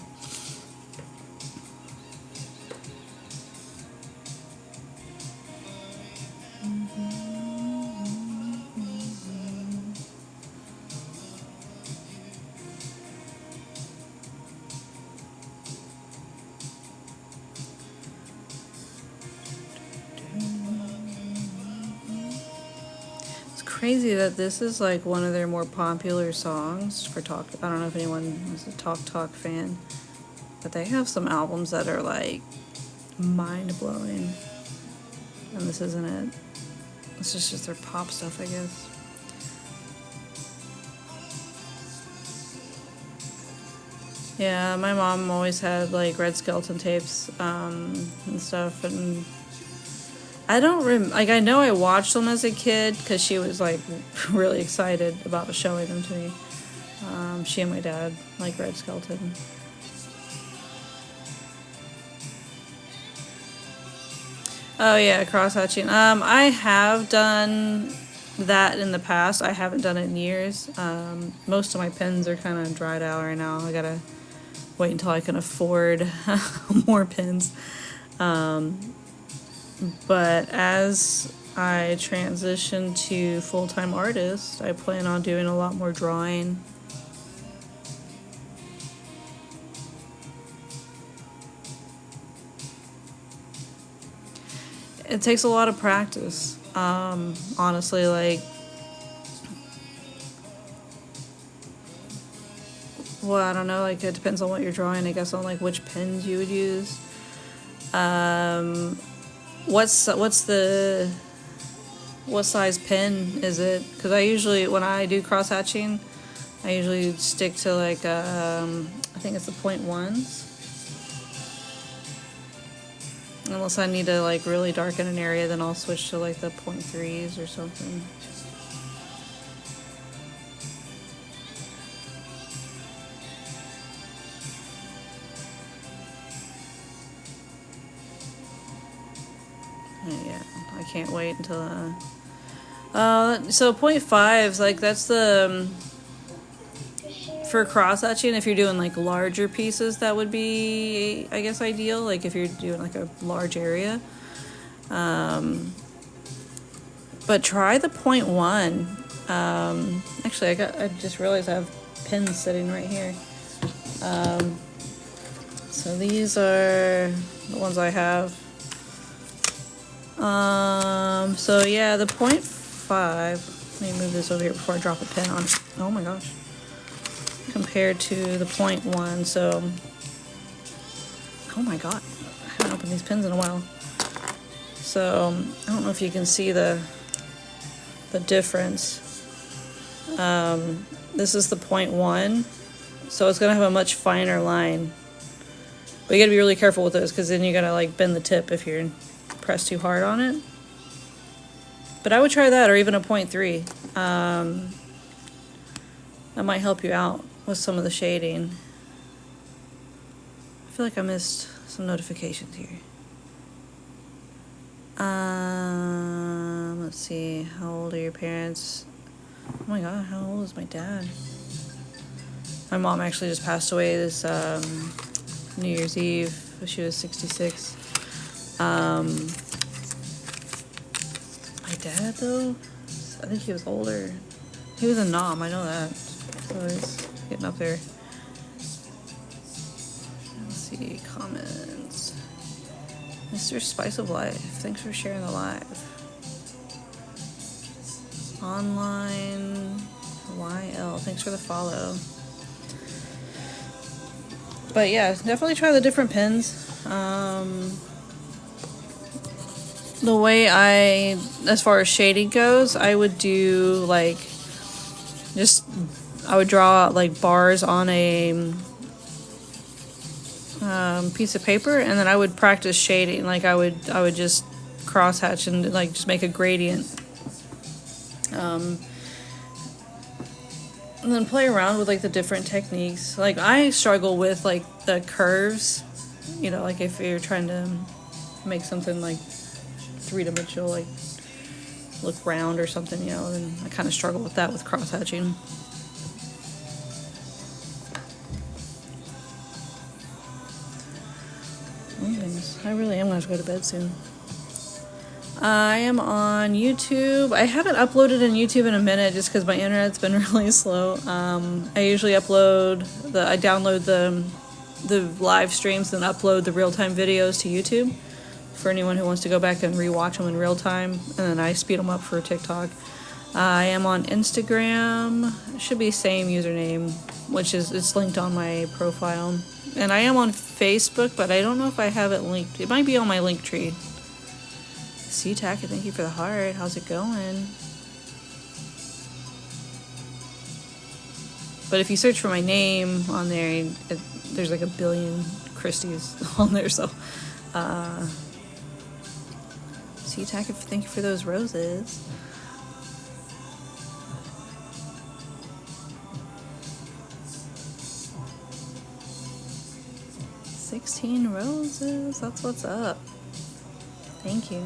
Crazy that this is like one of their more popular songs for Talk. I don't know if anyone is a Talk fan, but they have some albums that are like mind-blowing, and this isn't it. This is just their pop stuff, I guess. Yeah, my mom always had like red Skelton tapes and stuff, and I don't like. I know I watched them as a kid because she was like really excited about showing them to me. She and my dad like red Skelton. Oh yeah, cross hatching. I have done that in the past. I haven't done it in years. Most of my pens are kind of dried out right now. I gotta wait until I can afford more pens. But as I transition to full-time artist, I plan on doing a lot more drawing. It takes a lot of practice. Honestly, like, well, I don't know, like, it depends on what you're drawing, I guess, on like which pens you would use. What size pen is it? Because I usually, when I do cross hatching, I usually stick to like I think it's the 0.1s, unless I need to like really darken an area, then I'll switch to like the 0.3s or something. Yeah, I can't wait until so 0.5s, like that's the for cross hatching. If you're doing like larger pieces, that would be, I guess, ideal, like if you're doing like a large area. But try the 0.1. Actually, I just realized I have pins sitting right here. So these are the ones I have. So yeah, the 0.5, let me move this over here before I drop a pen on it. Oh my gosh. Compared to the 0.1, so, oh my god, I haven't opened these pens in a while. So, I don't know if you can see the difference. This is the 0.1, so it's gonna have a much finer line. But you gotta be really careful with those, because then you're gonna like bend the tip if you're press too hard on it. But I would try that, or even a 0.3. That might help you out with some of the shading. I feel like I missed some notifications here. Let's see. How old are your parents? Oh my god, how old is my dad? My mom actually just passed away this New Year's Eve. She was 66. My dad, though, I think he was older. He was a nom, I know that. So he's getting up there. Let's see, comments. Mr. Spice of Life, thanks for sharing the live. Online YL, thanks for the follow. But yeah, definitely try the different pens. The way as far as shading goes, I would do like, I would draw out like bars on a piece of paper, and then I would practice shading. Like I would just crosshatch and like just make a gradient. And then play around with like the different techniques. Like I struggle with like the curves, like if you're trying to make something like three-dimensional, like look round or something, then I kind of struggle with that with cross-hatching. Oh goodness, I really am going to have to go to bed soon. I am on YouTube. I haven't uploaded on YouTube in a minute just because my internet's been really slow. I usually I download the live streams and upload the real-time videos to YouTube for anyone who wants to go back and rewatch them in real time, and then I speed them up for TikTok. I am on Instagram. It should be same username, which it's linked on my profile. And I am on Facebook, but I don't know if I have it linked. It might be on my link tree. CTAC, thank you for the heart. How's it going? But if you search for my name on there, there's like a billion Christies on there, so CTAC, thank you for those roses. $16 roses, that's what's up. Thank you.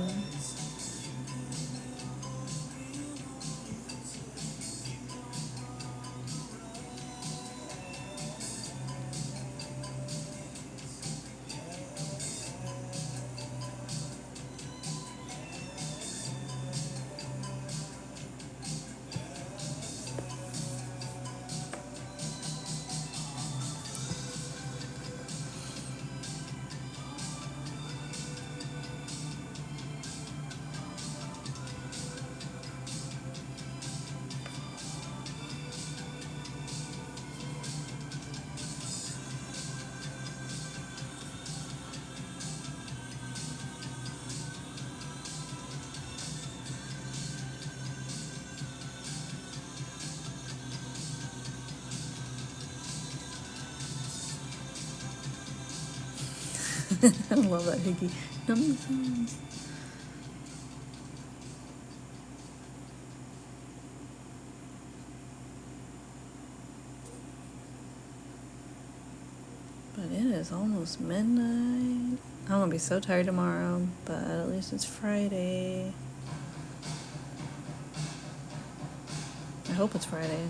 I love that hickey. Number sounds. But it is almost midnight. I'm gonna be so tired tomorrow, but at least it's Friday. I hope it's Friday.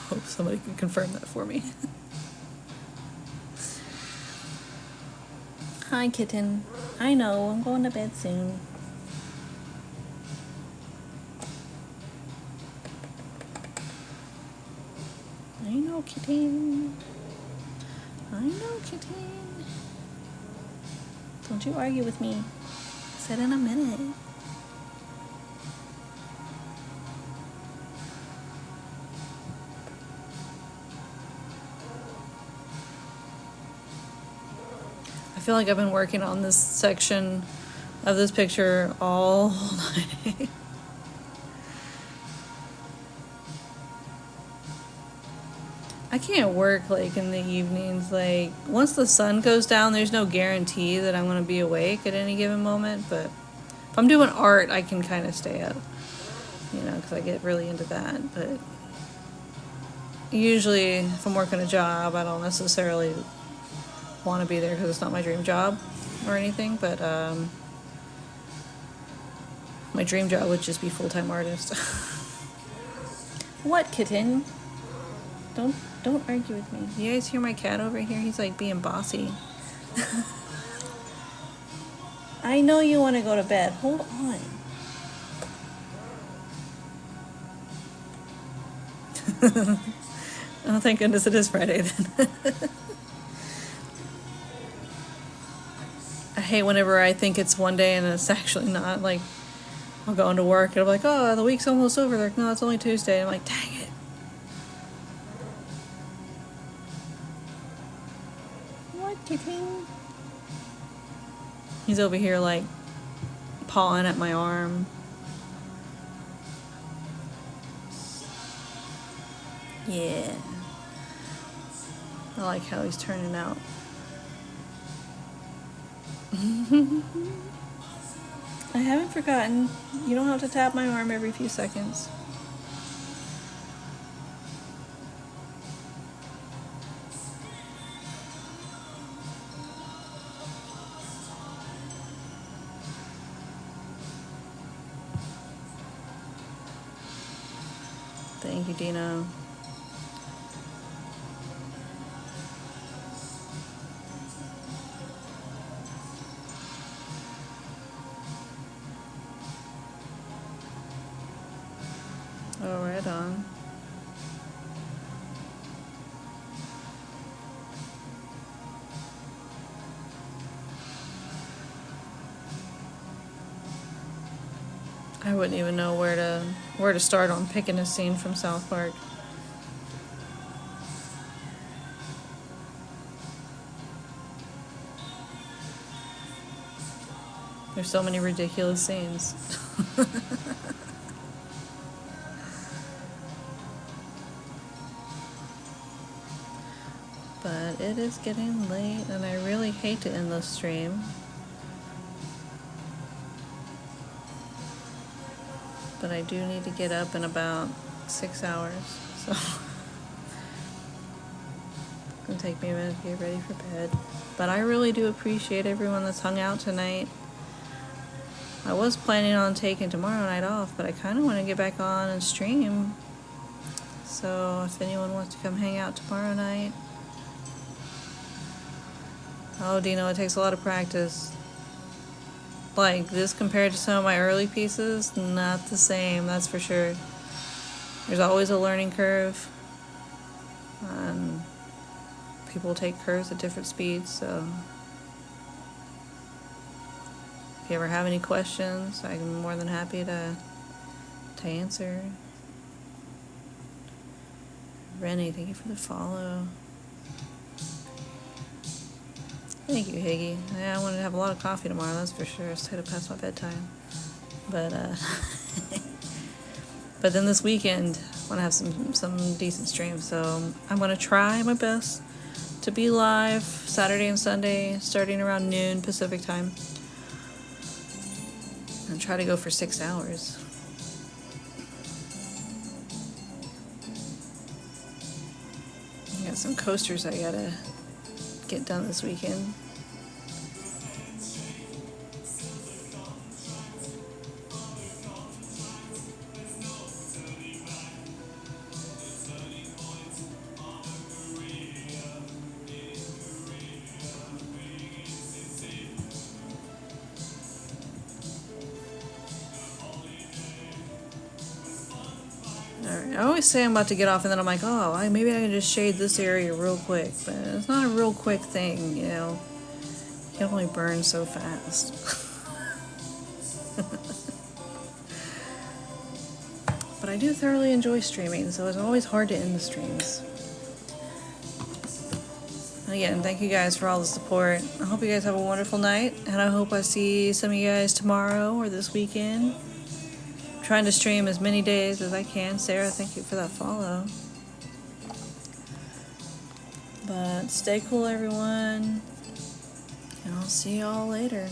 Hope somebody can confirm that for me. Hi, kitten. I know, I'm going to bed soon. I know, kitten. I know, kitten. Don't you argue with me. I said in a minute. I feel like I've been working on this section of this picture all night. I can't work like in the evenings. Like once the sun goes down, there's no guarantee that I'm going to be awake at any given moment. But if I'm doing art, I can kind of stay up. you know, because I get really into that. But usually, if I'm working a job, I don't necessarily want to be there because it's not my dream job or anything. But my dream job would just be full-time artist. What, kitten? Don't argue with me. You guys hear my cat over here? He's like being bossy. I know you want to go to bed. Hold on. Oh, thank goodness it is Friday then. I hate whenever I think it's one day and it's actually not. Like, I'll go into work and I'm like, oh, the week's almost over. They're like, no, it's only Tuesday. I'm like, dang it. What, kitten? He's over here like pawing at my arm. Yeah. I like how he's turning out. I haven't forgotten. You don't have to tap my arm every few seconds. Thank you, Dino. Oh, right on. I wouldn't even know where to start on picking a scene from South Park. There's so many ridiculous scenes. But it is getting late and I really hate to end this stream. But I do need to get up in about 6 hours, so it's gonna take me a minute to get ready for bed. But I really do appreciate everyone that's hung out tonight. I was planning on taking tomorrow night off, but I kind of want to get back on and stream. So if anyone wants to come hang out tomorrow night. Oh, Dino, it takes a lot of practice. Like, this compared to some of my early pieces, not the same, that's for sure. There's always a learning curve. And people take curves at different speeds, so if you ever have any questions, I'm more than happy to answer. Rennie, thank you for the follow. Thank you, Higgy. Yeah, I want to have a lot of coffee tomorrow, that's for sure. It's tight past my bedtime. But, but then this weekend, I want to have some decent streams. So I'm going to try my best to be live Saturday and Sunday, starting around noon Pacific time. And try to go for 6 hours. I got some coasters I gotta get done this weekend. I always say I'm about to get off and then I'm like, oh, maybe I can just shade this area real quick. But it's not a real quick thing, you know. You can only burn so fast. But I do thoroughly enjoy streaming, so it's always hard to end the streams. And again, thank you guys for all the support. I hope you guys have a wonderful night, and I hope I see some of you guys tomorrow or this weekend. Trying to stream as many days as I can. Sarah, thank you for that follow. But stay cool, everyone. And I'll see y'all later.